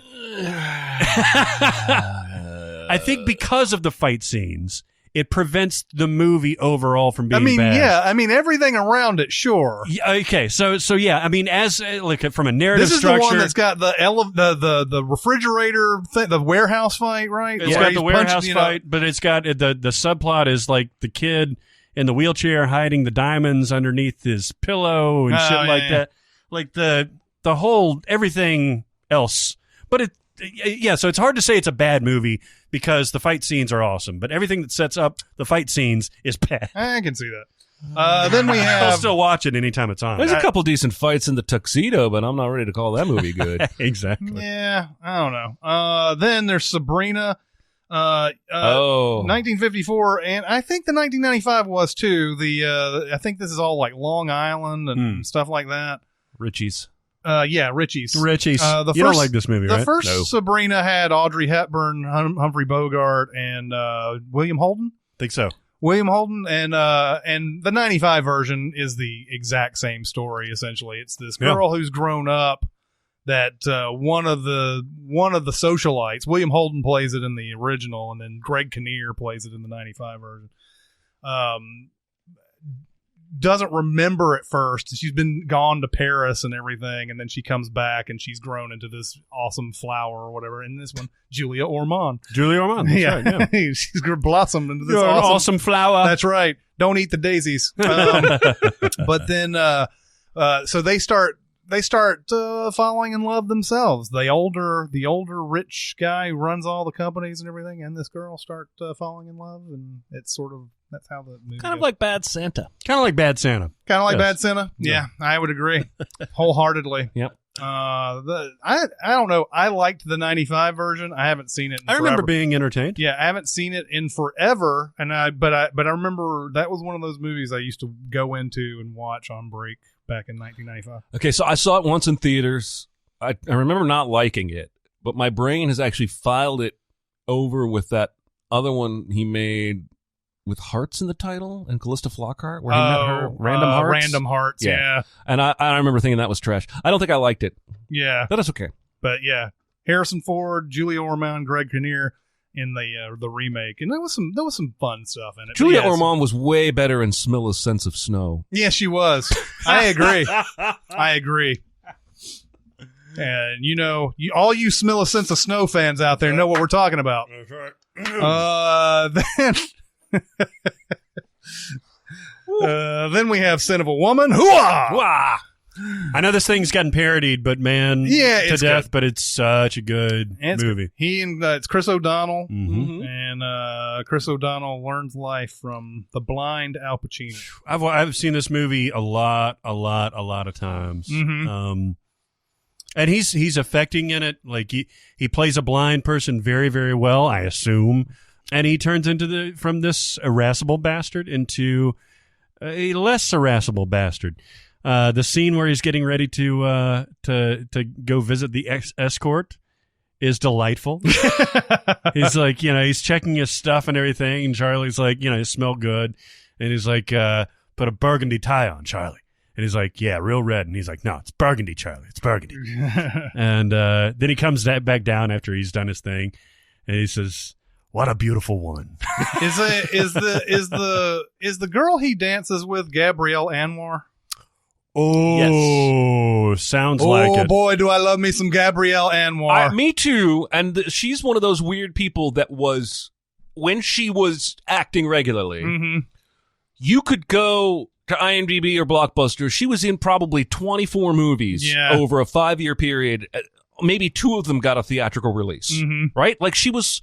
I think because of the fight scenes, it prevents the movie overall from being bad. Yeah. I mean, everything around it, sure. Yeah, okay, so yeah, I mean, as like from a narrative This is structure, the one that's got the refrigerator thing, the warehouse fight, right? it's got the warehouse fight, but it's got the subplot is like the kid in the wheelchair hiding the diamonds underneath his pillow and shit like that. Like the whole everything else, but so it's hard to say it's a bad movie because the fight scenes are awesome, but everything that sets up the fight scenes is bad. I can see that. Then we have. I'll still watch it anytime it's on. There's a couple decent fights in the Tuxedo, but I'm not ready to call that movie good. Exactly. Yeah, I don't know. Then there's Sabrina. 1954, and I think the 1995 was too. I think this is all like Long Island and stuff like that. Richie's. Richie's. You don't like this movie, right? The first No. Sabrina had Audrey Hepburn, Humphrey Bogart, and William Holden. Think so. William Holden, and the 95 version is the exact same story. Essentially, it's this girl who's grown up. That one of the socialites, William Holden plays it in the original, and then Greg Kinnear plays it in the 95 version. Doesn't remember at first. She's been gone to Paris and everything, and then she comes back and she's grown into this awesome flower or whatever. In this one, Julia Ormond. That's right, yeah. She's blossomed into this You're an awesome awesome flower. That's right. Don't eat the daisies. But then, so they start they start falling in love themselves. The older rich guy who runs all the companies and everything, and this girl start falling in love, and it's sort of that's how the movie Kind of goes. like Bad Santa. Kind of like Bad Santa. Kind of like Yes. Bad Santa. Yeah, I would agree wholeheartedly. Yep. I don't know. I liked the '95 version. I haven't seen it in I remember forever. being entertained. Yeah, I haven't seen it in forever, but I remember that was one of those movies I used to go into and watch on break back in 1995. Okay, so I saw it once in theaters. I remember not liking it, but my brain has actually filed it over with that other one he made with hearts in the title and Callista Flockhart, where he met her. Random Hearts? Random Hearts, yeah. And I remember thinking that was trash. I don't think I liked it. Yeah. But that's okay. But yeah, Harrison Ford, Julia Ormond, Greg Kinnear in the remake, and there was some fun stuff in it. Julia But yeah, Ormond was way better in Smell a Sense of Snow. Yeah, she was. I agree. I agree. And all you Smell a Sense of Snow fans out there know what we're talking about. Then we have Sin of a Woman. Hooah! Wah! I know this thing's gotten parodied, but man, Yeah, to it's death. good. But it's such a good movie. He and it's Chris O'Donnell, Mhm. and Chris O'Donnell learns life from the blind Al Pacino. I've seen this movie a lot of times. Mhm. And he's affecting in it. Like he plays a blind person very, very well, I assume. And he turns from this irascible bastard into a less irascible bastard. The scene where he's getting ready to go visit the escort is delightful. He's like, he's checking his stuff and everything, and Charlie's like, you smell good, and he's like, put a burgundy tie on, Charlie. And he's like, yeah, real red. And he's like, no, it's burgundy, Charlie. It's burgundy. And then he comes back down after he's done his thing, and he says, what a beautiful woman. Is the girl he dances with Gabrielle Anwar? Oh, sounds like it. Oh boy, do I love me some Gabrielle Anwar. Me too. And she's one of those weird people that was, when she was acting regularly, Mhm. you could go to IMDb or Blockbuster. She was in probably 24 movies over a 5-year period. Maybe 2 of them got a theatrical release, right? Like she was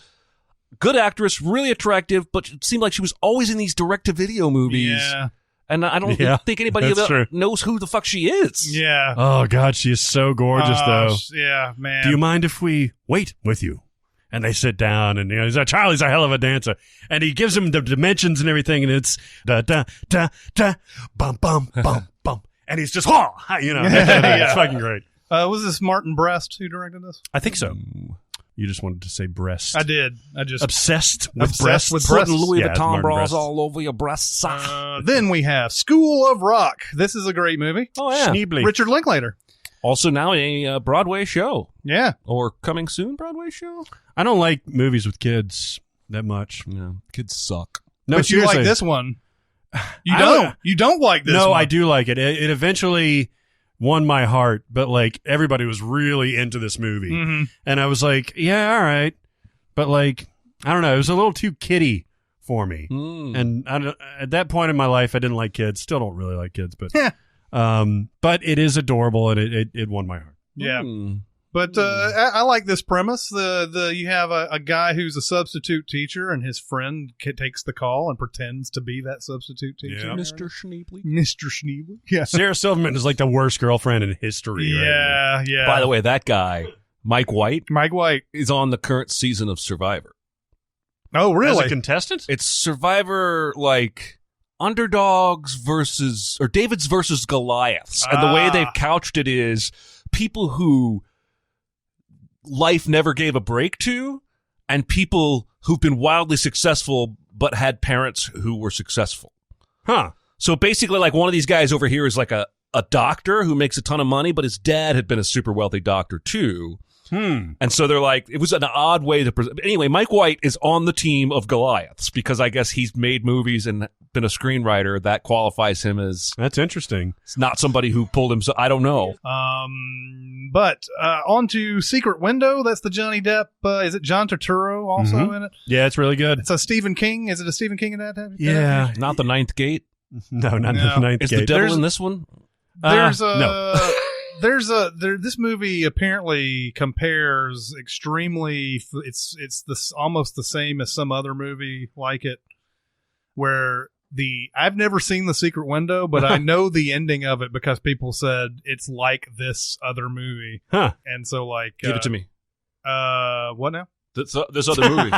good actress, really attractive, but it seemed like she was always in these direct-to-video movies. Yeah. And I don't think anybody knows who the fuck she is. Yeah. Oh, God, she is so gorgeous, though. Yeah, man. Do you mind if we wait with you? And they sit down, and he's like, Charlie's a hell of a dancer. And he gives him the dimensions and everything, and it's da-da-da-da, bum-bum-bum-bum. And he's just, it's fucking great. Was this Martin Brest who directed this? I think so. You just wanted to say breast. I did. I just obsessed with obsessed breasts. with Putting breasts. Louis Yeah, it's Vuitton Martin bras Brest. all over your breasts. Then we have School of Rock. This is a great movie. Oh, yeah. Schneebly. Richard Linklater. Also now a Broadway show. Yeah. Or coming soon Broadway show. I don't like movies with kids that much. Yeah, kids suck. No, but you like seriously. this one. You don't. You don't like this No, one. I do like it. It eventually won my heart, but like everybody was really into this movie. Mm-hmm. And I was like, yeah, all right. But like, I don't know. It was a little too kiddie for me. And at that point in my life, I didn't like kids. Still don't really like kids, but but it is adorable, and it won my heart. Yeah. But I like this premise. You have a guy who's a substitute teacher, and his friend takes the call and pretends to be that substitute teacher. Yeah. Mr. Schneebly. Mr. Schneebly. Yeah. Sarah Silverman is like the worst girlfriend in history. right now. Yeah. By the way, that guy, Mike White, is on the current season of Survivor. Oh, As really? a contestant? It's Survivor like underdogs versus, or Davids versus Goliaths. And the way they've couched it is people who life never gave a break to, and people who've been wildly successful but had parents who were successful. Huh. So basically, like, one of these guys over here is like a doctor who makes a ton of money, but his dad had been a super wealthy doctor too. And so they're like, it was an odd way to present. Anyway, Mike White is on the team of Goliaths because I guess he's made movies and been a screenwriter. That qualifies him as, That's interesting. it's not somebody who pulled himself. I don't know. But on to Secret Window. That's the Johnny Depp. Is it John Turturro also in it? Yeah, it's really good. It's a Stephen King. Is it a Stephen King adaptation? Yeah. Not The Ninth Gate. No, not No. the ninth Is gate. the devil There's- in this one? There's no. This movie apparently compares extremely. It's almost the same as some other movie like it, where I've never seen The Secret Window, but I know the ending of it because people said it's like this other movie. Huh. And so, like, Give it to me. What now? This other movie.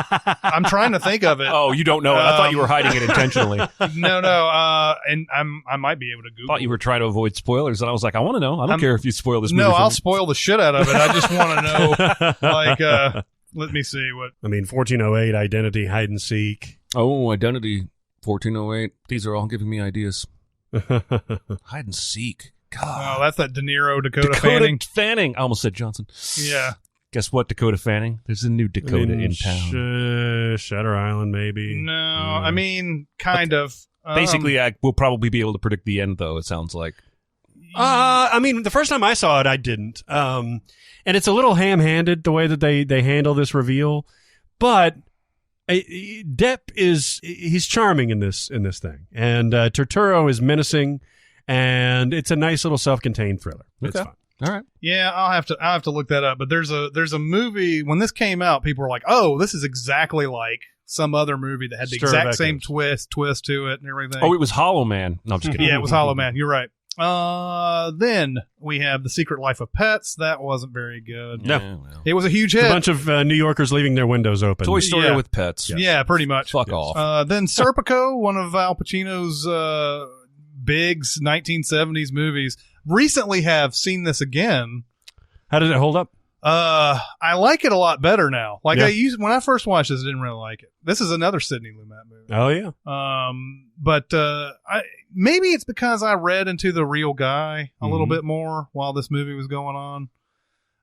I'm trying to think of it. Oh, you don't know it. I thought you were hiding it intentionally. No. And I might be able to Google. Thought you were trying to avoid spoilers, and I was like, I want to know. I don't care if you spoil this movie. No, for I'll me. spoil the shit out of it. I just want to know. Like, let me see what. I mean, 1408, Identity, Hide and Seek. Oh, Identity, 1408. These are all giving me ideas. Hide and Seek. God. Oh, that's that De Niro, Dakota Fanning. I almost said Johnson. Yeah. Guess what, Dakota Fanning? There's a new Dakota in town. Shutter Island, maybe. No, I mean, kind of. Basically, we'll probably be able to predict the end, though, it sounds like. I mean, the first time I saw it, I didn't. And it's a little ham-handed, the way that they handle this reveal. But Depp he's charming in this thing. And Turturro is menacing, and it's a nice little self-contained thriller. It's Okay. fun. All right. Yeah, I'll have to look that up. But there's a movie when this came out, people were like, "Oh, this is exactly like some other movie that had the Stir of exact same Echoes. twist to it and everything." Oh, it was Hollow Man. No, I'm just kidding. Yeah, it was Hollow Man. You're right. Then we have The Secret Life of Pets. That wasn't very good. No. Yeah, well. It was a huge It's hit. a bunch of New Yorkers leaving their windows open. Toy Story Yeah. with pets. Yeah, pretty much. Fuck off. Then Serpico, one of Al Pacino's big 1970s movies. Recently have seen this again. How did it hold up? I like it a lot better now. Like Yeah. when I first watched this, I didn't really like it. This is another Sidney Lumet movie. Oh, yeah. But maybe it's because I read into the real guy a little bit more while this movie was going on,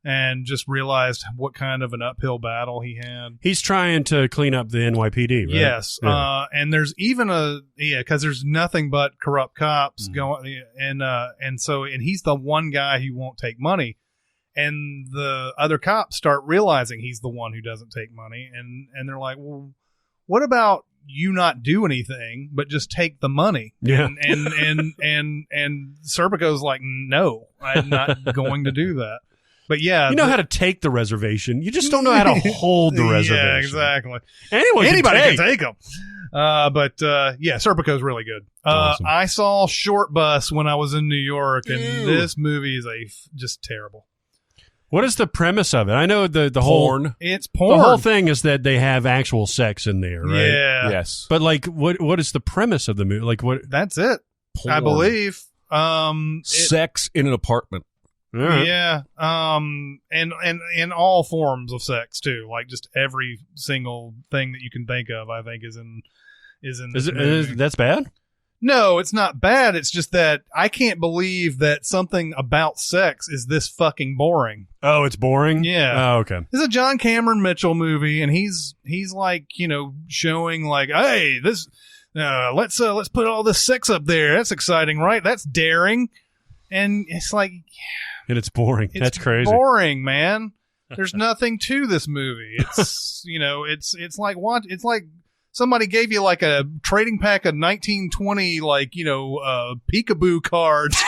and just realized what kind of an uphill battle he had. He's trying to clean up the NYPD, right? Yes, Yeah. and there's even because there's nothing but corrupt cops going, and he's the one guy who won't take money. And the other cops start realizing he's the one who doesn't take money, and they're like, "Well, what about you not do anything but just take the money?" Yeah. And Serpico's like, "No, I'm not going to do that." But yeah, You know how to take the reservation. You just don't know how to hold the reservation. Yeah, exactly. Anybody can take them. But Serpico's really good. Awesome. I saw Shortbus when I was in New York, and this movie is just terrible. What is the premise of it? I know the whole Porn. It's porn. The whole thing is that they have actual sex in there, right? Yeah. Yes. But like, what is the premise of the movie? Like, what? That's it. Porn. I believe. Sex in an apartment. All right. Yeah. And all forms of sex too. Like just every single thing that you can think of, I think is in this movie. That's bad? No, it's not bad. It's just that I can't believe that something about sex is this fucking boring. Oh, it's boring? Yeah. Oh, okay. This is a John Cameron Mitchell movie, and he's like, showing like, hey, this, let's put all this sex up there. That's exciting, right? That's daring. And it's like, And it's boring. That's crazy. Boring, man. There's nothing to this movie. It's, it's like what? It's like somebody gave you like a trading pack of 1920, peekaboo cards.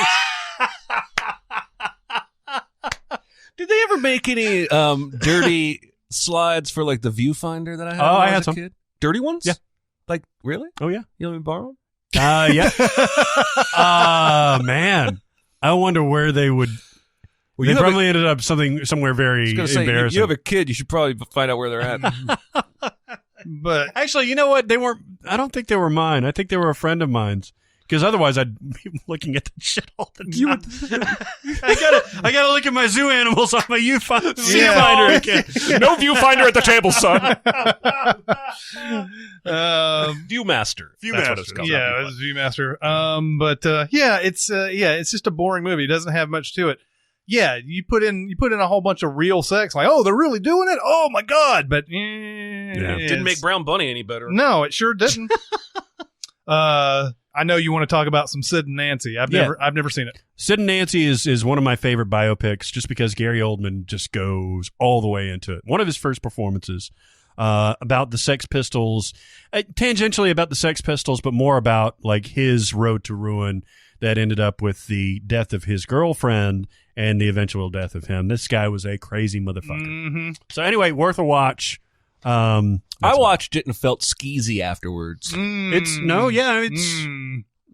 Did they ever make any dirty slides for like the viewfinder that I had? Oh, when I I had was a some. kid? Dirty ones? Yeah. Like really? Oh, yeah. You let me borrow them? Yeah. Man. I wonder where they would. Well, They you have probably ended up somewhere very I was gonna say, embarrassing. you have a kid. You should probably find out where they're at. But Actually, you know what? They weren't. I don't think they were mine. I think they were a friend of mine's. Because otherwise, I'd be looking at that shit all the time. I gotta look at my zoo animals on my viewfinder again. No viewfinder at the table, son. Viewmaster. That's what it's called. Yeah, it's Viewmaster. It's just a boring movie. It doesn't have much to it. Yeah, you put in a whole bunch of real sex, like, oh, they're really doing it. Oh my god! But Didn't make Brown Bunny any better. No, it sure didn't. I know you want to talk about some Sid and Nancy. I've never seen it. Sid and Nancy is one of my favorite biopics, just because Gary Oldman just goes all the way into it. One of his first performances about the Sex Pistols, tangentially about the Sex Pistols, but more about like his road to ruin, that ended up with the death of his girlfriend and the eventual death of him. This guy was a crazy motherfucker. Mm-hmm. So anyway, worth a watch. I watched it and felt skeezy afterwards.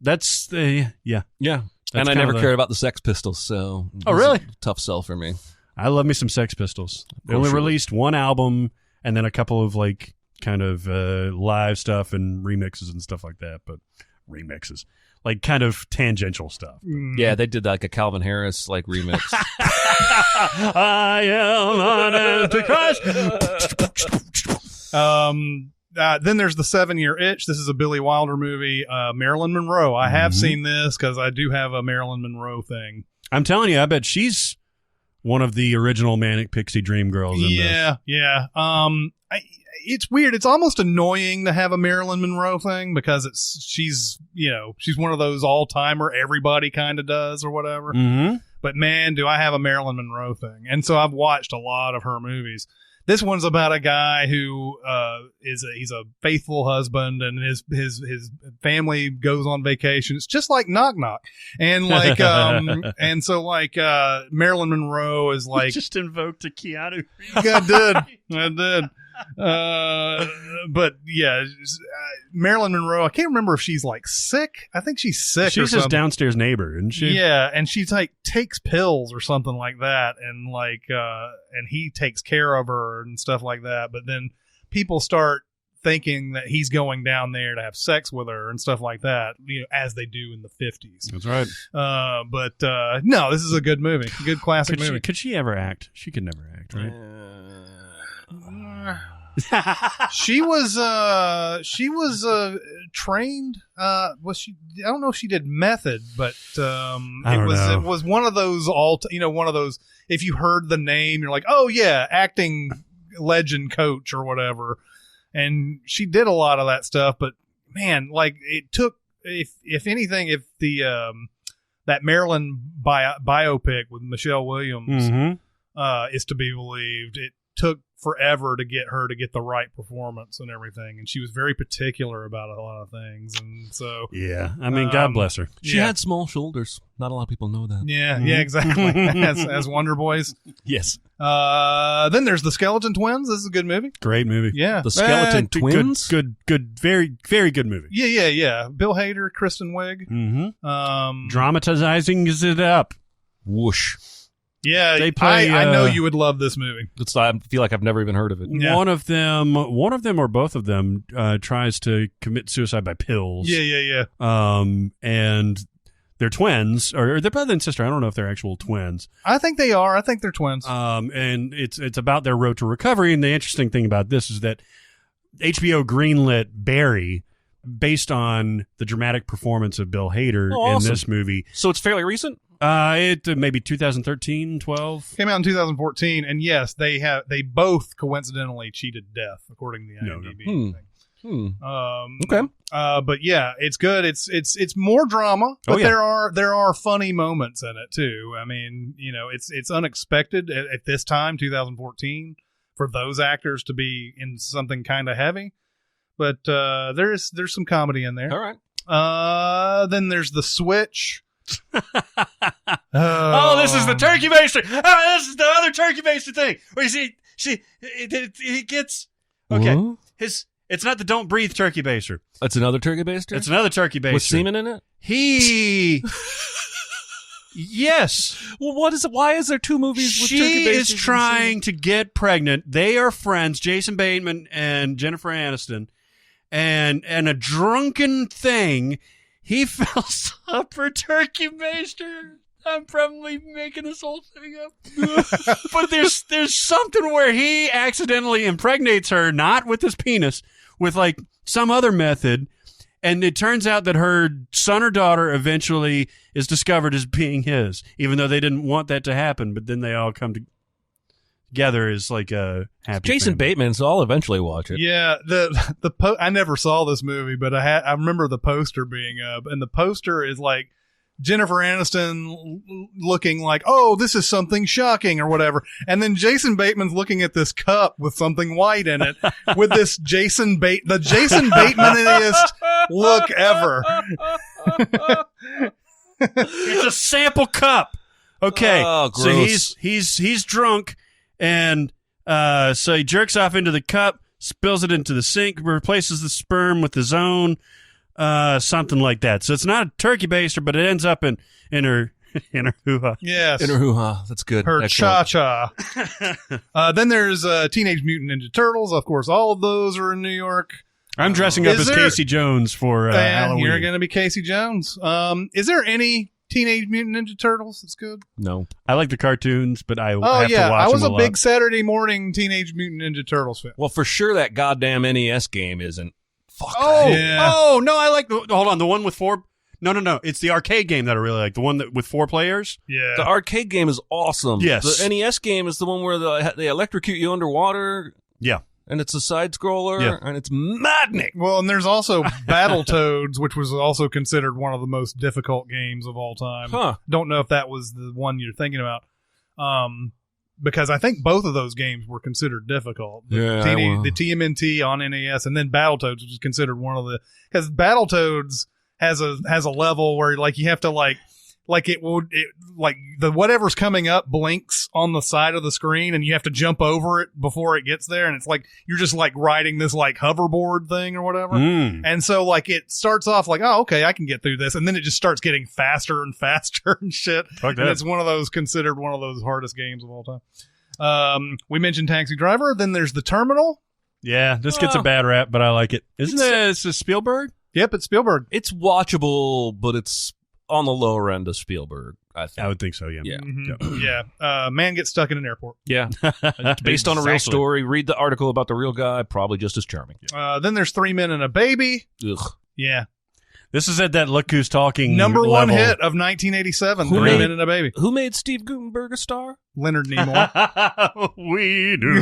That's the Yeah. That's And I kind never of cared about the Sex Pistols, so it Oh, was really? a tough sell for me. I love me some Sex Pistols. They only sure. released one album and then a couple of like kind of live stuff and remixes and stuff like that. But remixes, like kind of tangential stuff. Yeah, they did like a Calvin Harris like remix. I am an Antichrist. Then there's the 7-Year Itch. This is a Billy Wilder movie. Marilyn Monroe. I have seen this because I do have a Marilyn Monroe thing. I'm telling you, I bet she's one of the original Manic Pixie Dream Girls in this. Yeah. It's weird. It's almost annoying to have a Marilyn Monroe thing because she's one of those all-timer everybody kind of does or whatever. Mm-hmm. But man, do I have a Marilyn Monroe thing. And so I've watched a lot of her movies. This one's about a guy who he's a faithful husband, and his family goes on vacation. It's just like Knock Knock, and like and so like Marilyn Monroe is like just invoked a Keanu. I did. But yeah, Marilyn Monroe. I can't remember if she's like sick. I think she's sick. She's his downstairs neighbor, isn't she? Yeah, and she's like takes pills or something like that, and like and he takes care of her and stuff like that. But then people start thinking that he's going down there to have sex with her and stuff like that, as they do in the 50s. That's right. But no, this is a good movie, good classic movie. Could she ever act? She could never act, right? She was trained. Was she? I don't know if she did method, but it was one of those one of those. If you heard the name, you're like, oh yeah, acting legend coach or whatever. And she did a lot of that stuff, but man, like it took. If anything, if the that Marilyn biopic with Michelle Williams is to be believed, it took forever to get her to get the right performance and everything, and she was very particular about a lot of things, and so yeah, I mean, God bless her. She had small shoulders. Not a lot of people know that. Yeah, exactly. as Wonder Boys. Yes. Then there's the Skeleton Twins. This is a good movie. Great movie. Yeah, the Skeleton Twins. Good. Very, very good movie. Yeah. Bill Hader, Kristen Wiig. Dramatizing it up. Whoosh. Yeah, they play, I know you would love this movie. I feel like I've never even heard of it. Yeah. One of them or both of them tries to commit suicide by pills. Yeah. And they're twins, or they're brother and sister. I don't know if they're actual twins. I think they are. I think they're twins. And it's about their road to recovery. And the interesting thing about this is that HBO greenlit Barry based on the dramatic performance of Bill Hader in this movie. So it's fairly recent? It maybe 2013, 12. Came out in 2014, and yes, they both coincidentally cheated death, according to the IMDb. Okay. But yeah, it's good. It's more drama, but there are funny moments in it too. I mean, it's unexpected at this time, 2014, for those actors to be in something kind of heavy. But there's some comedy in there. All right. Then there's The Switch. Oh, this is the turkey baster. Oh, this is the other turkey baster thing. Where he gets okay. What? It's not the Don't Breathe turkey baster. It's another turkey baster. It's another turkey baster with semen in it. Yes. Well, what is it? Why is there two movies with turkey basters? She is trying to get pregnant. They are friends, Jason Bateman and Jennifer Aniston, and a drunken thing. He fell up for turkey baster. I'm probably making this whole thing up. But there's something where he accidentally impregnates her, not with his penis, with like some other method. And it turns out that her son or daughter eventually is discovered as being his, even though they didn't want that to happen. But then they all come together as like a happy Jason family. Bateman, so I'll eventually watch it. Yeah, I never saw this movie, but I remember the poster being up, and the poster is like Jennifer Aniston looking like, oh, this is something shocking or whatever. And then Jason Bateman's looking at this cup with something white in it with this the Jason Batemaniest look ever. It's a sample cup. Okay, Oh, so gross. he's drunk, and so he jerks off into the cup, spills it into the sink, replaces the sperm with his own, something like that. So it's not a turkey baster, but it ends up in her hoo-ha. Yes. In her hoo-ha. That's good. Her Excellent. cha-cha. Then there's Teenage Mutant Ninja Turtles. Of course, all of those are in New York. I'm dressing up Is as there- Casey Jones for And Halloween. you're going to be Casey Jones. Is there any Teenage Mutant Ninja Turtles that's good? No. I like the cartoons, but I have Oh, to yeah. watch I was them a a big lot. Saturday morning Teenage Mutant Ninja Turtles fan. Well, for sure that goddamn NES game isn't. Fuck. Oh, Yeah. oh no! I like hold on, the one with 4. No. It's the arcade game that I really like. The one that with 4 players. Yeah. The arcade game is awesome. Yes. The NES game is the one where they electrocute you underwater. Yeah. And it's a side scroller. Yeah. And it's maddening. Well, and there's also Battletoads, which was also considered one of the most difficult games of all time. Huh. Don't know if that was the one you're thinking about. Because I think both of those games were considered difficult. Yeah, well. The TMNT on NES and then Battletoads, which is considered one of the, because Battletoads has a level where like you have to like the whatever's coming up blinks on the side of the screen and you have to jump over it before it gets there, and it's like you're just like riding this like hoverboard thing or whatever. And so like it starts off like, oh, okay, I can get through this, and then it just starts getting faster and faster and shit. Fuck And that. it's considered one of those hardest games of all time. We mentioned Taxi Driver. Then there's The Terminal. Yeah, this gets a bad rap, but I like it. Isn't it? It's a Spielberg. Yep, it's Spielberg. It's watchable, but it's on the lower end of Spielberg, I think. I would think so. Yeah. Yeah. Mhm. Yeah. Man gets stuck in an airport. Yeah. Based on a real Exactly. story. Read the article about the real guy. Probably just as charming. Then there's Three Men and a Baby. Ugh. Yeah. This is at that Look Who's Talking Number one level. hit of 1987. Who Three made- Men and a Baby. Who made Steve Gutenberg a star? Leonard Nimoy. We do.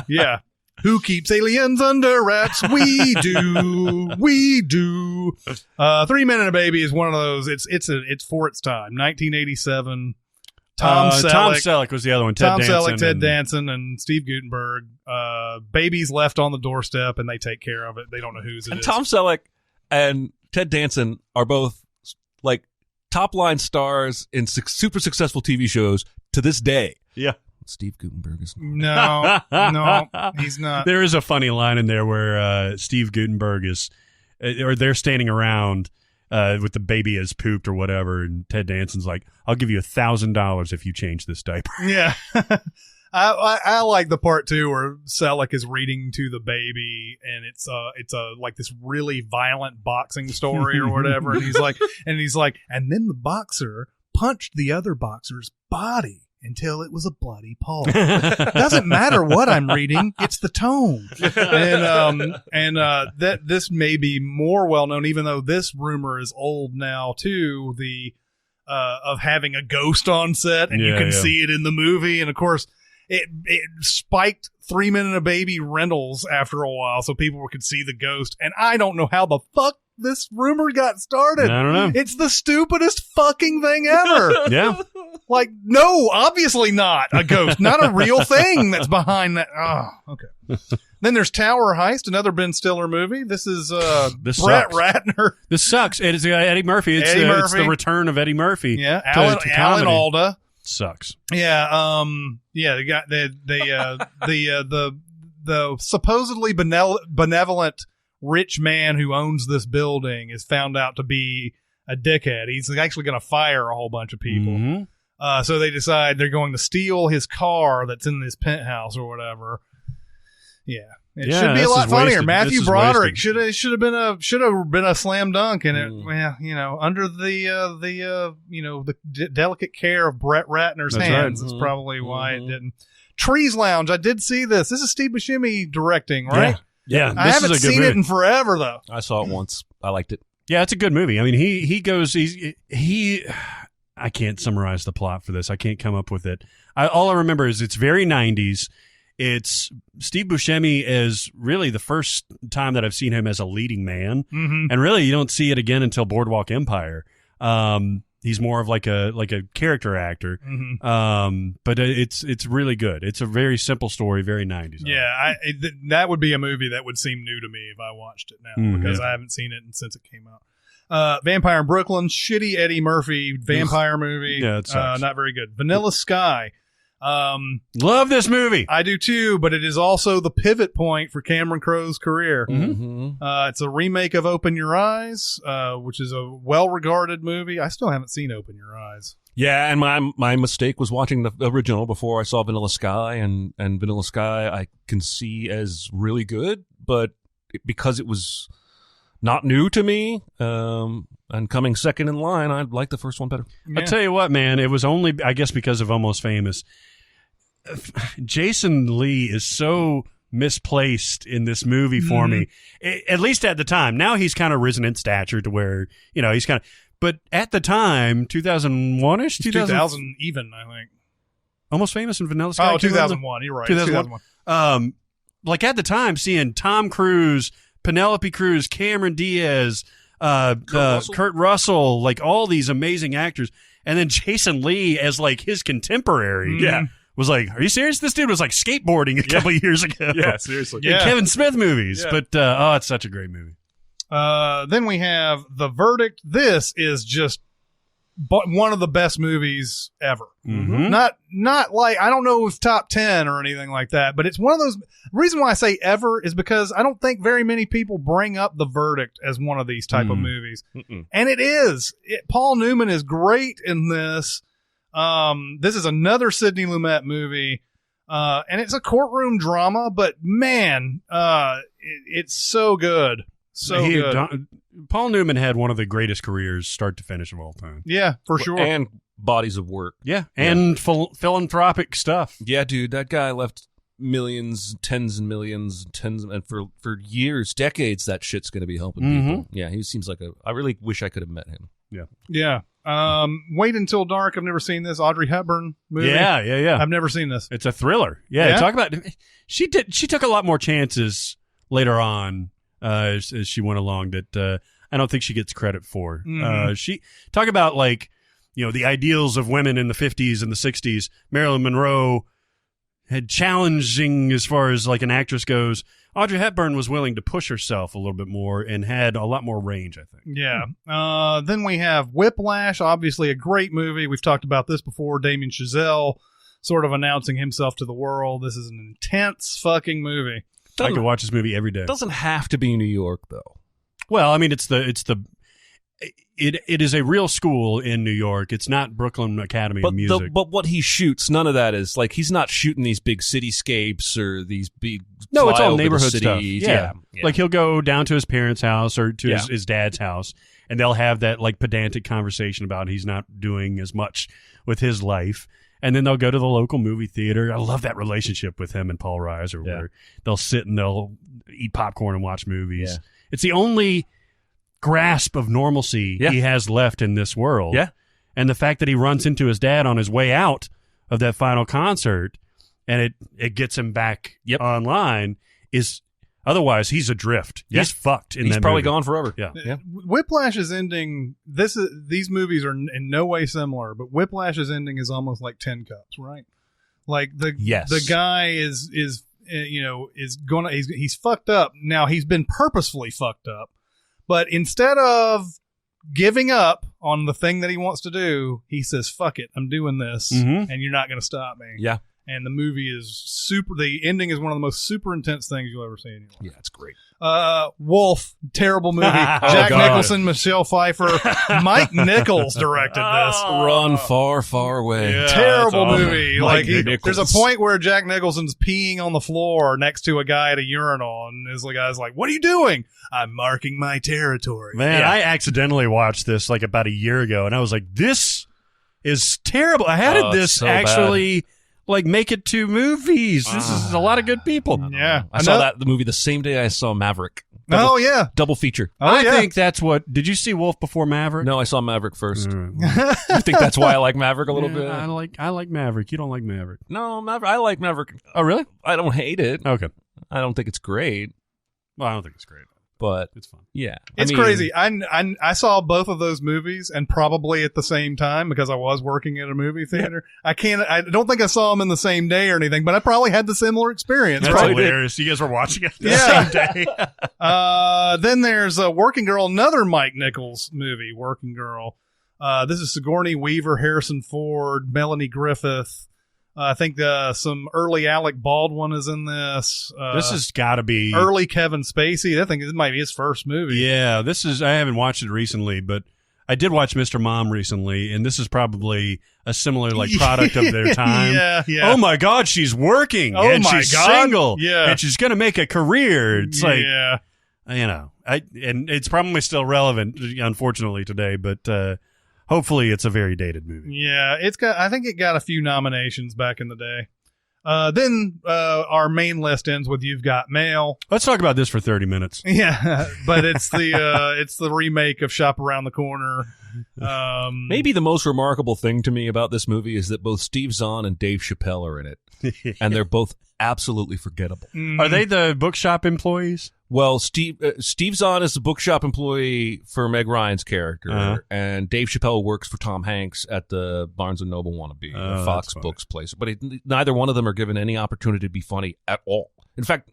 Yeah. Who keeps aliens under wraps? We do. We do. Three Men and a Baby is one of those. It's for its time. 1987. Tom Selleck was the other one. Ted Tom Danson Selleck, Ted and- Danson, and Steve Gutenberg. Baby's left on the doorstep, and they take care of it. They don't know whose it And is. Tom Selleck and Ted Danson are both like top line stars in super successful TV shows to this day. Yeah. Steve Gutenberg is No, he's not. There is a funny line in there where Steve Gutenberg is, or they're standing around with the baby has pooped or whatever, and Ted Danson's like, "I'll give you $1,000 if you change this diaper." Yeah. I like the part too where Selleck is reading to the baby, and it's like this really violent boxing story or whatever, and he's like, and then the boxer punched the other boxer's body until it was a bloody pulp. Doesn't matter what I'm reading, it's the tone. And that this may be more well known, even though this rumor is old now too. The of having a ghost on set, and you Yeah, can yeah. see it in the movie, and of course. It spiked 3 Men and a Baby rentals after a while, so people could see the ghost. And I don't know how the fuck this rumor got started. I don't know. It's the stupidest fucking thing ever. Yeah. Like, no, obviously not a ghost, not a real thing that's behind that. Oh, okay. Then there's Tower Heist, another Ben Stiller movie. This is This Brett sucks. Ratner. This sucks. It is Eddie Murphy. It's, Eddie it's Murphy. the return of Eddie Murphy. Yeah, to Alan comedy. Alda. Sucks. Yeah, they got the supposedly benevolent rich man who owns this building is found out to be a dickhead. He's actually going to fire a whole bunch of people. Mhm. So they decide they're going to steal his car that's in this penthouse or whatever. Yeah. It Yeah, should be a this lot is funnier. wasted. Matthew This is Broderick wasted. should have been a slam dunk, and it, well, under the delicate care of Brett Ratner's That's hands right. is probably why it didn't. Trees Lounge, I did see this. This is Steve Buscemi directing, right? Yeah. I This haven't is a good seen movie. it in forever though. I saw it once. I liked it. Yeah, it's a good movie. I mean, he I can't summarize the plot for this. I can't come up with it. All I remember is it's very 90s. It's Steve Buscemi is really the first time that I've seen him as a leading man. Mm-hmm. And really, you don't see it again until Boardwalk Empire. He's more of like a character actor. Mm-hmm. But it's really good. It's a very simple story, very 90s. Yeah, that would be a movie that would seem new to me if I watched it now Mhm. because I haven't seen it since it came out. Vampire in Brooklyn, shitty Eddie Murphy vampire movie. Yeah, it sucks. Not very good. Vanilla Sky. Love this movie. I do too, but it is also the pivot point for Cameron Crowe's career. Mm-hmm. It's a remake of Open Your Eyes, which is a well-regarded movie. I still haven't seen Open Your Eyes. Yeah, and my mistake was watching the original before I saw Vanilla Sky, and Vanilla Sky I can see as really good, but because it was not new to me, and coming second in line, I like the first one better. Yeah. I'll tell you what, man, it was only, I guess, because of Almost Famous. Jason Lee is so misplaced in this movie for me, at least at the time. Now he's kind of risen in stature to where, he's kind of, but at the time, 2001-ish? 2000 even, I think. Almost Famous and Vanilla Sky? Oh, 2001. You're right. 2001. Like at the time, seeing Tom Cruise, Penelope Cruz, Cameron Diaz, Kurt Russell, like all these amazing actors, and then Jason Lee as like his contemporary. Yeah. Was like, are you serious? This dude was like skateboarding a couple of years ago. Yeah, seriously. In Kevin Smith movies. Yeah. But, it's such a great movie. Then we have The Verdict. This is just one of the best movies ever. Mm-hmm. Not like, I don't know if top 10 or anything like that, but it's one of those. The reason why I say ever is because I don't think very many people bring up The Verdict as one of these type of movies. And it is. Paul Newman is great in this. This is another Sidney Lumet movie. And it's a courtroom drama, but man, it's so good. So good. Paul Newman had one of the greatest careers, start to finish, of all time. Yeah, for sure. And bodies of work. Yeah, and philanthropic stuff. Yeah, dude, that guy left millions, tens and millions, and for years, decades, that shit's going to be helping people. Yeah, he seems like I really wish I could have met him. Yeah. Wait Until Dark. I've never seen this. Audrey Hepburn movie. Yeah. I've never seen this. It's a thriller. Yeah. Talk about, she took a lot more chances later on as she went along that I don't think she gets credit for. She talk about like, the ideals of women in the 50s and the 60s. Marilyn Monroe had challenging as far as like an actress goes. Audrey Hepburn was willing to push herself a little bit more and had a lot more range, I think. Yeah. Then we have Whiplash, obviously a great movie. We've talked about this before. Damien Chazelle sort of announcing himself to the world. This is an intense fucking movie. I could watch this movie every day. It doesn't have to be New York, though. Well, I mean, it is a real school in New York. It's not Brooklyn Academy of Music. But what he shoots, none of that is like he's not shooting these big cityscapes or these big. No, it's all flyover neighborhood cities. stuff. Yeah. Like he'll go down to his parents' house or to his dad's house, and they'll have that like pedantic conversation about he's not doing as much with his life. And then they'll go to the local movie theater. I love that relationship with him and Paul Reiser, where they'll sit and they'll eat popcorn and watch movies. Yeah. It's the only grasp of normalcy he has left in this world. Yeah. And the fact that he runs into his dad on his way out of that final concert and it gets him back online is otherwise he's adrift. He's fucked in He's that probably movie. gone forever. Yeah. Whiplash's ending, these movies are in no way similar, but Whiplash's ending is almost like 10 Cups, right? Like the guy is he's fucked up. Now he's been purposefully fucked up, but instead of giving up on the thing that he wants to do, he says, fuck it, I'm doing this and you're not going to stop me. Yeah. And the movie is the ending is one of the most super intense things you'll ever see in your life. Yeah, it's great. Wolf, terrible movie. Jack Nicholson, Michelle Pfeiffer, Mike Nichols directed this. Run far, far away. Yeah, terrible movie. Mike There's a point where Jack Nicholson's peeing on the floor next to a guy at a urinal, and the guy's like, "What are you doing?" "I'm marking my territory." Man, I accidentally watched this like about a year ago, and I was like, "This is terrible." How did this so actually like make it to movies? This is a lot of good people. Yeah, I saw the movie the same day I saw Maverick. Double feature. I think that's what. Did you see Wolf before Maverick? No, I saw Maverick first. You think that's why I like Maverick a little bit? I like Maverick. You don't like Maverick? No, Maverick. I like Maverick. Oh, really? I don't hate it. Okay. I don't think it's great. Well, I don't think it's great. But It's fun. yeah, It's crazy. I saw both of those movies and probably at the same time because I was working at a movie theater. I don't think I saw them in the same day or anything, but I probably had the similar experience. That's right? hilarious. You guys were watching it the Yeah. same day. Then there's Working Girl, another Mike Nichols movie, Working Girl. This is Sigourney Weaver, Harrison Ford, Melanie Griffith. I think some early Alec Baldwin is in this. This has got to be early Kevin Spacey. I think this might be his first movie. Yeah, this is. I haven't watched it recently, but I did watch Mr. Mom recently, and this is probably a similar product of their time. Yeah. Oh my God, she's working. Oh and my she's God. single. Yeah. And she's gonna make a career. It's like, yeah. and it's probably still relevant, unfortunately, today, but hopefully it's a very dated movie. Yeah, I think it got a few nominations back in the day. Then our main list ends with You've Got Mail. Let's talk about this for 30 minutes. Yeah, but it's the remake of Shop Around the Corner. maybe the most remarkable thing to me about this movie is that both Steve Zahn and Dave Chappelle are in it, and they're both absolutely forgettable. Are they the bookshop employees? Well, Steve Zahn is the bookshop employee for Meg Ryan's character, and Dave Chappelle works for Tom Hanks at the Barnes & Noble wannabe, Fox Books place. But neither one of them are given any opportunity to be funny at all. In fact,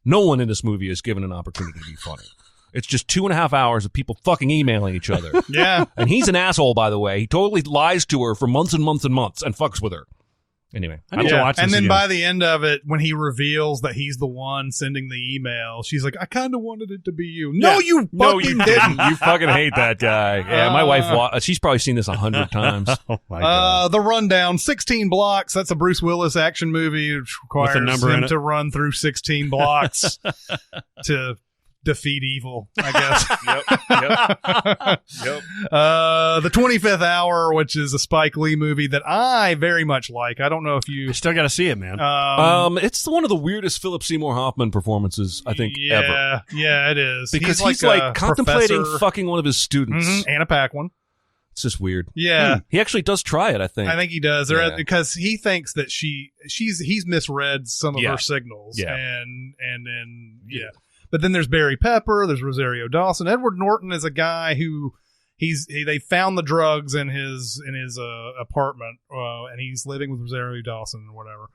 no one in this movie is given an opportunity to be funny. It's just 2.5 hours of people fucking emailing each other. Yeah. And he's an asshole, by the way. He totally lies to her for months and months and months and fucks with her. Anyway, I need to watch this and then again. by the end of it, when he reveals that he's the one sending the email, she's like, I kind of wanted it to be you. No, you fucking didn't. You fucking hate that guy. Yeah, my wife, she's probably seen this 100 times. Oh my God. The Rundown, 16 blocks. That's a Bruce Willis action movie, which requires With a number in him it. to run through 16 blocks to defeat evil, I guess. Yep. The 25th Hour, which is a Spike Lee movie that I very much like. I don't know if you I still got to see it, man. It's one of the weirdest Philip Seymour Hoffman performances I think ever. Yeah, it is. Because he's like a contemplating professor. fucking one of his students. Anna Paquin. It's just weird. Yeah. He actually does try it, I think. I think he does. Yeah. Because he thinks that he's misread some of Yeah. her signals. Yeah. And then But then there's Barry Pepper, there's Rosario Dawson. Edward Norton is a guy who they found the drugs in his apartment, and he's living with Rosario Dawson or whatever.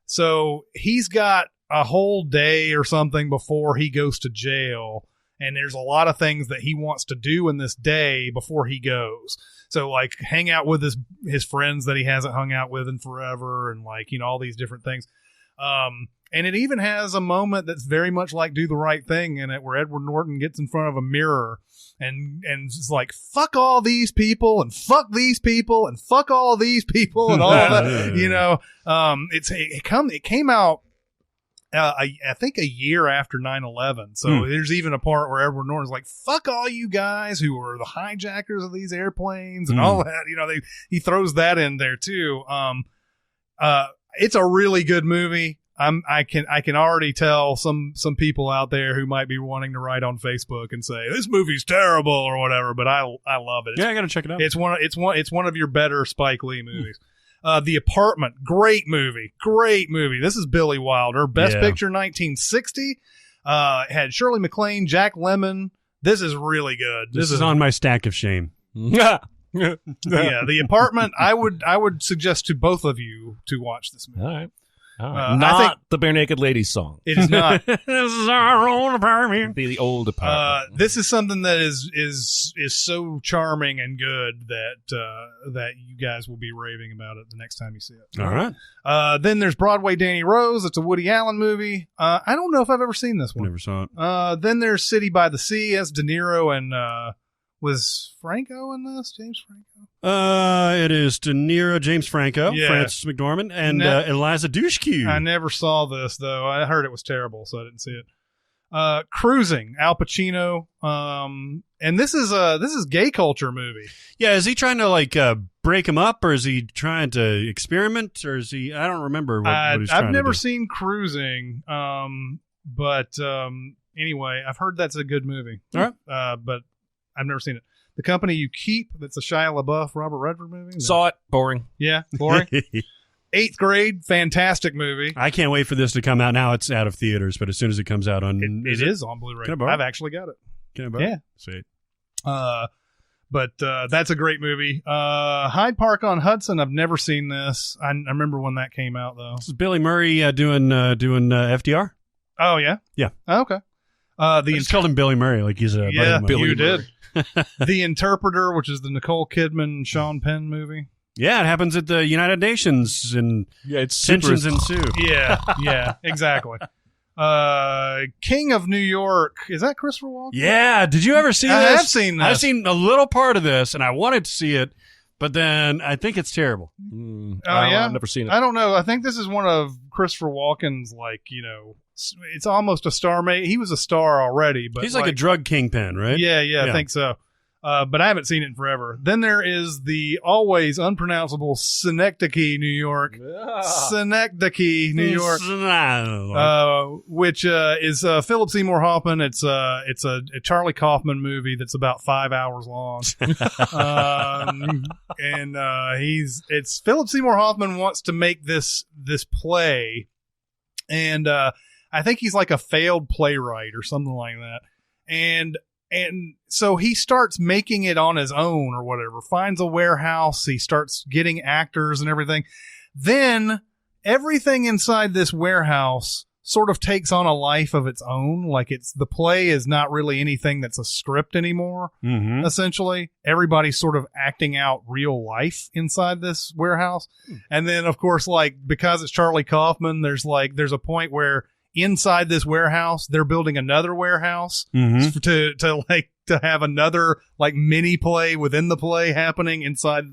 So he's got a whole day or something before he goes to jail, and there's a lot of things that he wants to do in this day before he goes. So like hang out with his friends that he hasn't hung out with in forever, and all these different things. And it even has a moment that's very much like Do the Right Thing in it, where Edward Norton gets in front of a mirror and it's like, fuck all these people and fuck these people and fuck all these people and all that. It came out, I think a year after 9/11. So there's even a part where Edward Norton's like, fuck all you guys who are the hijackers of these airplanes and all that. He throws that in there too. It's a really good movie. I can already tell some people out there who might be wanting to write on Facebook and say this movie's terrible or whatever, but I love it. I got to check it out. It's one of your better Spike Lee movies. The Apartment, great movie. This is Billy Wilder, Best Picture 1960. Had Shirley MacLaine, Jack Lemmon. This is really good. This is on my stack of shame. Yeah. The Apartment. I would suggest to both of you to watch this movie. All right. I Not think- the Bare Naked Ladies song. It is not. This is our own apartment. The old apartment. This is something that is so charming and good that you guys will be raving about it the next time you see it. All right. Then there's Broadway Danny Rose. It's a Woody Allen movie. I don't know if I've ever seen this one. Never saw it. Then there's City by the Sea as De Niro and was Franco in this? James Franco? It is De Niro, James Franco, Yeah. Francis McDormand, and Eliza Dushku. I never saw this though. I heard it was terrible, so I didn't see it. Cruising, Al Pacino. And this is gay culture movie. Yeah, is he trying to break him up, or is he trying to experiment, or is he? I don't remember what he's trying I've never to do. seen Cruising, but anyway, I've heard that's a good movie. All right, but I've never seen it. The Company You Keep. That's a Shia LaBeouf, Robert Redford movie. No. Saw it. Boring. Yeah, boring. Eighth Grade, fantastic movie. I can't wait for this to come out. Now it's out of theaters, but as soon as it comes out on... It is on Blu-ray. Can I borrow? I've actually got it. Can I borrow? Yeah. Sweet. But that's a great movie. Hyde Park on Hudson, I've never seen this. I remember when that came out, though. This is Billy Murray doing FDR? Oh, yeah? Yeah. Oh, okay. I just called him Billy Murray like he's a buddy of mine. You did. The Interpreter, which is the Nicole Kidman, Sean Penn movie. Yeah, it happens at the United Nations, and it's tensions ensue. Yeah, exactly. King of New York. Is that Christopher Walken? Yeah. Did you ever see this? I have seen this. I've seen a little part of this, and I wanted to see it, but then I think it's terrible. Yeah? I've never seen it. I don't know. I think this is one of Christopher Walken's, it's almost a star mate. He was a star already, but He's like a drug kingpin, right? Yeah, I think so. But I haven't seen it in forever. Then there is the always unpronounceable Synecdoche, New York. Synecdoche, New York. Which is Philip Seymour Hoffman. It's a Charlie Kaufman movie that's about 5 hours long. It's Philip Seymour Hoffman wants to make this play, and I think he's like a failed playwright or something like that. And so he starts making it on his own or whatever, finds a warehouse. He starts getting actors and everything. Then everything inside this warehouse sort of takes on a life of its own. Like the play is not really anything that's a script anymore. Mm-hmm. Essentially, everybody's sort of acting out real life inside this warehouse. And then of course, because it's Charlie Kaufman, there's a point where inside this warehouse, they're building another warehouse to have another mini play within the play happening inside.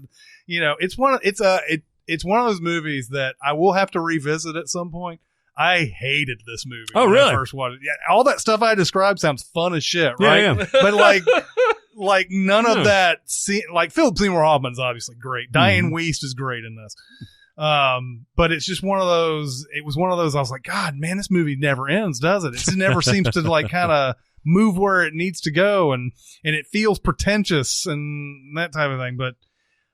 It's one of those movies that I will have to revisit at some point. I hated this movie. Oh, when really? I first watched it. Yeah, all that stuff I described sounds fun as shit, right? Yeah. But none of that. Philip Seymour Hoffman's obviously great. Diane Wiest is great in this. But it's just one of those. It was one of those. I was like, God, man, this movie never ends, does it? It just never seems to kind of move where it needs to go, and it feels pretentious and that type of thing. But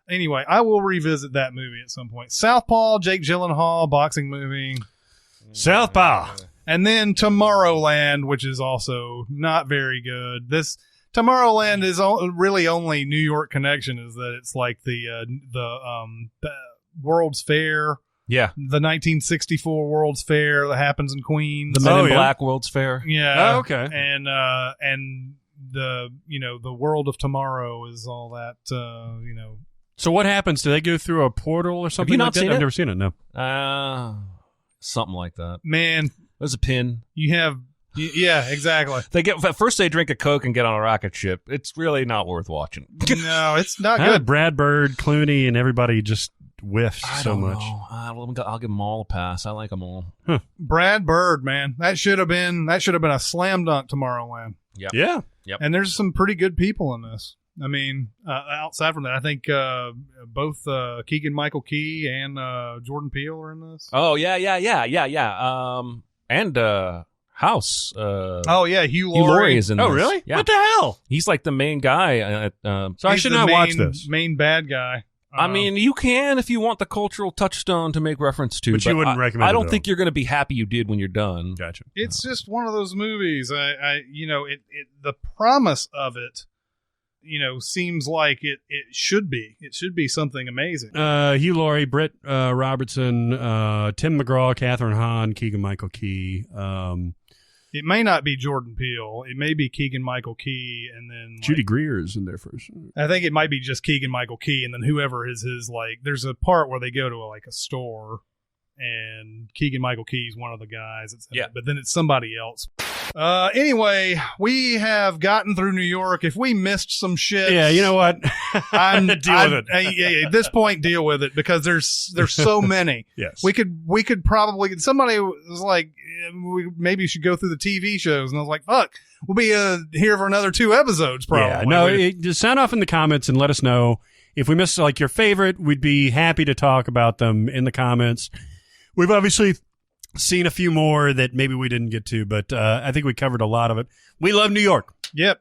anyway, I will revisit that movie at some point. Southpaw, Jake Gyllenhaal, boxing movie. Southpaw. And then Tomorrowland, which is also not very good. This Tomorrowland is really only New York connection is that it's like the World's Fair. Yeah. The 1964 World's Fair that happens in Queens. The Men in Black World's Fair. Yeah. Oh, okay. And the the World of Tomorrow is all that So what happens? Do they go through a portal or something? Have you not like that? seen I've it? never seen it. No. Something like that. Man, There's a pin. you have yeah, exactly. At first they drink a Coke and get on a rocket ship. It's really not worth watching. No, it's not How good. did Brad Bird, Clooney, and everybody just whiffs I so don't much? know. I'll give them all a pass. I like them all. Brad Bird, man, that should have been a slam dunk. Tomorrowland. Yeah. And there's some pretty good people in this. I mean, outside from that, I think both Keegan-Michael Key and Jordan Peele are in this. Oh yeah. And House. Oh yeah, Hugh Hugh Laurie. Laurie is in this. Oh, really? Yeah. What the hell? He's like the main guy. So I He's should the not watch main- this. Main bad guy. I mean, you can if you want the cultural touchstone to make reference to. But you wouldn't recommend I it don't at think all. you're going to be happy you did when you're done. Gotcha. It's just one of those movies. The promise of it, seems like it should be. It should be something amazing. Hugh Laurie, Britt Robertson, Tim McGraw, Catherine Hahn, Keegan-Michael Key. It may not be Jordan Peele. It may be Keegan-Michael Key, and then Judy Greer is in there first. I think it might be just Keegan-Michael Key, and then whoever is his there's a part where they go to a store, and Keegan-Michael Key is one of the guys. But then it's somebody else. Anyway, we have gotten through New York. If we missed some shit, Yeah, you know what? deal with it. At this point, deal with it because there's so many. Yes. We could probably. Somebody was like, maybe you should go through the TV shows, and I was like, fuck, we'll be here for another 2 episodes probably. Yeah, just sound off in the comments and let us know if we missed your favorite. We'd be happy to talk about them in the comments. We've obviously seen a few more that maybe we didn't get to, but I think we covered a lot of it. We love New York. Yep.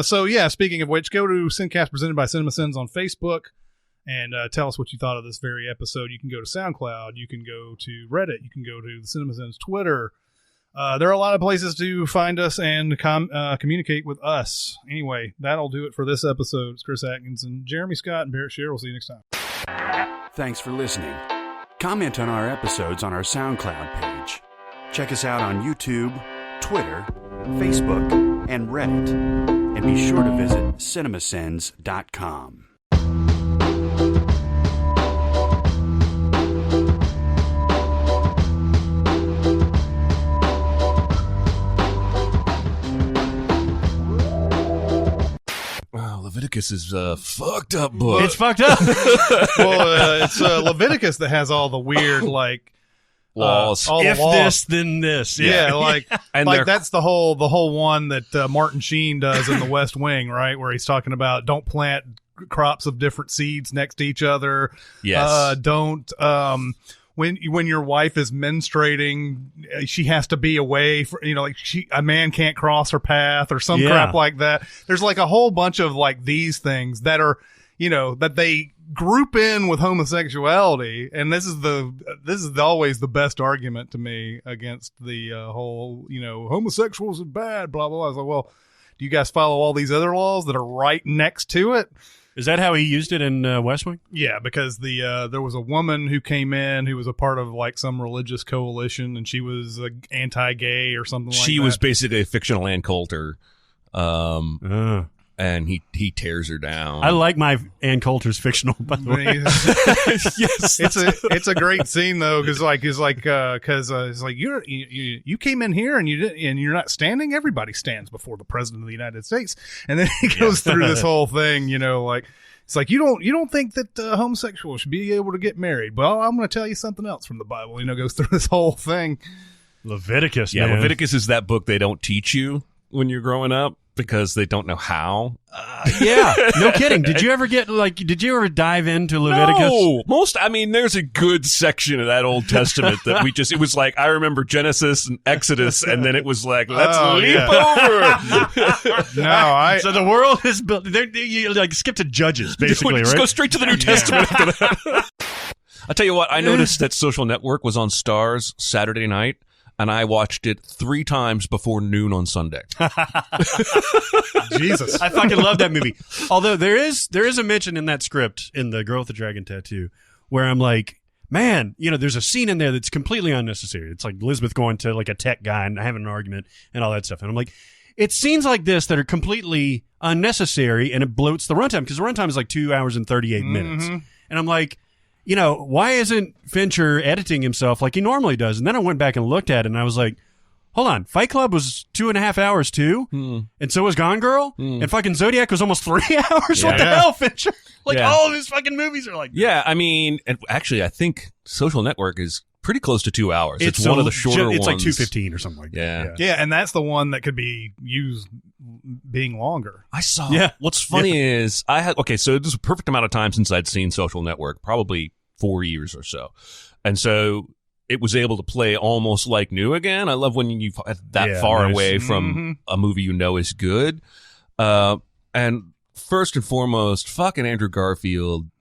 So yeah, speaking of which, go to SinCast presented by Cinemasins on Facebook and tell us what you thought of this very episode. You can go to SoundCloud. You can go to Reddit. You can go to the Cinemasins Twitter. There are a lot of places to find us and communicate with us. Anyway, that'll do it for this episode. It's Chris Atkinson, Jeremy Scott, and Barrett Shear. We'll see you next time. Thanks for listening. Comment on our episodes on our SoundCloud page. Check us out on YouTube, Twitter, Facebook, and Reddit. And be sure to visit cinemasins.com. Leviticus is a fucked up book. It's fucked up. Well, it's Leviticus that has all the weird, like, laws. all the If laws. this, then this. Yeah, like, And like they're- that's the whole one that Martin Sheen does in The West Wing, right? Where he's talking about don't plant crops of different seeds next to each other. Yes. Don't when your wife is menstruating, she has to be away for, like a man can't cross her path or some Yeah. crap like that. There's like a whole bunch of like these things that are, that they group in with homosexuality, and this is always the best argument to me against the whole homosexuals are bad, blah blah blah. I was like, well, do you guys follow all these other laws that are right next to it? Is that how he used it in West Wing? Yeah, because there was a woman who came in who was a part of like some religious coalition, and she was anti-gay or something like that. She was basically a fictional Ann Coulter, and he tears her down. I like my Ann Coulter's fictional, by the way. Yes, it's a great scene though, because it's like you came in here and you're not standing. Everybody stands before the president of the United States, and then he goes through this whole thing. Like it's like you don't think that homosexuals should be able to get married. Well, I'm going to tell you something else from the Bible. Goes through this whole thing. Leviticus, yeah. man. Leviticus is that book they don't teach you when you're growing up because they don't know how. Yeah, no kidding. Did you ever dive into Leviticus? No, there's a good section of that Old Testament that it was like, I remember Genesis and Exodus, and then it was like, let's leap over. So the world is built. You like skip to Judges, basically, Just right? go straight to the New Testament after that. I'll tell you what, I noticed that Social Network was on Starz Saturday night, and I watched it 3 times before noon on Sunday. Jesus. I fucking love that movie. Although there is a mention in that script in The Girl with the Dragon Tattoo where I'm like, man, there's a scene in there that's completely unnecessary. It's like Elizabeth going to like a tech guy and having an argument and all that stuff. And I'm like, it's scenes like this that are completely unnecessary, and it bloats the runtime, because the runtime is like 2 hours and 38 minutes. And I'm like, why isn't Fincher editing himself like he normally does? And then I went back and looked at it, and I was like, hold on, Fight Club was 2.5 hours too, and so was Gone Girl, and fucking Zodiac was almost 3 hours. What the hell, Fincher? All of his fucking movies are like that. Yeah, and actually, I think Social Network is pretty close to 2 hours. It's one of the shorter ones. It's like 2:15 or something like that. Yeah, and that's the one that could be used being longer. I saw. Yeah. What's funny is so this is a perfect amount of time since I'd seen Social Network, probably 4 years or so. And so it was able to play almost like new again. I love when you that far away from a movie is good. And first and foremost, fucking Andrew Garfield.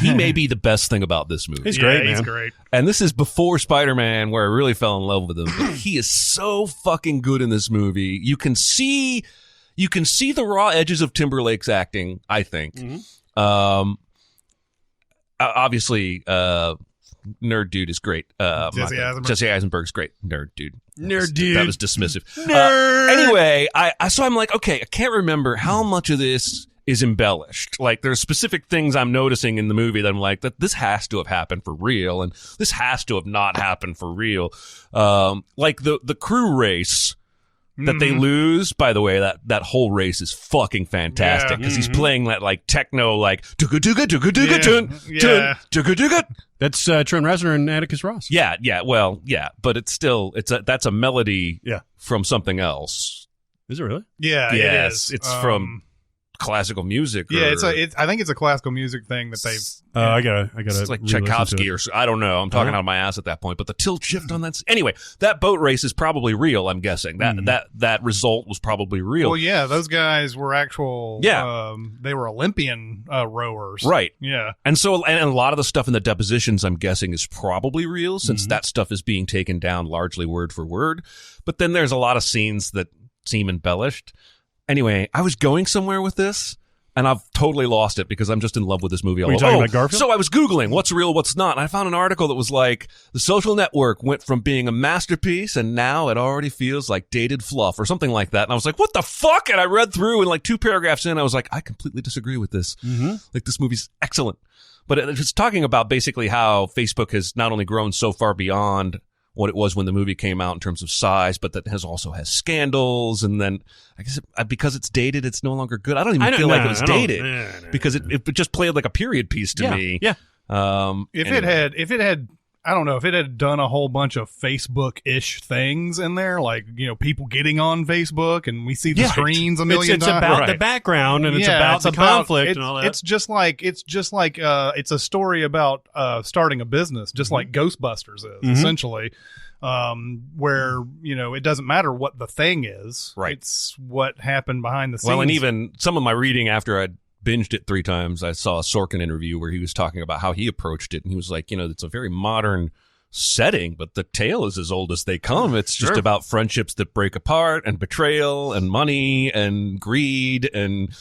He may be the best thing about this movie. He's great, man. He's great. And this is before Spider-Man, where I really fell in love with him. But he is so fucking good in this movie. You can see the raw edges of Timberlake's acting, I think. Obviously, Nerd Dude is great. Jesse Eisenberg's great. Nerd Dude. Nerd Dude. That was dismissive. Nerd. Anyway, so I'm like, okay, I can't remember how much of this is embellished. Like, there's specific things I'm noticing in the movie that I'm like, that this has to have happened for real, and this has to have not happened for real. Like the crew race that they lose, by the way, that whole race is fucking fantastic, because he's playing that like techno, like that's Trent Reznor and Atticus Ross. But it's still that's a melody Yeah. from something else. Is it really? Yeah, Yes, it is. it's from classical music. Yeah, or, I think it's a classical music thing that they've. I gotta. it's like re-listen to Tchaikovsky it. or I don't know. I'm talking out of my ass at that point. But the tilt shift on that. Anyway, that boat race is probably real. I'm guessing that result was probably real. Well, yeah, those guys were actual. Yeah. They were Olympian rowers. Right. Yeah. And so, and a lot of the stuff in the depositions, I'm guessing, is probably real since that stuff is being taken down largely word for word. But then there's a lot of scenes that seem embellished. Anyway, I was going somewhere with this, and I've totally lost it because I'm just in love with this movie. Were you talking about Garfield? So I was Googling what's real, what's not, and I found an article that was like, The Social Network went from being a masterpiece, and now it already feels like dated fluff or something like that. And I was like, what the fuck? And I read through, and like 2 paragraphs in, I was like, I completely disagree with this. Like, this movie's excellent. But it's talking about basically how Facebook has not only grown so far beyond what it was when the movie came out in terms of size, but that also has scandals. And then I guess because it's dated, it's no longer good. I don't even feel like it was dated because it just played like a period piece to me. Yeah. If it had, I don't know, if it had done a whole bunch of Facebook-ish things in there, like, people getting on Facebook, and we see the screens a million it's times. about Right. the background, and it's about the conflict and all that. It's just like it's a story about starting a business, just like Ghostbusters is essentially, where it doesn't matter what the thing is, right? It's what happened behind the scenes. Well, and even some of my reading after I'd binged it 3 times, I saw a Sorkin interview where he was talking about how he approached it, and he was like, it's a very modern setting, but the tale is as old as they come. It's just about friendships that break apart, and betrayal, and money, and greed, and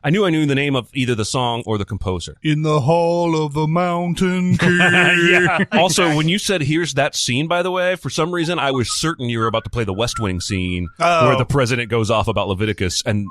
I knew the name of either the song or the composer. In the hall of the mountain king. Yeah. Also, when you said, here's that scene, by the way, for some reason, I was certain you were about to play the West Wing scene where the president goes off about Leviticus, and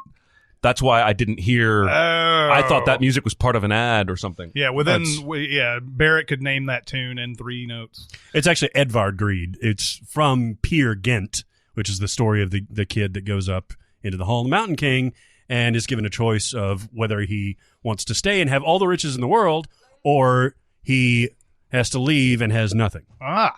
that's why I didn't hear. I thought that music was part of an ad or something. Yeah, Barrett could name that tune in 3 notes. It's actually Edvard Grieg. It's from Peer Gynt, which is the story of the kid that goes up into the Hall of the Mountain King and is given a choice of whether he wants to stay and have all the riches in the world, or he has to leave and has nothing. Ah.